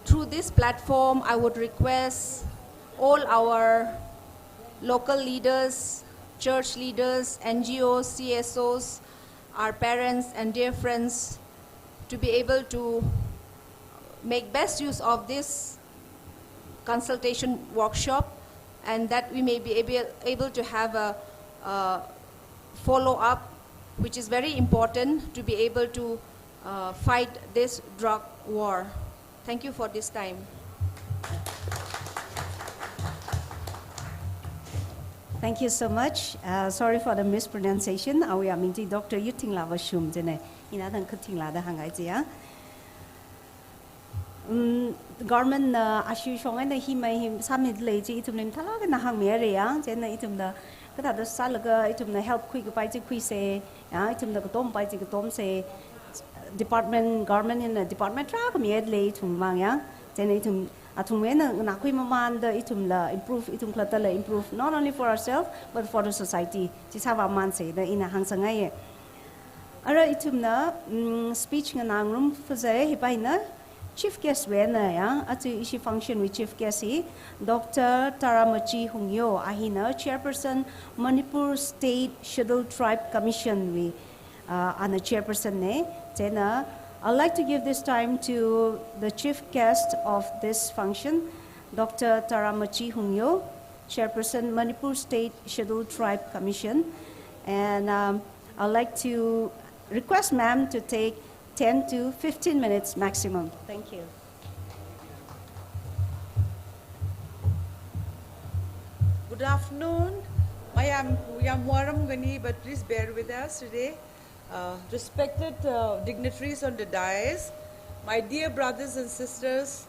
Through this platform, I would request all our local leaders, church leaders, NGOs, CSOs, our parents and dear friends to be able to make best use of this consultation workshop, and that we may be able to have a follow-up, which is very important to be able to fight this drug war. Thank you for this time. Thank you so much. Sorry for the mispronunciation. We are minti Dr. Yuting Lava Shum Jene. Ina dan kuting la da hangai jia. Government ashu shongai na hi mai him samit le ji itum nim thala na hang me re ya jena itum da ka da sa laga itum na help kui ku pai ji kui se ya itum da tom pai ji tom se department government in department tra ka me le itum mang ya jena itum atung me na kui maman da itum la improve itum klata la improve not only for ourselves but for the society ji sa wa man se da ina hang sangai ye ara itum na speech nga nang room fazare hi pai na Chief guest wena ya atu ishi function with chief guest hi Dr. Taramachi Hungyo ahina chairperson Manipur State Scheduled Tribe Commission we ana chairperson ne tena I'd like to give this time to the chief guest of this function Dr. Taramachi Hungyo, chairperson Manipur State Scheduled Tribe Commission, and I'd like to request ma'am to take 10 to 15 minutes maximum. Thank you. Good afternoon. I am Waram Gani, but please bear with us today. Respected dignitaries on the dais, my dear brothers and sisters,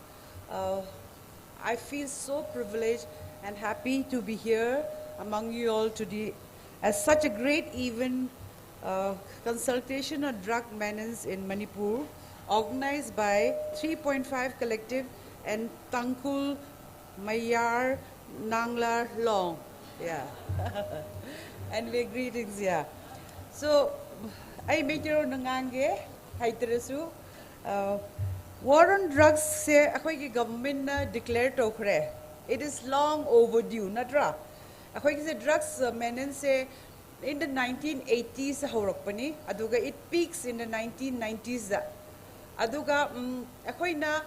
I feel so privileged and happy to be here among you all today as such a great event. Consultation on drug menace in Manipur, organized by 3.5 Collective and Tangkhul, MAYAR, NGALA Long. Yeah. And we greetings, yeah. So, I make your nangange, haiterasu. War on drugs say, akoy government declared tokre. It is long overdue, natra. Akoy drugs menace say, in the 1980s haurakpani aduga it peaks in the 1990s aduga akhoi na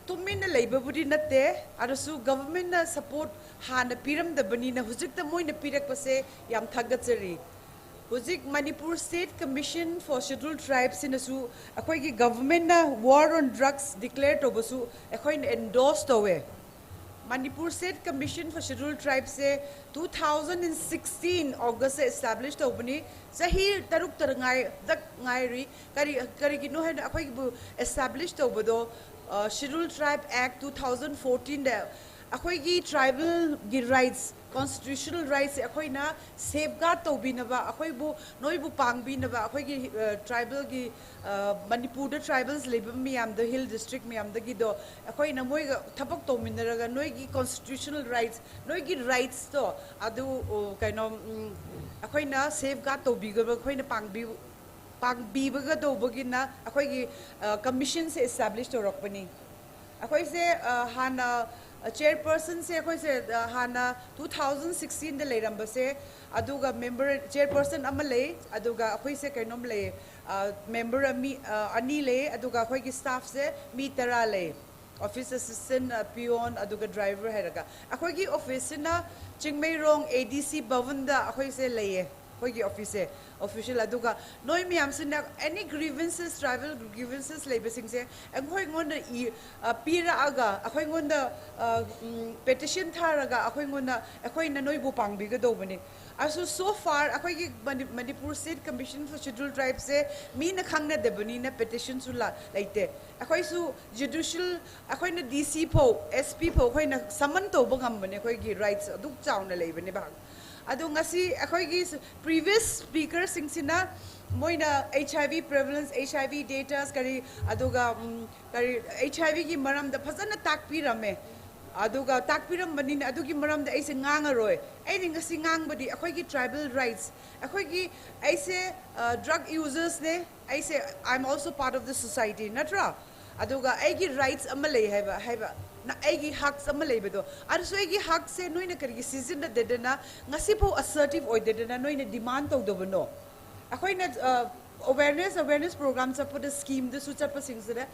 tumin na leiba budi natte arasu government na support hana piram da bani na hujik ta moi na pirak pase yam thagatsari hujik Manipur State Commission for Scheduled Tribes in asu akhoi gi government na war on drugs declared obasu akhoi endorsed awe Manipur State Commission for Scheduled Tribes say 2016 August established obani sahi taruk tarangai dak ngairi kari gino hen akhoi bu established obado Scheduled Tribe Act 2014 da akhoi gi tribal gi rights constitutional rights akhoi na safeguard tobinaba akhoi bu noi bu pangbinaba akhoi gi tribal gi Manipur da tribals labor miyam the hill district miyam da gi do akhoi na moi thapak tominaraga noi gi constitutional rights noi gi rights to adu kaino akhoi na safeguard tobigaba akhoi na pangbi baga do bagina akhoi gi commission se established to rokpani akhoi se hana chairperson se akhoi se hana 2016 de leiramba se aduga member chairperson amale aduga akhoi se kainom le member ani le aduga akhoi gi staff se mi tara le office assistant peon aduga driver heraga akhoi gi office na chingmei rong ADC bhavanda akhoi se leye akhoi gi office official aduga noi miam sina any grievances tribal grievances labor sing se akhoi ngonda pira aga akhoi ngonda petition tharaga akhoi ngonda akhoi na noi bu pangbi ga dobani aso so far akhoi gi Manipur State Commission for Scheduled Tribes se mi na khangna debani na petition su la laite akhoi su judicial akhoi na DC po SP po akhoi na saman to bangam bane akhoi gi rights aduk chauna leibani ba adu ngasi akhoi gi previous speaker singsina moina HIV prevalence HIV data kari aduga kari HIV gi maram da phasana takpi rame aduga takpiram banin adugi maram da aise nganga roy ai ngasi ngang badi akhoi gi tribal rights akhoi gi aise drug users ne aise I'm also part of the society natra aduga ai gi rights amale haiba na aigi hak samalay bedo ar so aigi hak se noi na kari season da dedena ngasi po assertive oi dedena noi na demand to do no akhoi na awareness program sa put a scheme the sucha pa sing sida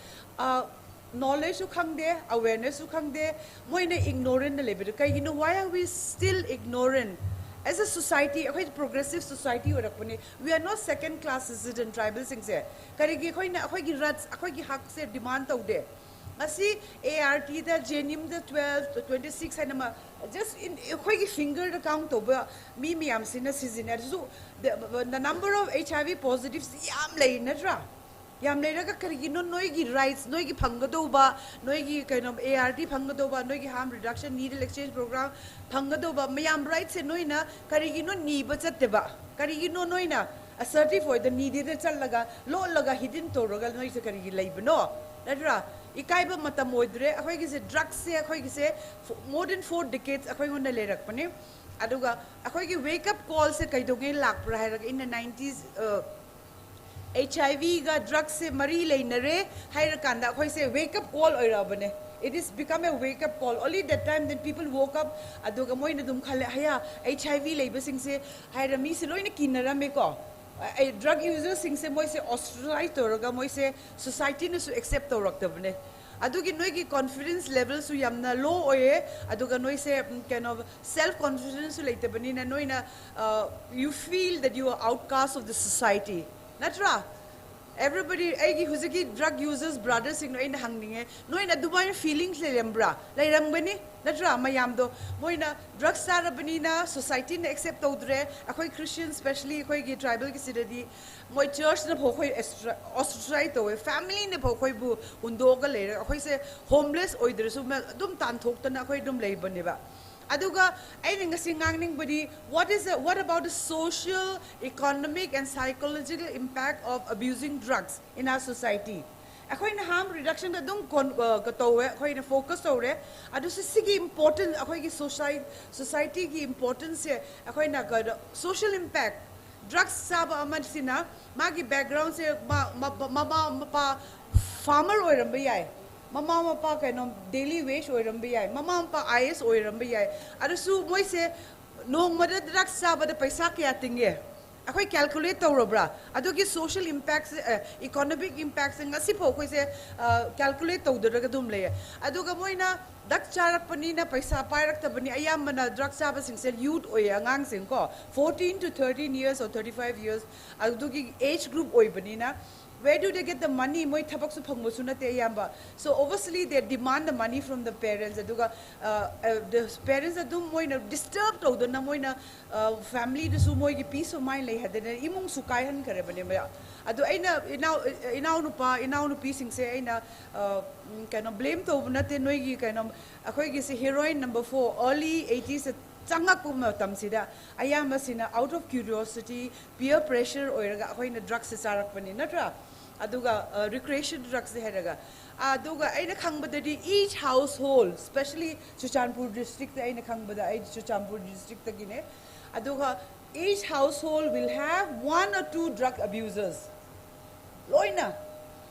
knowledge su khangde awareness su khangde moi na ignorant na lebedo kai you know why are we still ignorant as a society akhoi progressive society orakpone we are not second class citizen tribal sing se kari gi khoi na akhoi gi rights akhoi gi hak se demand to de asi ART the genim the 12 to 26 and just in khoi finger count over me am sina season so the number of HIV positives yam lay natra yam lay ka kari no noi gi rights noi gi phangado ba noi gi kind of ART phangado ba noi gi harm reduction needle exchange program phangado ba mayam rights se noi na kari gi no ni ba chatte ba kari gi no noi na assertive for the needed chal laga lo laga hidden to rogal noi se kari gi lay no natra ikaiba matam moidre akhoi gi se drugs se akhoi gi se more than 4 decades akhoi ngona le rak pane aduga akhoi gi wake up call se kaidoge lak pra hai in the 90s HIV ga drugs se mari leinare hai rakanda akhoi se wake up call oira bane it is become a wake up call only that time then people woke up aduga moi na dum khale haya HIV leiba sing se hai rami se loina kinara me ko drug users sing se moi se ostracize toraga moi se society ne su accept torak tabne adugi noi ki confidence level su yamna low oye aduga noi se kind of self confidence later bani na noi na you feel that you are outcast of the society natra everybody aigi huziki drug users brothers sing noi na hangninge noi na dubai feelings le lembra lai ram bani natra mayam do moi na drug star bani na society ne accept todre akhoi Christian especially akhoi gi tribal ki sidadi moi church na phoi ostracized to family ne phoi bu undoga le akhoi se homeless oidre su dum tan thok ta na akhoi dum lei bani ba aduga I think singangning body what about the social economic and psychological impact of abusing drugs in our society akhoi na harm reduction da dum ka to we akhoi na focus to re adu se sigi important akhoi ki society ki importance se akhoi na ka social impact drugs sab aman sina magi background se mama farmer oiram ba yai mama mapa kaino daily wage oiram ba yai mama mapa IS oiram ba yai adu su moi se no mada drugs sab da paisa kya tinge akhoi calculate tawrobra adugi social impacts economic impacts ngasi pho khoi se calculate tawdra dum le aduga moina dak charak pani na paisa pairak ta bani ayam mana drug saba sing sel youth oy angang sing ko 14 to 13 years or 35 years adugi age group oy bani na where do they get the money moi thabak su phangmo su na te ayamba so obviously they demand the money from the parents aduga the parents adum moi na disturb to do na moi na family de su moi gi peace of mind lei hadena imung su kai han kare bani ma adu aina inau nu pi sing se aina kind of blame to na te noi gi kind of akhoi gi se heroine number 4 early 80s changak pu matam sida ayam sina out of curiosity peer pressure oiraga akhoi na drugs se sarak pani natra aduga recreation drugs se heraga aduga aina khangbadadi each household especially Chuchanpur district aina khangbada ai Chuchanpur district tagine aduga each household will have 1 or 2 drug abusers loina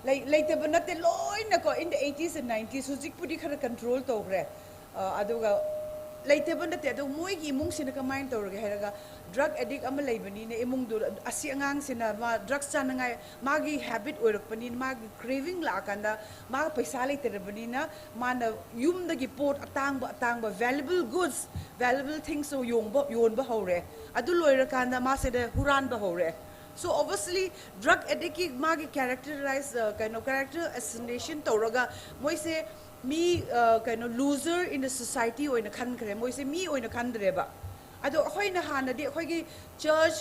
ꯂꯩꯇꯕ ꯅꯠꯇꯦ ꯂꯣꯏꯅꯀꯣ in the 80s and 90s ꯍꯧꯖꯤꯛꯄꯨꯗꯤ ꯈꯔ control ꯇꯧꯈ꯭ꯔꯦ ꯑꯗꯨꯒ ꯂꯩꯇꯕ ꯅꯠꯇꯦ ꯑꯗꯨ ꯃꯣꯏꯒꯤ ꯏꯃꯨꯡꯁꯤꯅ ꯀꯃꯥꯏꯅ ꯇꯧꯔꯒꯦ ꯍꯥꯏꯔꯒ ꯗ꯭ꯔꯛ ꯑꯦꯗꯤꯛ ꯑꯃ ꯂꯩꯕꯅꯤꯅ ꯏꯃꯨꯡꯗꯨ ꯑꯁꯤ ꯑꯉꯥꯡꯁꯤꯅ ꯃꯥ ꯗ꯭ꯔꯛꯁ ꯆꯥꯅꯉꯥꯏ ꯃꯥꯒꯤ ꯍꯦꯕꯤꯠ ꯑꯣꯏꯔꯛꯄꯅꯤꯅ ꯃꯥꯒꯤ craving ꯂꯥꯛꯑꯀꯥꯟꯗ ꯃꯥ ꯄꯩꯁꯥ ꯂꯩꯇꯔꯕꯅꯤꯅ ꯃꯥꯅ ꯌꯨꯝꯗꯒꯤ ꯄꯣꯠ ꯑꯇꯥꯡꯕ valuable goods valuable things ꯌꯣꯟꯕ ꯍꯧꯔꯦ ꯑꯗꯨ ꯂꯣꯏꯔꯀꯥꯟꯗ ꯃꯥꯁꯤꯗ ꯍꯨꯔꯥꯟꯕ ꯍꯧꯔꯦ. So obviously drug addict ki magi characterize kind of character assassination tawraga moise me kind of loser in the society oina khan kare moise me oina khan dreba ado ahoina hanadi ahoigi church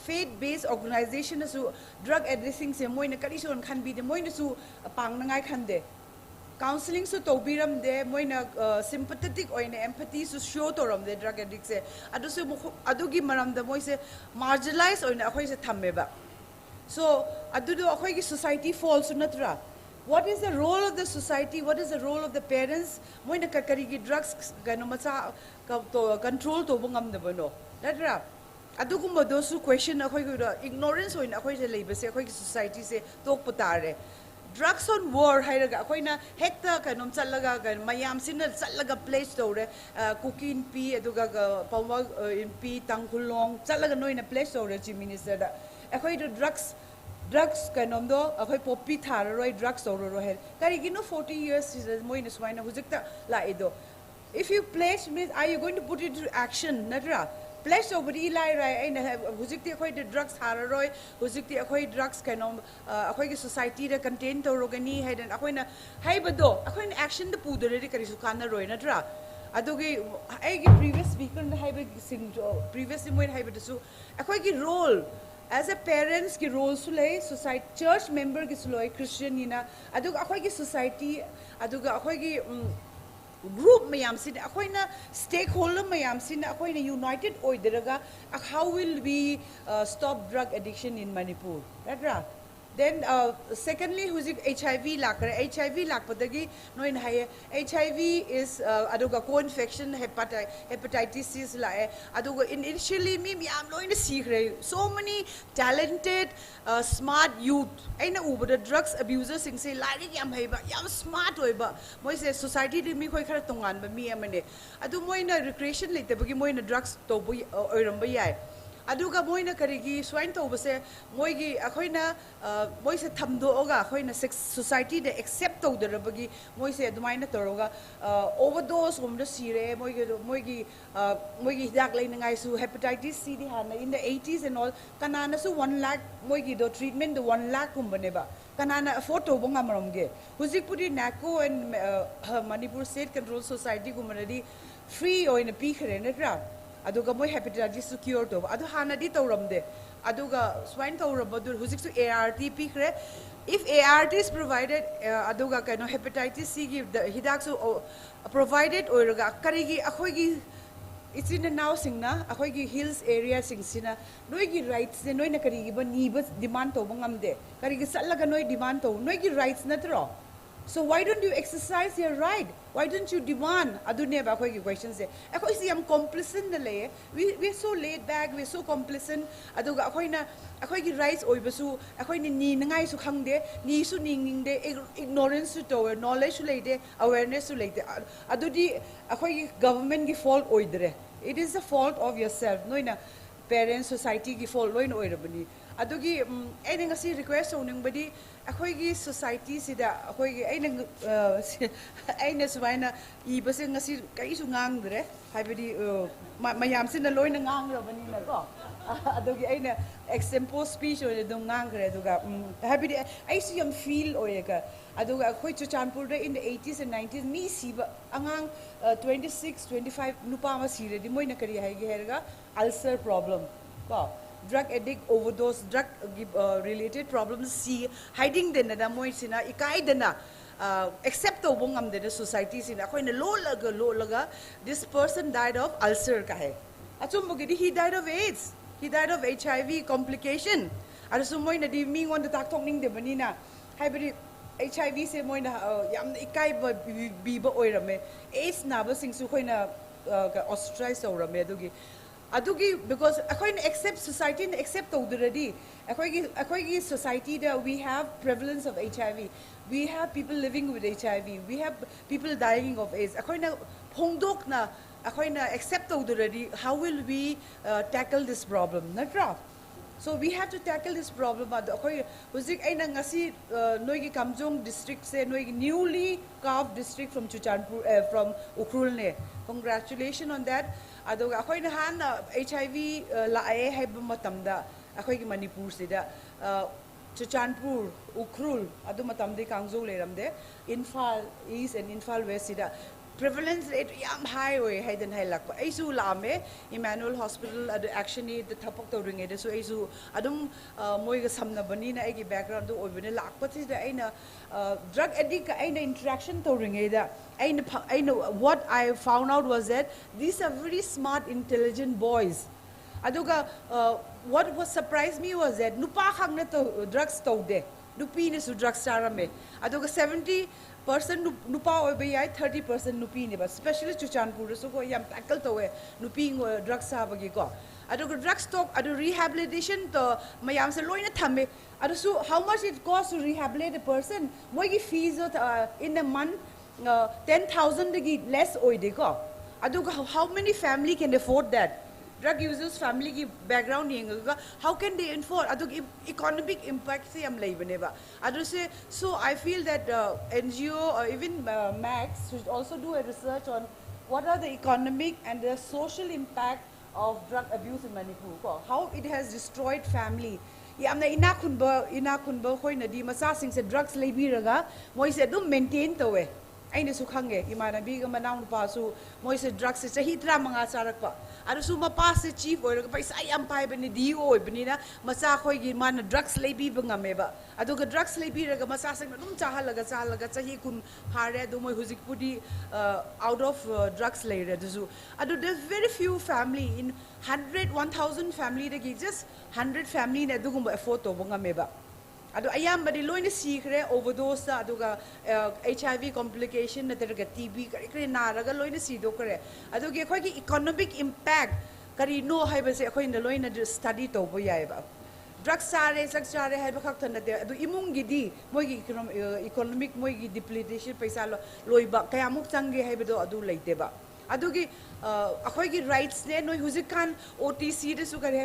faith based organization su drug addicting se moina kari son khan bi de moina su pangnangai khan de counseling su tobiram de moina sympathetic oina empathy su show toram de drug addict se adu su adugi maram da moise marginalized oina akhoi se thammeba so adu do akhoi gi society falls natra what is the role of the society what is the role of the parents moina kari gi drugs gano macha control to bungam de bano natra adugumba do su question akhoi gi ignorance oina akhoi se leibe se akhoi gi society se tok putare drugs on war hairaga akoina hekta kanom challaga gan mayam sin challaga place tore cooking p aduga pawma in p tangkhulong challaga noina place tore chief minister da akoi do drugs kanom do akoi poppy thararoi drugs tore ro her karigino 40 years moina swaina hujikta la ido if you place means are you going to put it into action natra place over the Eli Rai, Huzikti Akoi the drugs Hararoi, Huzikti Akoi drugs kanom Akoi society that contain to Rogani head and Akoina Haibado, Akoin action the Pudari Karisukana Roinatra. Adogi Agi previous speaker in the Hybrid previously when Hybridisu Akoigi role as a parents ki role sulay society church member gisuloi Christian Nina Adug Akoigi society Aduga Akoigi group mayam sin akoina stakeholder mayam sin akoina united oideraga how will we stop drug addiction in Manipur right then secondly who's HIV lakare HIV lakpadagi no in high HIV is aduga co-infection hepatitis C la aduga initially me am no in the so many talented smart youth aina uber the drugs abusers sing say like yam haiba yam smart oiba moi say society de mi khoi khara tongan ba mi amane adu moi na recreation like tabagi moi na drugs to oiramba yai aduga moina karigi swine to base moigi akoina moise thamdoga akoina society de accept to derabagi moise adumaina toroga overdose gomda sire moigi dak leinangai su hepatitis C di hana in the 80s and all kanana su 1 lakh moigi do treatment the 1 lakh kumbaneba kanana afford to bonga maromge huzikpuri nako and Manipur State Control Society gumanadi free or in a peak renatra aduga moi hepatitis cure to adu hanadi tawramde aduga swine tawrabadu hujik su ART pikre if ART is provided aduga kaino hepatitis C give the hidak su provided oiraga karigi akhoigi it's in the now singna akhoigi hills area singsina noigi rights ne noina karigi ba niba demand to bangamde karigi sallaga noi demand to noigi rights natro so why don't you exercise your right why don't you demand adune ba khoi questions se akoi si am complicit na le we so laid back we so complicit aduga akhoina akoi gi rights oibasu akoi ni ngai su khangde ni su ning de ignorance su to knowledge su leide awareness su leide adudi akoi government gi fault oidre it is the fault of yourself noina parents society gi fault loin oirabani adugi ene ngasi request oning badi akoigi society sida akoigi aina suwaina ibase ngasi kaisu ngangdre haibadi mayam sina loina ngangrabani na ko adugi aina example speech oine dum ngangre aduga haibadi aisu yam feel oyega aduga akoi Chochanpur in the 80s and 90s mi siba angang 26 25 nupa ma sire di moina kari haige herga ulcer problem ko drug addict overdose drug related problems see hiding den da moi sina ikai dena accept to bongam de society sina akoina lo laga this person died of ulcer ka hai achum bogidi he died of AIDS he died of HIV complication asu moi na di mi ngon da tak thok ning de banina haibari HIV se moi na yam ikai bi ba oirame AIDS na ba sing su khoina ostracize orame adugi Adugi because akoin accept society and accept already. Akoigi society that we have prevalence of HIV. We have people living with HIV. We have people dying of AIDS. Akoina pongdok na akoina accept already. How will we tackle this problem? Natra. So we have to tackle this problem. Akoy husik ay nang ngasi noigi Kamjong district se noigi newly carved district from Chuchanpur from Ukhrul ne. Congratulations on that. Adoga akoy na han HIV lae hay matamda akoy ki Manipur sida Chuchanpur Ukhrul adu matamde Kangzo leramde Infal East and Infal West sida prevalence rate yam high way hay den hay lakpa aisu lame Emmanuel Hospital adu actually the thapak to ring ede so aisu adum moi ga samna bani na agi background do obine lakpa sida aina drug addict aina interaction to ring eda aina what I found out was that these are very smart intelligent boys aduga what was surprised me was that nupa khang na to drugs to de nupi ne su drugs sarame aduga 70% nupa obe yai 30% nupi ne ba especially Chuchanpur so ko yam tackle to we nupi drugs sabagi ko aduga drug stock adu rehabilitation to mayam se loina thame adu so how much it costs to rehabilitate a person moi gi fees in a month 10,000 less oide ko aduga how many family can afford that drug users family ki background yenga how can they afford adug economic impact se am leibane ba adu se so I feel that NGO or even Max should also do a research on what are the economic and the social impact of drug abuse in Manipur how it has destroyed family yamna ina khunba khoina di masa sing se drugs leibiraga moi se dum maintain towe aina su khange imanabi ga manaw pa su moi se drugs se chahi tra manga charak pa aru su ma pa se chief oira ga paisa yam pai bani di oi bani na masa khoi gi man drugs leibi bangame ba adu ga drugs leibi ra ga masa sing dum chahalaga chahi kun hare do moi huzik pudi out of drugs leire du adu there's very few family in 1000 family de gi just 100 family ne du gum afford to bangame ba adu ayam badi loina sikre overdose aduga HIV complication natraga TB kari naraga loina si do kare adu ge khoi ki economic impact kari no haiba se khoi na loina study to bo yai ba drug sare haiba khak thana de adu imung gi di moi gi economic moi gi depletion paisa loiba kayamuk change haiba do adu leite ba adugi akhoi gi rights ne noi huzikan OTC de su kare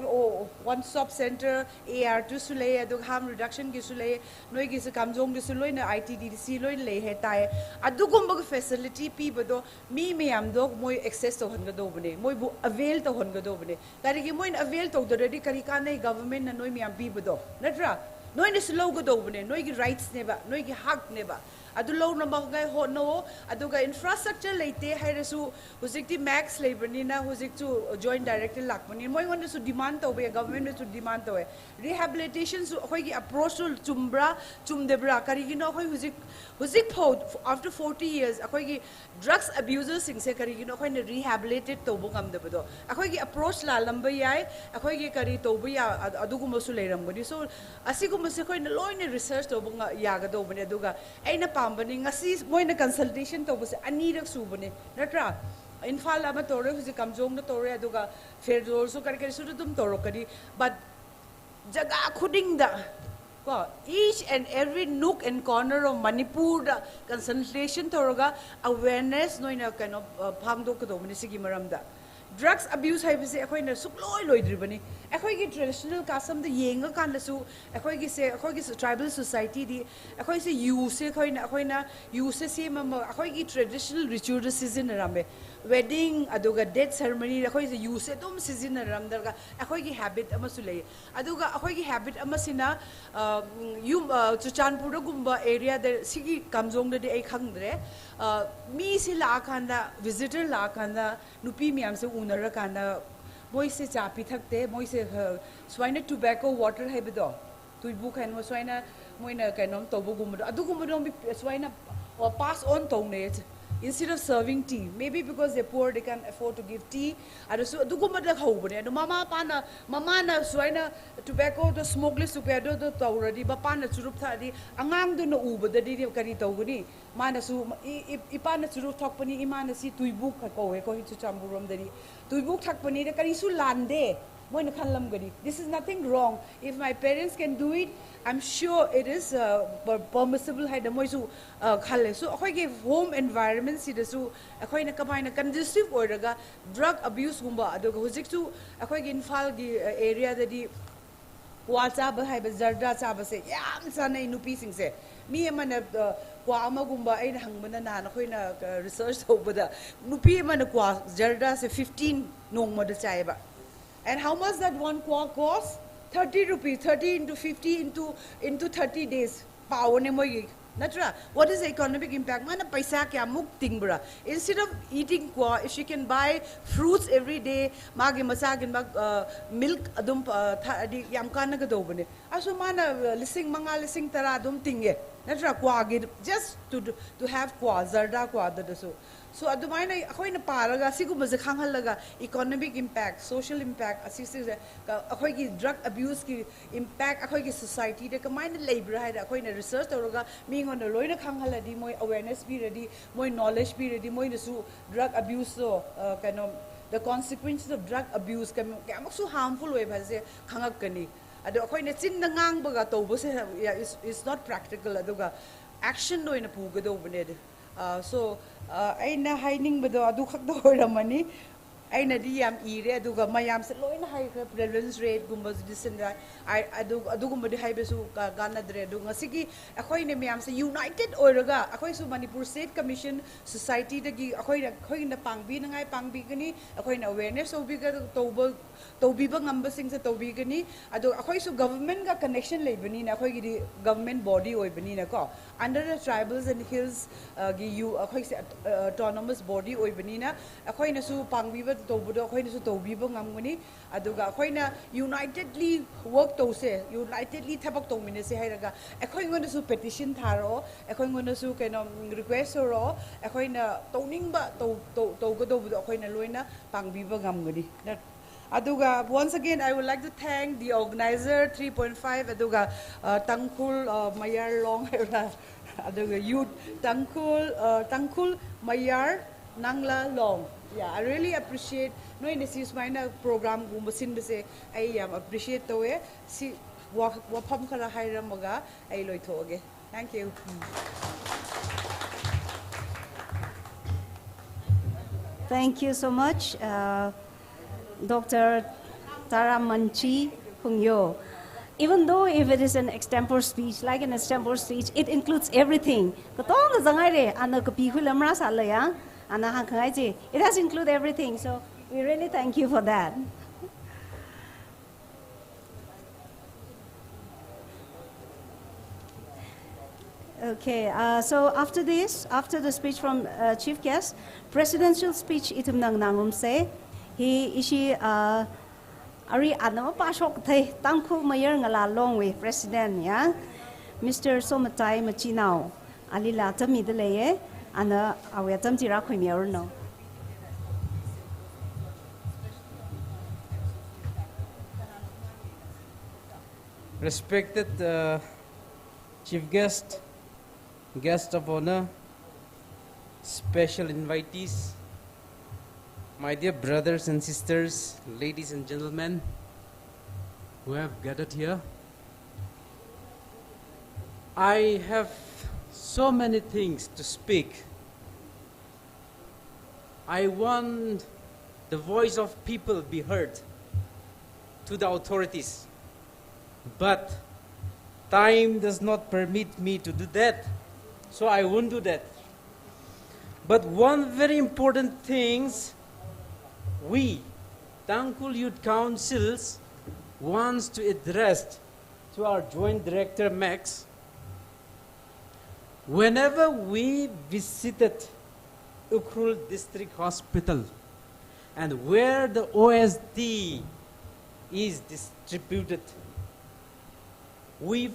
one stop center AR2 su le adu harm reduction gi su le noi gi se Kamjong de su loi na ITDC loi le he tai adugum ba facility pi bodo mi meyam do moi access to hon ga do bane moi bu avail to hon ga do bane kari gi moi avail to do ready kari ka nei government na noi meyam pi bodo natra noi ne slow ga do bane noi gi rights ne ba noi gi hak ne ba adu low na magai ho no aduga infrastructure leite hairesu huzikti max labor ni na huzik to joint director lakmani moi ngon su demand to be government su demand to rehabilitation su khoi gi approach to chumdebra kari gi no khoi huzik after 40 years khoi gi drugs abusers sing se kari gi no khoi ne rehabilitate to bungam de bodo khoi gi approach la lamba yai khoi gi kari to bu ya adugum su leiram godi so asigum se khoi ne loine research to bunga ya ga do bane aduga aina pambani ngasi moina consultation to bus anirak subane natra infal ama tore huzi Kamjong na tore aduga ferdor so kar su dum toro kari but jaga khuding da ko each and every nook and corner of Manipur da consultation toroga awareness noina kind of phangdo ko do mani sigi maramda drugs abuse hai bise akhoi na sukloi loidribani akhoi gi traditional custom da yenga kan la su akhoi gi tribal society di akhoi se use akhoi na use se mama akhoi gi traditional ritual season rambe wedding aduga death ceremony akhoi se use dum season ram darga akhoi gi habit ama su lei aduga akhoi gi habit ama sina Chuchanpur gumba area da sigi Kamjong da ai khangdre mi se la khanda visitor la khanda nupi miam se unara kana moi se cha pi thakte moi se swaina tobacco water hai bedo tu bu khan mo swaina moina kainom to bu gum adu gum do swaina pass on to ne instead of serving tea. Maybe because they're poor, they can afford to give tea. Mama na suaina tobacco the smokeless tobacco the already bapana churup thadi angang do no uba the di kari tawguni mana su ipana churup thakpani imana si tuibuk ko ko hi chu chamburam dari tuibuk thakpani the kari su lande moina khanlam gari. This is nothing wrong. If my parents can do it, I'm sure it is permissible. Hai da moi su khalle so akhoi ge home environment si da su akhoi na kamai na conducive oiraga drug abuse gumba ado hojik su akhoi ge infal gi area da di kwa chaba hai ba zarda chaba se yam sanai nupi sing se mi amana kwa amagumba ai hangmana na akhoi na research obada nupi amana kwa zarda se 15 nongma da chai ba. And how much that one kwa cost? 30 rupees, 30 into 50 into 30 days. Natra, what is the economic impact? Mana paisa kya muk tingbra. Instead of eating kwa, if she can buy fruits every day, magi masagin mag milk adum yam kana gadobane. Aso mana lising tara adum tingye. Natra kwa gid just to have kwa zarda kwa dadaso. So adumay na ako'y naparaga sigo mazakhangalaga economic impact, social impact, assistance ako'y ki drug abuse ki impact ako'y ki society de kamay na labor hay ako'y na research tawraga mingon na loy na khanghala di moy awareness bi ready moy knowledge bi ready moy nasu drug abuse so kano the consequences of drug abuse kamo so harmful way bhase khangak kani ado ako'y na chin na ngang baga tawbo se is not practical aduga action do ina pugado bned. So aina hiding bedo adu khak do ramani aina di yam ire aduga mayam se loina high prevalence rate gumba disendra adu gumba di high besu gana dre adu ngasigi akhoi ne mayam se united oiraga akhoi su Manipur State Commission Society dagi akhoi na pangbi na ngai pangbi gani akhoi na awareness obi ga tobi ba ngamba sing se tobi gani adu akhoi su government ga connection le bani na akhoi gi government body oi bani na ko under the tribals and hills gi you akhoi se autonomous body oi bani na akhoi na su pangbi ba tobudo akhoi na su tobi ba ngamgani aduga akhoi na unitedly work to se unitedly thabak to mine se hairaga akhoi ngona su petition tharo akhoi ngona su keno request ro akhoi na toning ba to go do akhoi na loina pangbi ba ngamgani aduga once again I would like to thank the organizer 3.5 aduga Tangkhul MAYAR long aduga youth Tangkhul MAYAR Nangla long. Yeah, I really appreciate no in this minor program gumbasin se I appreciate the way si wapam kara haira maga ay loitoge. Thank you. Thank you so much, Dr. Tara Manchi Hungyo. Even though if it is an extempore speech, like an extempore speech, it includes everything. It has included everything, so we really thank you for that. Okay, so after this, after the speech from Chief Guest, presidential speech itum nang nangum say, he ishi ari adama pasok thay Tangkhul MAYAR ngala long with president ya, Mr. Somatai Machinao, alila tami deleye, ana awe tam tira khoi miar no. Respected Chief Guest, Guest of Honor, special invitees, my dear brothers and sisters, ladies and gentlemen who have gathered here. I have so many things to speak. I want the voice of people be heard to the authorities, but time does not permit me to do that, so I won't do that. But one very important thing, we, Tangkhul Youth Councils, wants to address to our Joint Director Max. Whenever we visited Ukhrul District Hospital and where the OSD is distributed, we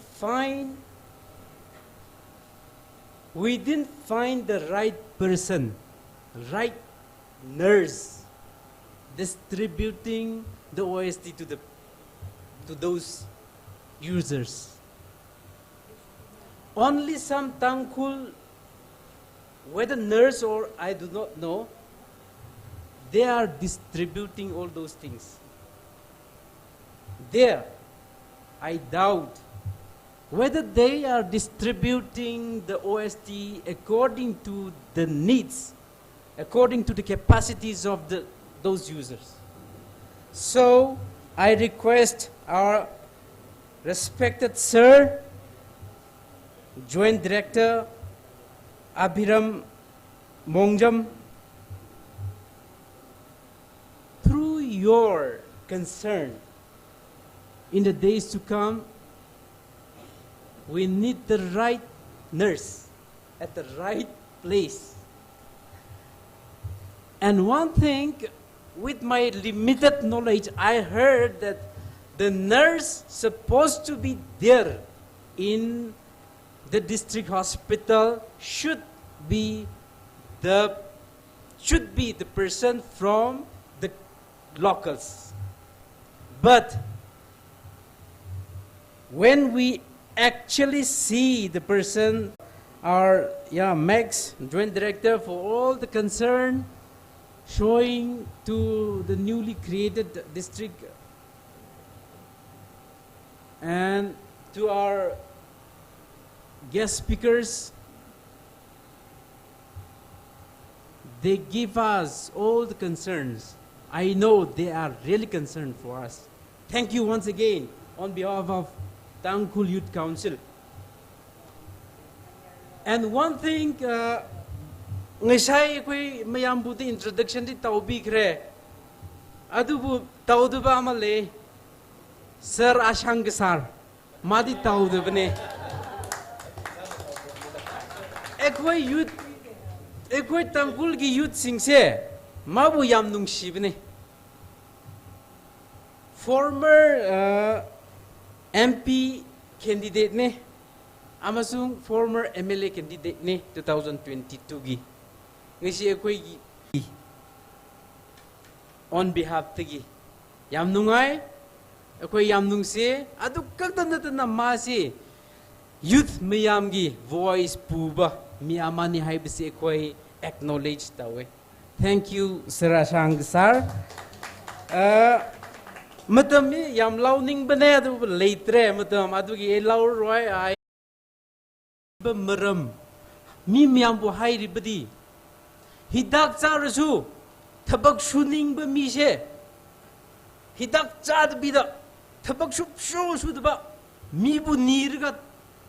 didn't find the right person right nurse distributing the OST to those users. Only some Tangkhul, whether nurse or I do not know, they are distributing all those things. There, I doubt whether they are distributing the OST according to the needs, according to the capacities of those users. So, I request our respected Sir, Joint Director Abhiram Mongjam, through your concern, in the days to come, we need the right nurse at the right place. And one thing, with my limited knowledge, I heard that the nurse supposed to be there in the district hospital should be the person from the locals. But when we actually see the person, our Max, Joint Director for all the concern, showing to the newly created district and to our guest speakers, they give us all the concerns. I know they are really concerned for us. Thank you once again on behalf of Tangkhul Youth Council. And one thing, ngisai koi mayam buti introduction di taubi kre, adubu tauduba amale, Sir Ashangasar, madi taudubne. Ekoi youth, ekoi Tangkhul ki youth singse, mabu yam nung shibne. Former MP candidate ne, amasung former MLA candidate ne 2022 gi. Ngisi ekoi gi on behalf tagi yam nungai ekoi yam nung se adu kaktan na ma se youth miyam gi voice puba miyamani haibisi ekoi acknowledge tawe. Thank you Sir Ashang sir. Matam mi yam launing bane adu leitre matam adu gi lau roi ai bamaram mi miyam bu hai ribadi hidak charasu thabak suning ba mi se hidak chad bida thabak su da mi bu nirga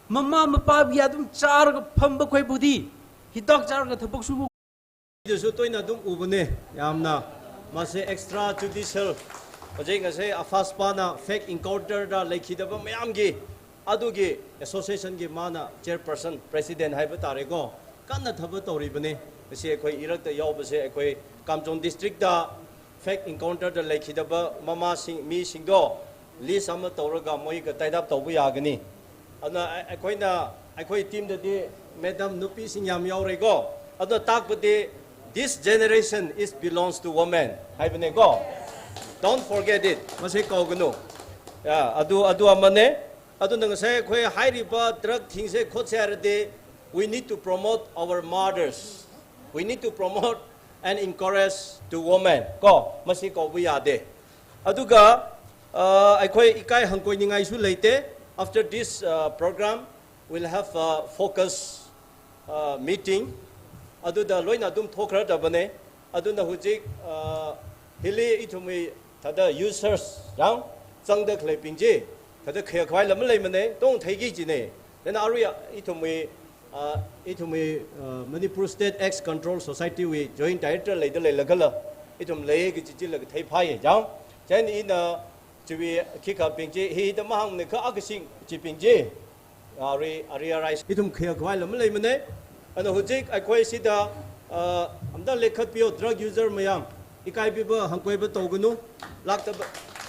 mama mapa bi adum char ga phamba khoi budi hidak char ga thabak su Su toina dum ubune yamna mase extrajudicial Ojeng say afaspana fake encounter da lekhidaba mayam gi adugi association gi mana chairperson president haibatare go kanna thaba toribane se ekoi irak da yaubase ekoi Kamjong district da fake encounter da lekhidaba mama sing mi singdo list ama toraga moi ga taidap tobu yagani ana ekoi team da di madam nupi sing yam yaure go adu takbade this generation is belongs to women haibane go. Don't forget it. Masih kau geno. Ya, adu amane. Adu nang saya kau high riba drug things se khot se we need to promote our mothers. We need to promote and encourage to women. Ko masih kau buyade. Adu ga, kau ikai hangkoi ningai su leite. After this program, we'll have a focus meeting. Adu da loin adum thokra da bane. Adu na hujik hili itumi tada users yang zangda clapping je tada kaya kwai lam lay mane dong thegi ji ne then aria itumi Manipur State Ex Control Society we joint director lay de lagala itum lay gi ji lag thai phai yang then in jiwi kika ping je hi da mahang ne ka agsing ji ping je ari rise itum kaya kwai lam lay mane ana hujik akwai sida amda lekhat pio drug user mayam ikai biba hangkoi ba togunu lakta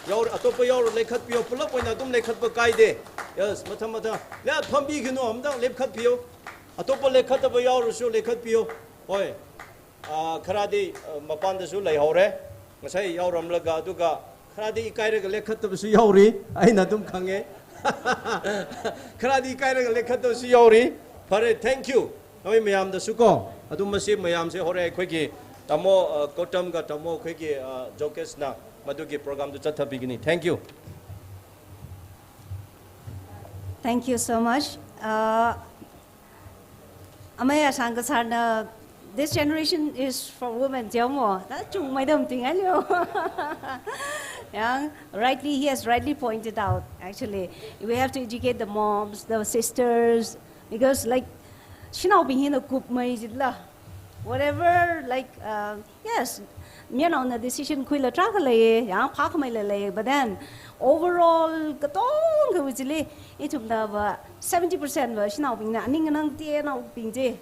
yaur atopa yaur lekhat pio pulak oina dum lekhat ba kaide yes matham la phambi gino amdang lekhat pio atopa lekhat ba yaur su lekhat pio oi Karadi Mapandasu lay hore, Masai Yauram Laga Duga, Karadi Kaira Lekatabusi Yauri, Ainatum Kange, Karadi Kaira Lekatabusi Yauri, Pare, thank you. Now Mayam the Suko, Adumasi Mayam se Hore Quickie, Tamo Kotam Gatamo Quickie, Jokes na, Maduki program to Chata beginning. Thank you. Thank you so much. Amaya Sangasarna, this generation is for women, that's my dumb thing, I know. Yeah, rightly, he has rightly pointed out, actually, we have to educate the moms, the sisters, because like, she now being in a coop, whatever, like, yes, you know, the decision quilla trackle, yeah, park my but then overall, it took 70% version now being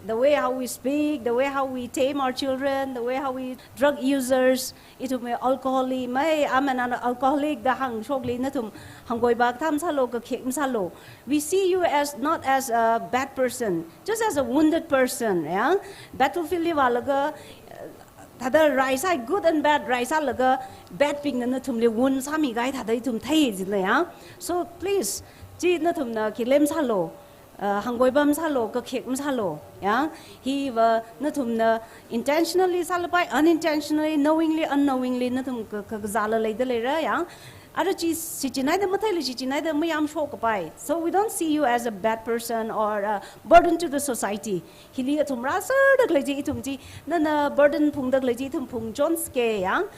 the way how we speak, the way how we tame our children, the way how we drug users, it took me alcoholic, I'm an alcoholic, the HANGZO natum hangoi bag tam salo ka khek salo. We see you as not as a bad person, just as a wounded person, yeah. Battlefield walaga thada raisa good and bad raisa laga bad ping na tum le wound sami gai thada tum thai jin ya. So please ji na tum na kilem salo hanggoibam salo ka khek salo, yeah. He na tum na intentionally salapai, unintentionally, knowingly, unknowingly na tum ka zala le de le ra, yeah. So we don't see you as a bad person or a burden to the society. Hili atum rasa dak leji itumji na burden pung dak leji tum pung Jones ke yang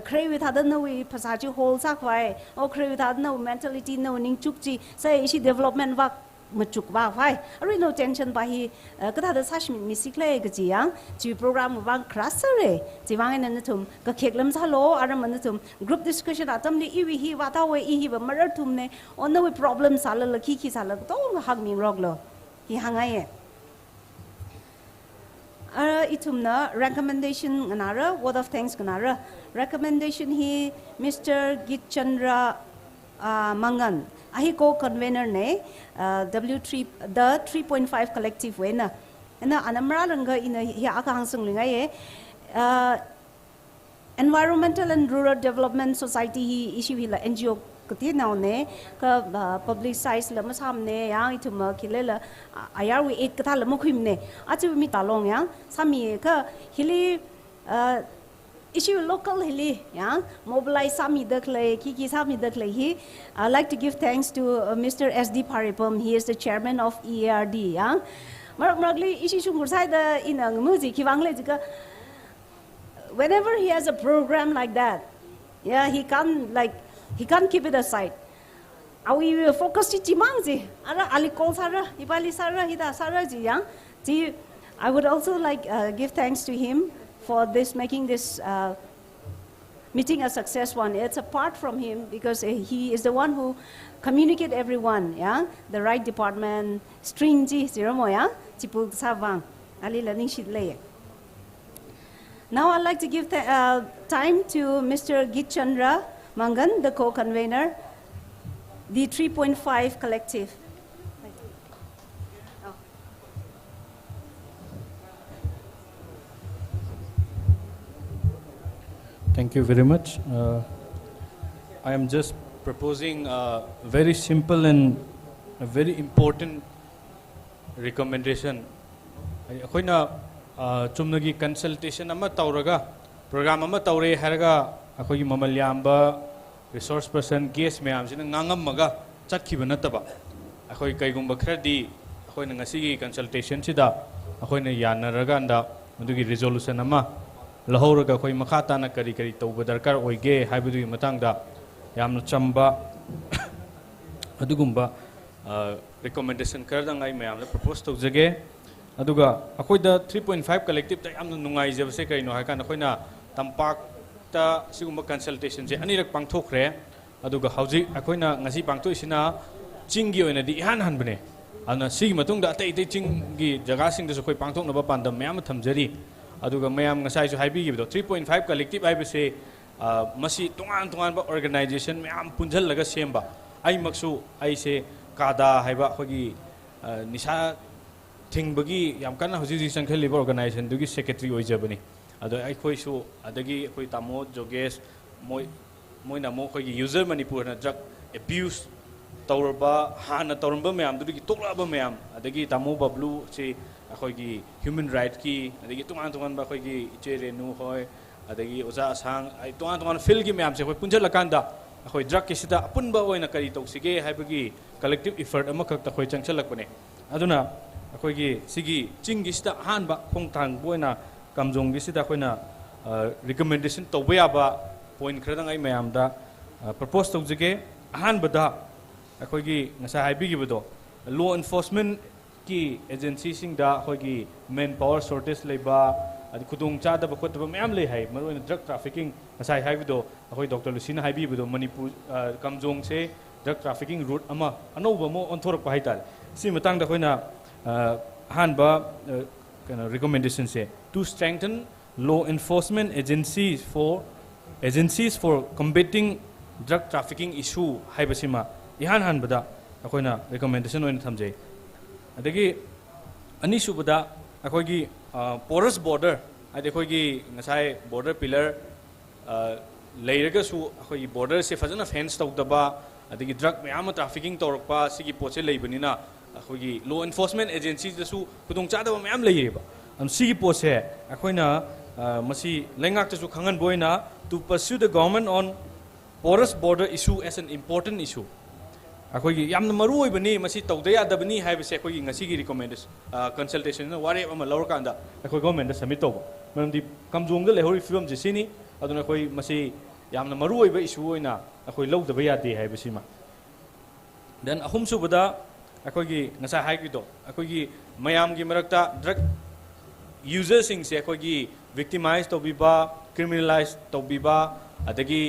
crave with other no we passage whole sakwai or crave with other no mentality no ning chukji say ishi development work machuk ba phai ari no tension ba hi ka da sash mi sikle ga ji yang ji program wang krasare ji wang en na tum ka kheklam sa lo aram na tum group discussion atam ni iwi hi wa ta we I hi ba marar tum ne on no problem sala la ki sala to hak mi rog lo hi hangai itum na recommendation ganara word of thanks ganara recommendation hi Mr. Gitchandra Mangan ahi co-convener ne W3 the 3.5 collective way na anamra langa ina hi aka hangsung linga ye environmental and rural development society hi issue hi la NGO kati now ne ka publicize la masam ne yang ituma kilela ayar we ek kata la mukhim ne achu mi talong yang sami ka hili issue local hili, yeah, mobilize sami dakle, kiki sami dakle hi. I'd like to give thanks to Mr. SD Paripam. He is the chairman of EARD, yeah. Maragli issue chungursai the in music kiwangle jika. Whenever he has a program like that, yeah, he can't keep it aside. Awi focus ci mangji. Ara ali call sara, ibali sara hida sara ji, yeah. Ji, I would also like give thanks to him for this, making this meeting a success one. It's apart from him because he is the one who communicate everyone, yeah, the right department, stringy, zero tipul savang, ali learning shidle. Now I'd like to give time to Mr. Gitchandra Mangan, the co-convener, the 3.5 collective. Thank you very much. I am just proposing a very simple and a very important recommendation. Akoina chumnagi consultation amma tauraga program amma taure haraga akoi mamalyamba resource person guest mayam sina ngangam maga chatkiba nataba akoi kaigumba khradi akoina ngasi consultation sida akoina yanaraga anda madugi resolution amma lahora koi makata na kari kari tauba darkar oige haibudui matangda yamna chamba adugumba recommendation kardang ai mayamna propose tawjage aduga akoida 3.5 collective ta yamna nungai jabse kaino hakana koina tampak ta sigumba consultation je anirak pangthokre aduga hauji akoina ngasi pangtho isina chingi oina di ihan hanbne ana sigi matungda tai tai chingi jaga sing da koi pangthok na ba pandam mayam thamjari aduga mayam ngasai su haibi gibido 3.5 collective ai bese masi tungan ba organization mayam punjal laga semba ai maksu ai se kada haiba khogi nisa ꯊꯤꯡꯕꯒꯤ ꯌꯥꯝ ꯀꯟꯅ ꯍꯧꯖꯤꯛ ꯍꯧꯖꯤꯛ ꯆꯪꯈꯠꯂꯤꯕ ꯑꯣꯔꯒꯅꯥꯏꯖꯦꯁꯟꯗꯨꯒꯤ secretary ꯑꯣꯏꯖꯕꯅꯤ ꯑꯗꯣ ꯑꯩꯈꯣꯏꯁꯨ ꯑꯗꯒꯤ ꯑꯩꯈꯣꯏ ꯇꯥꯃꯣ ꯖꯣꯒꯦꯁ ꯃꯣꯏꯅ ꯑꯃꯨꯛ ꯑꯩꯈꯣꯏꯒꯤ ꯌꯨꯖꯔ ꯃꯅꯤꯄꯨꯔꯅ ꯗ꯭ꯔꯛ ꯑꯦꯕ꯭ꯌꯨꯁ ꯇꯧꯔꯕ ꯍꯥꯟꯅ ꯇꯧꯔꯝꯕ ꯃꯌꯥꯝꯗꯨꯗꯒꯤ ꯇꯣꯛꯂꯛꯑꯕ ꯃꯌꯥꯝ ꯑꯗꯒꯤ ꯇꯥꯃꯣ ꯕꯕ꯭ꯂꯨ ꯁꯤ ꯑꯩꯈꯣꯏꯒꯤ ꯍ꯭ꯌꯨꯃꯦꯟ ꯔꯥꯏꯠꯀꯤ ꯑꯗꯒꯤ ꯇꯣꯉꯥꯟ ꯇꯣꯉꯥꯟꯕ ꯑꯩꯈꯣꯏꯒꯤ ꯏꯆꯦ ꯔꯦꯅꯨ ꯍꯣꯏ ꯑꯗꯒꯤ ꯑꯣꯖꯥ ꯑꯁꯥꯡ ꯇꯣꯉꯥꯟ ꯇꯣꯉꯥꯟꯕ ꯐꯤꯜꯒꯤ ꯃꯌꯥꯝꯁꯦ ꯑꯩꯈꯣꯏ ꯄꯨꯟꯁꯤꯜꯂꯀꯥꯟꯗ ꯑꯩꯈꯣꯏ ꯗ꯭ꯔꯛꯀꯤꯁꯤꯗ ꯑꯄꯨꯟꯕ ꯑꯣꯏꯅ ꯀꯔꯤ ꯇꯧꯁꯤꯒꯦ ꯍꯥꯏꯕꯒꯤ ꯀꯂꯦꯛꯇꯤꯞ ꯏꯐꯔꯠ ꯑꯃꯈꯛꯇ ꯑꯩꯈꯣꯏ ꯆꯪꯁꯤꯜꯂꯛꯄꯅꯦ ꯑꯗꯨꯅ ꯑꯩꯈꯣꯏꯒꯤ ꯁꯤꯒꯤ ꯆꯤꯡꯒꯤꯁꯤꯗ ꯑꯍꯥꯟꯕ ꯈꯣꯡꯊꯥꯡꯕ ꯑꯣꯏꯅ ꯀꯥꯝꯖꯣꯡꯒꯤꯁꯤꯗ ꯑꯩꯈꯣꯏꯅ ꯔꯤꯀꯃꯦꯟꯗꯦꯁꯟ ꯇꯧꯕ ꯌꯥꯕ ꯄꯣꯏꯟ ꯈꯔꯗꯪ ꯑꯩ ꯃꯌꯥꯝꯗ ꯄ꯭ꯔꯄꯣꯁ ꯇꯧꯖꯒꯦ ꯑꯍꯥꯟꯕꯗ ꯑꯩꯈꯣꯏꯒꯤ ꯉꯁꯥꯏ ꯍꯥꯏꯕꯤꯈꯤꯕꯗꯣ ꯂꯣ ꯑꯦꯟꯐꯣꯔꯁꯃꯦꯟꯠꯀꯤ ꯑꯦꯖꯦꯟꯁꯤꯁꯤꯡꯗ ꯑꯩꯈꯣꯏꯒꯤ ꯃꯦꯟ ꯄꯥꯋꯔ ꯁꯣꯔꯇꯦꯖ ꯂꯩꯕ ꯑꯗꯩ ꯈꯨꯗꯣꯡ ꯆꯥꯗꯕ ꯈꯣꯠꯇꯕ ꯃꯌꯥꯝ ꯂꯩ ꯍꯥꯏ ꯃꯔꯨꯑꯣꯏꯅ ꯗ꯭ꯔꯛ ꯇ꯭ꯔꯥꯐꯤꯀꯤꯡ ꯉꯁꯥꯏ ꯍꯥꯏꯕꯗꯣ ꯑꯩꯈꯣꯏ ꯗꯣꯛꯇꯔ ꯂꯨꯁꯤꯅ ꯍꯥꯏꯕꯤꯕꯗꯣ ꯃꯅꯤꯄꯨꯔ ꯀꯥꯝꯖꯣꯡꯁꯦ ꯗ꯭ꯔꯛ ꯇ꯭ꯔꯥꯐꯤꯀꯤꯡ ꯔꯨꯠ ꯑꯃ ꯑꯅꯧꯕ ꯑꯃ ꯑꯣꯟꯊꯣꯔꯛꯄ ꯍꯥꯏꯇꯥꯔꯦ ꯁꯤ ꯃꯇꯥꯡꯗ ꯑꯩꯈꯣꯏꯅ ꯑꯍꯥꯟꯕ ꯀꯩꯅꯣ ꯔꯤꯀꯃꯦꯟꯗꯦꯁꯟꯁꯦ ꯇꯨ ꯁ꯭ꯇꯔꯦꯡꯊꯟ ꯂꯣ ꯑꯦꯟꯐꯣꯔꯁꯃꯦꯟ ꯑꯦꯖꯦꯟꯁꯤꯁ ꯐꯣꯔ ꯀꯝꯕꯦꯇꯤꯡ ꯗ꯭ꯔꯛ ꯇ꯭ꯔꯥꯐꯤꯀꯤꯡ ꯏꯁꯨ ꯍꯥꯏꯕꯁꯤꯃ इहान हानबदा अखोइना रिकमेंडेशन ओइन थमजे अदगी अनीसुबदा अखोइगी पोरस बॉर्डर आदि अखोइगी ngसाय बॉर्डर पिलर लेरगसु अखोइगी बॉर्डर से फजना फेंस तौदबा अदगी ड्रग मयाम ट्रैफिकिंग तौरकपा सिगी पोचे लेबनिना अखोइगी लॉ एनफोर्समेंट एजेंसीज दसु खुदोंग चादबा मयाम लेयेबा सिगी पोचे अखोइना मसी लेंगाक्तसु खंगन बोइना to pursue the government on porous border issue as an important issue अखोइगी यामना मरु ओइबनी मसी तौदे यादबनी हाइबसे अखोइगी ngasiगी recommendation consultation na ware ama lawrkanda अखोइ गवर्नमेंट सबमिट तौबा मरमदि कमजोंग लेहौरि फिवम जिसिनी अदुना अखोइ मसी यामना मरु ओइबा issue ओइना अखोइ लौदबा यादे हाइबसिमा देन अहुम सुबदा अखोइगी ngasa हाइगिदो अखोइगी मयामगी मरक्ता ड्रग यूजर सिंग से अखोइगी victimize तौबिबा criminalize तौबिबा अदगी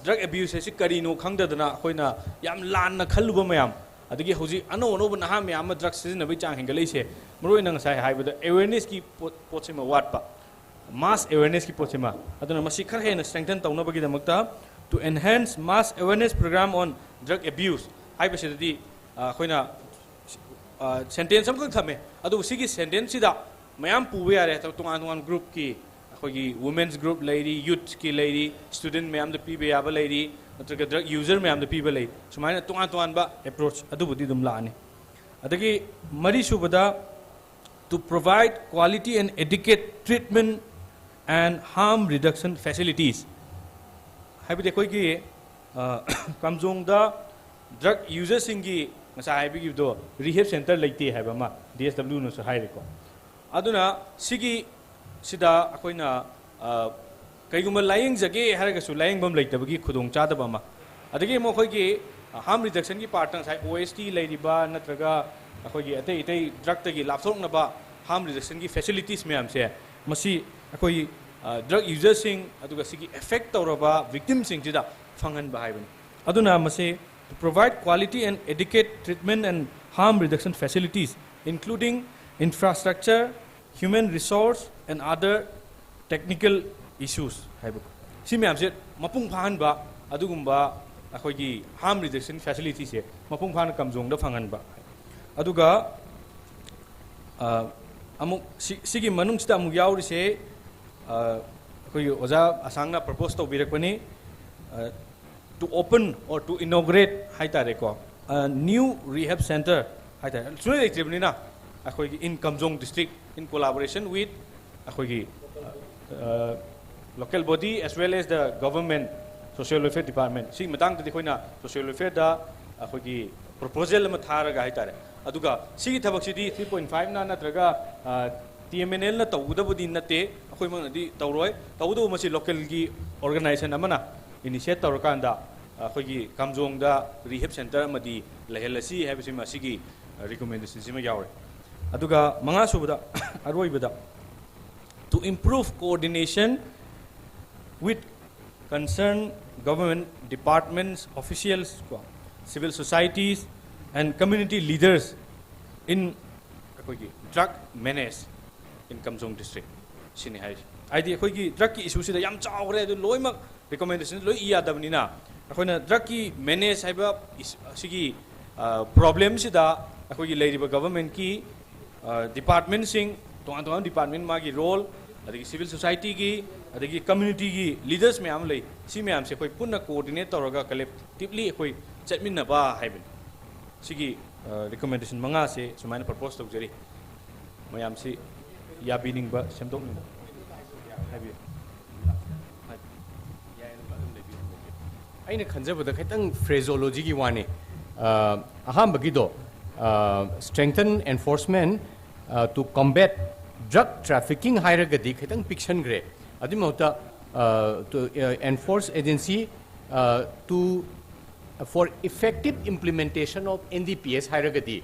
ड्रग एब्यूज है करीनो खंगदना अखोइना याम लानना खल्लुबा मयाम अदगी हौजी अनो अनोब नहा मयाम ड्रग सिजनबी चांग हेंगलैसे मरोइना ngसाय हाइबदा अवेयरनेस की पोचेमा वाटपा मास अवेयरनेस की पोचेमा अदुना मसी खर हेना स्ट्रेंथन तौनबगी दमक्ता to enhance mass awareness programme on drug abuse हाइबसेदि अखोइना सेंटेंस अमखक थमे अदु सिगी सेंटेंस सिदा मयाम पुबे यारे तोंगान ग्रुप की women's group lady, youth की lady, student में आमद पीबे याबा lady, मतलब drug user में आमद पीबे lady. सुमाइना तुआन बा approach अदु बुद्धि दुम लाने. अदगी मरी शुबदा to provide quality and adequate treatment and harm reduction facilities. Highway देखो कि कमजोंग दा drug users सिंगी मसा हाइबे की दो rehab center लेते हैं हाइबा मा DSW नो सहाय रेको. अदुना सिगी सिदा अखोइना कईगुम लाइंग जगे हरगसु लाइंग बम लेतबगी खुदोंग चादबमा अदगी मोखोइगी हार्म रिडक्शन की पार्ट साइ OST लेरिबा नत्रगा अखोइगी अतै इतै ड्रग तगी लाफथोंगनबा हार्म रिडक्शन की फैसिलिटीज मैम से मसी अखोइ ड्रग यूजर सिंग अदुगा सिगी इफेक्ट तौरबा विक्टिम सिंग जिदा फंगन बाहाइबन अदुना मसे to provide quality and adequate treatment and harm reduction facilities including infrastructure, human resource and other technical issues हाइबो सी मैम से मपुंग फाहन बा अदुगुम्बा अखोइगी harm reduction facility से मपुंग फाहन कमजोंग दा फांगन बा अदुगा अमुक सिगी मनुंग सिदा अमुक यावरि से अखोइ ओजा असांगना प्रपोज तो बिरकपनी to open or to inaugurate हाइतारे को new rehab center हाइतारे सुने लेक्ट्रिबनी ना अखोइगी in Kamjong district in collaboration with local body as well as the government social welfare department. See, matang to the social welfare da proposal mathara gaitare. Aduga, see tabak city 3.5 na natraga TMNL na tawuda budi nate, Akoimon di Tauroi, Taudu masi local organization amana, initiate Taurokanda, Kamjong da rehab center madi Lahelasi have Sigi recommendations in Mayar. Aduga mga subada arway bada to improve coordination with concerned government departments, officials, civil societies, and community leaders in drug menace in Kamjong district. Sini hai. Id drug issue sida yam chawre do loima recommendation loi iya dabnina. Akoina drug menace haiba sigi problem sida akoi lady government ki department sing tong department magi role adagi civil society gi adagi community gi leaders mayam lei si mayam se koi punna coordinate tawraga collectively koi chatminna ba haibin sigi recommendation manga se sumaina propose tawjari mayam si yabining ba semdok ni habi aina khanjabada khaitang phraseology gi wani aham bagido strengthen enforcement to combat drug trafficking hairagadi khaitang fiction gre adimota to enforce agency to for effective implementation of NDPS hairagadi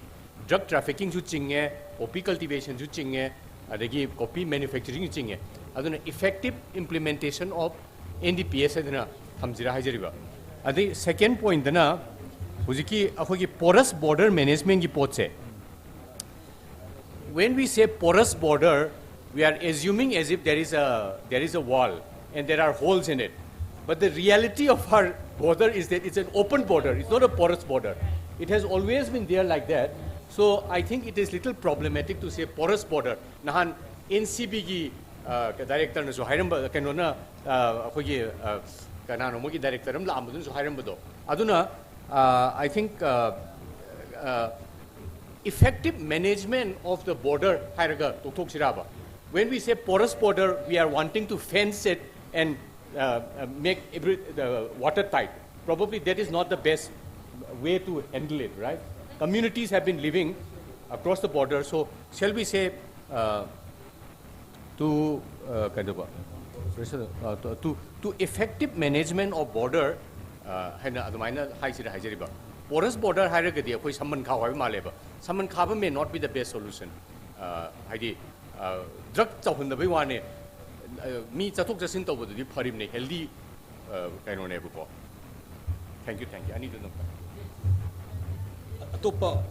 drug trafficking ju chinge poppy cultivation ju chinge adagi poppy manufacturing ju chinge aduna effective implementation of NDPS aduna hamjira hajariba adi second point dana hujiki akhogi porous border management gi potse when we say porous border we are assuming as if there is a wall and there are holes in it, but the reality of our border is that it's an open border, it's not a porous border. It has always been there like that. So I think it is little problematic to say porous border. Nahan NCB gi director na so hairamba kanona akhogi kanano mo gi director am la amudun so hairamba do aduna I think effective management of the border hairaga totok siraba. When we say porous border, we are wanting to fence it and make the watertight. Probably that is not the best way to handle it, right? Communities have been living across the border, so shall we say to effective management of border, porous border hairagadi saman khawa maleba. Saman khaba may not be the best solution. Drug chahun bai wane mi chathok jasin tawbudi pharim ne healthy kaino ne bu ko. Thank you. I need to know. Atopa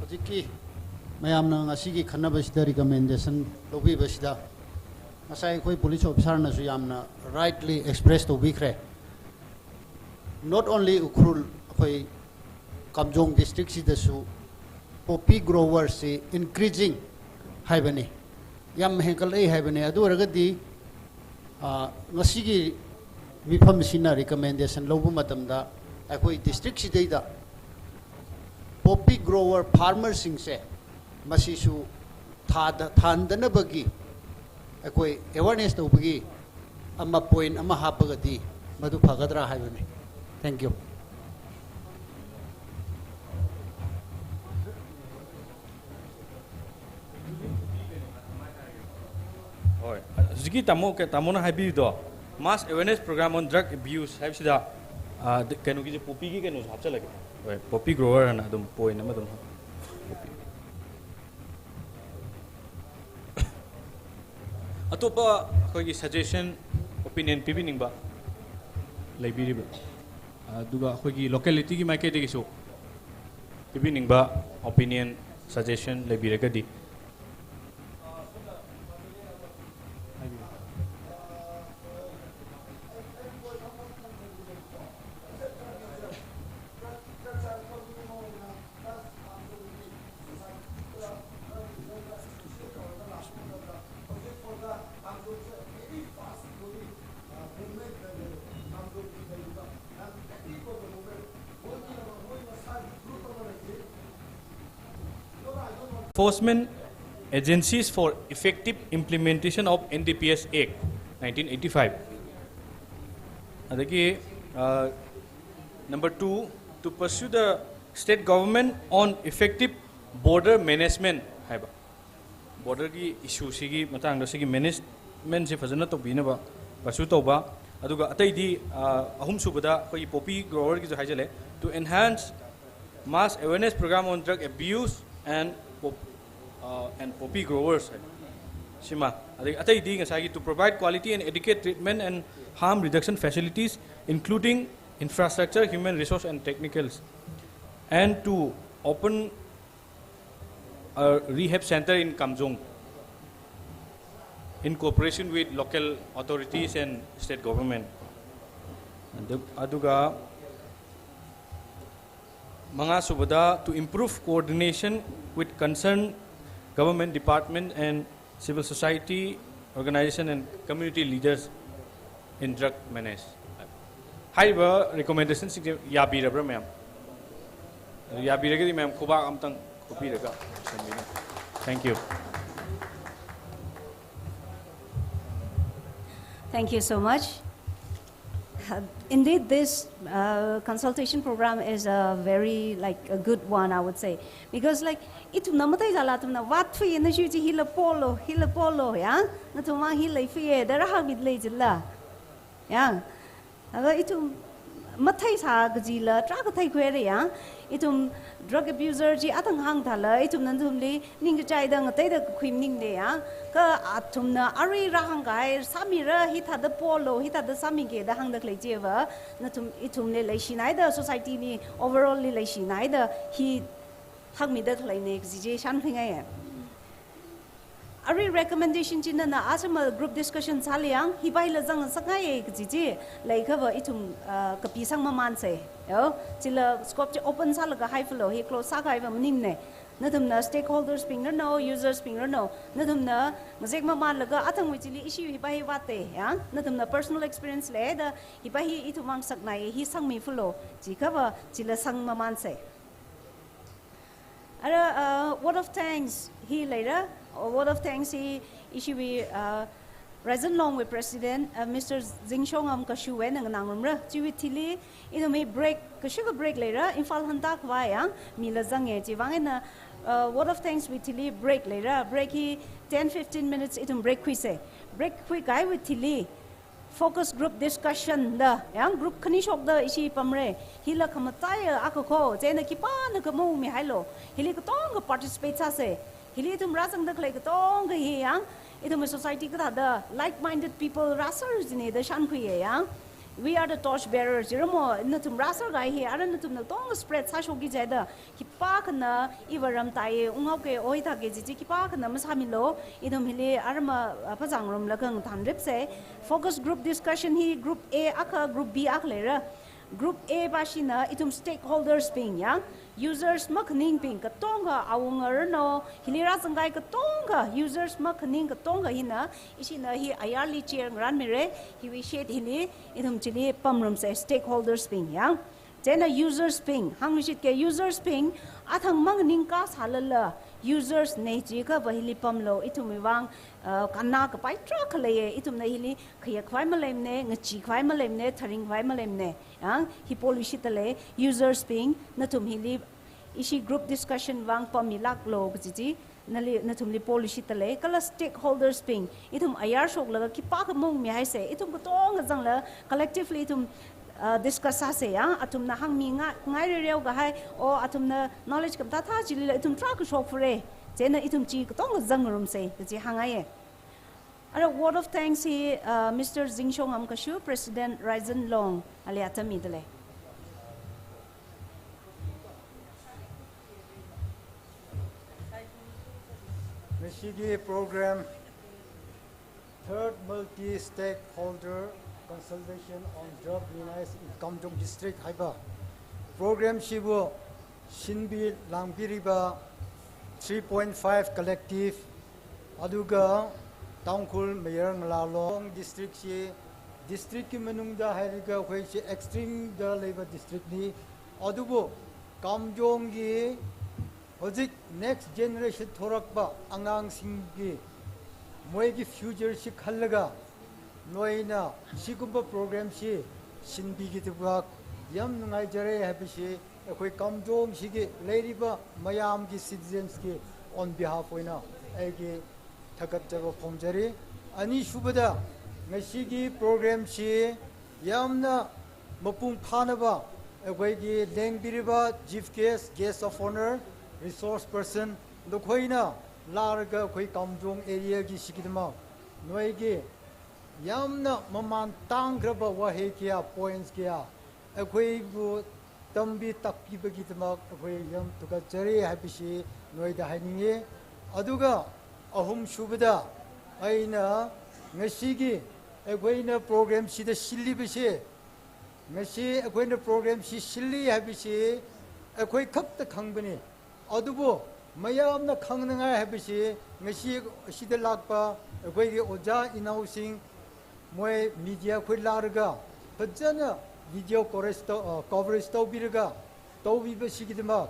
Hojiki mayamna ngasigi khanabasida recommendation lobi basida asai koi police officer na su yamna rightly expressed to bikre not only Ukhrul koi Kamjong district sida su poppy growers increasing haibani yam henkal ei haibani adu ragadi ngasigi mifam sina recommendation lobu matamda akoi district sidaida poppy grower farmers sing se masisu thandana bagi akoi awareness to bagi amma point amma hapagadi madu phagadra haibani. Thank you. Oi, ziki tamona habi do mass awareness program on drug abuse have sida kanu ki poppy ki kanu hapcha lage. Oi, poppy grower na dum point na dum. Atopa khoi suggestion opinion pibining ba laibiri duga khoi locality ki maike de so pibining ba opinion suggestion laibiraga di Enforcement Agencies for Effective Implementation of NDPS Act 1985. Adagi number 2, to pursue the state government on effective border management. Border ki issue sigi matang sigi management se fazana to bina ba pursue to ba aduga atai di ahum subada koi poppy grower ki jo haijale to enhance mass awareness program on drug abuse and poppy growers. Shima, to provide quality and adequate treatment and harm reduction facilities, including infrastructure, human resource, and technicals, and to open a rehab center in Kamjong in cooperation with local authorities and state government. Aduga Manga Subada to improve coordination with concerned government department and civil society organization and community leaders in drug menace. Haiba recommendations yabi rabra ma'am. Yabi ragadi ma'am kuba amtang kupi raga. Thank you. Thank you so much. Indeed, this consultation program is a very a good one, I would say, because itu namatai jala tumna wat fi na shuji hila polo ya na tuma hila fi dara ha bid le jilla ya aga itu mathai sa gajila tra ka thai khwere ya itu drug abuser ji atang hang thala itu nan thumli ning chai da ngatai da khwim ning de ya ka athumna ari ra hang gai samira hi tha da polo hi tha da sami ge da hang da klei jeva na tum itum le lai shinai da society ni overall le lai shinai da hi hak mi da klei ne exige shan thingai Ari recommendation china na asama group discussion saliang hibai la jang sangai exige lai khawa itum kapi sang maman se yo chila scope open sal ga high flow hi close sa ga ba nim ne nadumna stakeholders ping no users ping no nadumna ngajek maman la ga athang wi chili issue hibai wate ya nadumna personal experience le da hibai itu mang sak nai hi sang mi flow chi khawa chila sang maman se ara word of thanks he later a word of thanks he issue Resident long with President Mr. Zingshong kashu wen ang nangumra chiwi thili ino may break kashu break later infal hanta khwaya mila zange chiwang na word of thanks with thili break later break he 10-15 minutes itum break kwise break quick guy with thili focus group discussion the yang group khani shok the ishi pamre hila khamataya akoko jena kipan ka mu mi hailo hili ko tong participate sa se hili tum rasang dak like tong ga hi yang itum society ka da like minded people rasers ni the shan khuye yang we are the torch bearers iramo natum raser ga hi aran natum na tong spread sa shogi jada kipa kana iwaram tai ungau ke oi ta ke ji kipa kana masamilo idum hili arma pajang rom lakang thandrip se focus group discussion hi group A aka group B aklera group A bashina itum stakeholders ping ya users makning ping ka tonga awungar no hilira sangai ka tonga users makning ka tonga hina isina hi ayarli chair ran mire hi we shed hili itum chili pamrum se stakeholders ping ya jena users ping hangshit ke users ping athang mangning ka salala users nei ji ka bahili pamlo itum wang kanna ka pai tra khale itum na hili khaya khwai malem ne ngachi khwai malem ne tharing khwai malem ne yang hi policy tale users ping natum hili ishi group discussion wang pamilak lo ji nali natum li policy tale kala stakeholders ping itum ayar shok laga ki pa ka mong mi hai se itum ko tong jang la collectively itum discuss ase ya atum na hang mi nga ngai rew ga hai o atum na knowledge kam ta tha ji itum tra ka shok fure jena itum chi ko tong jang rum se ji hangaye a word of thanks he Mr. Zingshong Amkashu President Ryzen Long aliata midle Meshigi program third multi-stakeholder consultation on drug menace in Kamjong district haiba program shibu shinbi langbiriba 3.5 collective aduga Tangkhul MAYAR Ngalalo district si district ki manungda hairiga khoi si extreme da labor district ni adubo Kamjong gi hojik next generation thorakba angang singgi moi gi future si khallaga noina sigumba program si sinbi gi tibak yam nungai jare habisi khoi Kamjong sigi leiriba mayam gi citizens ki on behalf oina agi thagat jaba phomjari ani shubada ngashigi program si yamna mapung phanaba khoi gi lengbiriba chief guest of honor resource person the khoina larga khoi Kamjong area gi sikidma noigi yamna maman tangraba wahe kia points kia khoi bu tambi takpi bagi tama khoi yam tuka jari habisi noida haninge aduga ahum shubada aina ngasigi khoina program sida silibese ngasi akhoi na program si silli habisi akhoi khakta khangbani adubo mayam na khangnanga habisi ngasi sida lakpa akhoi gi oja inau sing moi media khoi larga fajana video coverage to birga to bi basigidma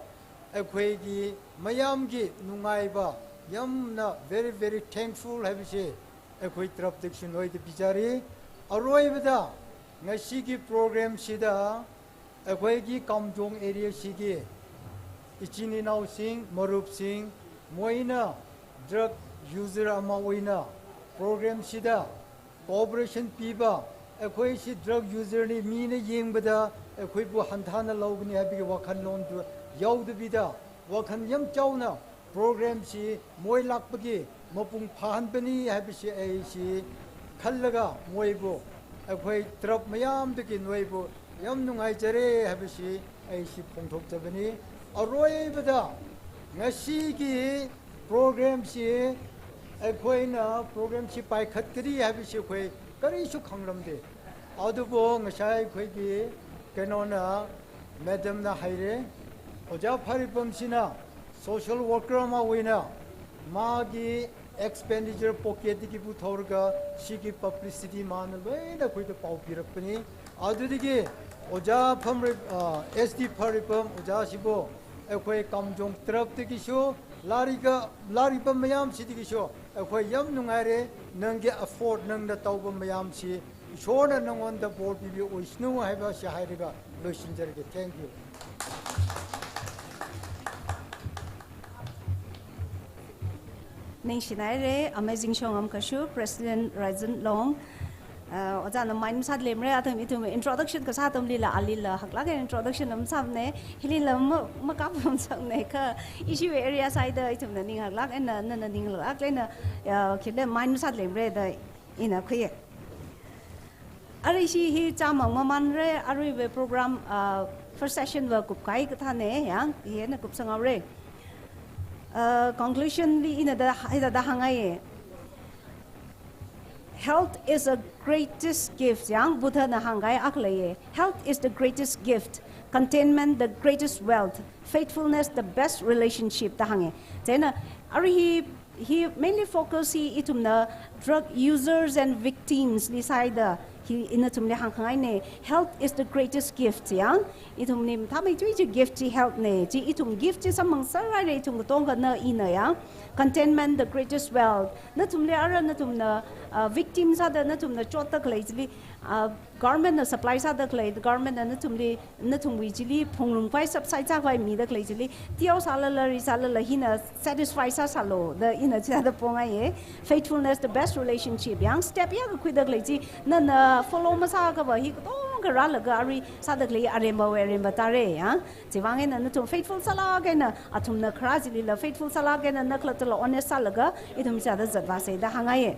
akhoi gi mayam gi nungai ba yamna very thankful habisi akhoi trap diction oi de bijari aroi bada ngasi gi program sida akhoi gi Kamjong area sigi ichini nau sing marup sing moina drug user ama oina program sida cooperation piba akhoi si drug user ni mine yengbada akhoi bu hanthana logni habigi wakhan lon du yaud bida wakhan yam chauna program si moi lakpagi mapung phan bani habisi ai si khallaga moibu akhoi trap mayam de ki noibu yam nungai jare habisi ai si phongthok jabani aroi bada ngasi gi program si akhoi na program si pai khat kri habisi khoi kari su khangramde adubo ngasai khoi gi kenona madam na haire oja pharipam sina social worker ma wina magi expenditure pocket ki puthorga sigi publicity man loina khoi to pau pirakpani adudigi oja pham SD pharipam oja sibo akhoi Kamjong trap tiki sho laripam mayam sidigi sho akhoi yam nungaire nangge afford nang da tawba mayam si shona nangon da board bi oisnu haiba si hairiga loisinjarge. Thank you. Nationale amazing shongam kashu President Rajan Long ojana main sad lemre atham itum introduction ka satam lila alila hakla ke introduction am samne hilila makap am samne ka issue area side itum na ning hakla en na ning lak lena khile main sad lemre da ina khoye ari shi hi chamang maman re ari we program first session wa kup kai ka thane yang hi na kup sangawre conclusion li ina da hangai health is a greatest gift yang buddha na hangai aklaye health is the greatest gift containment the greatest wealth faithfulness the best relationship da hange tena ari he mainly focus he itumna drug users and victims li side he inatumle hangai ne health is the greatest gift yang itumni thamai chui gift ji health ne ji itum gift ji samang sarai re itum tong ka na ina yang containment the greatest wealth natumle ara natumna victims ada natumna chotak leijli government na supply sa dak lei government na natumwi jili phonglung pai subside sa vai mi dak leijli tiao salala ri salala hina satisfy sa salo the ina cha da ponga ye faithfulness the best relationship yang step ya ku dak leiji na follow ma sa ka ba hi to ka ra la ga ri sa dak lei aremba we aremba tare ya jiwang na natum faithful sala ga na atum na khra jili la faithful sala ga na nakla to honest sala ga idum cha da zatwa se da hangaye.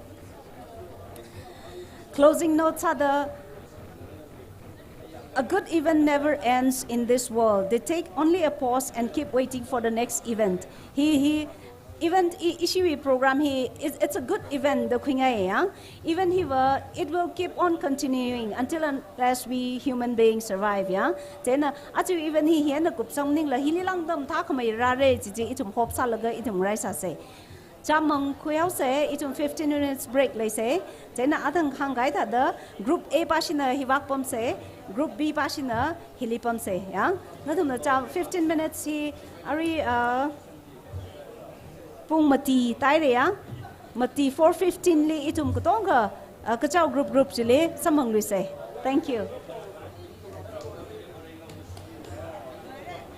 Closing notes are a good event never ends in this world. They take only a pause and keep waiting for the next event. Event issue program it's a good event the even it will keep on continuing until unless we human beings survive then even he na kup something la hililang dam tha khamai ra re ji itum hope sa laga itum rai sa se chamang khuyau se itum 15 minutes break lai se then adang khangai tha the group A pasina hiwak pom se group B pasina hilipam se na tum na 15 minutes hi ari pung mati tai re mati 4:15 li itum ko tonga ka chau group chile samang ri se. Thank you.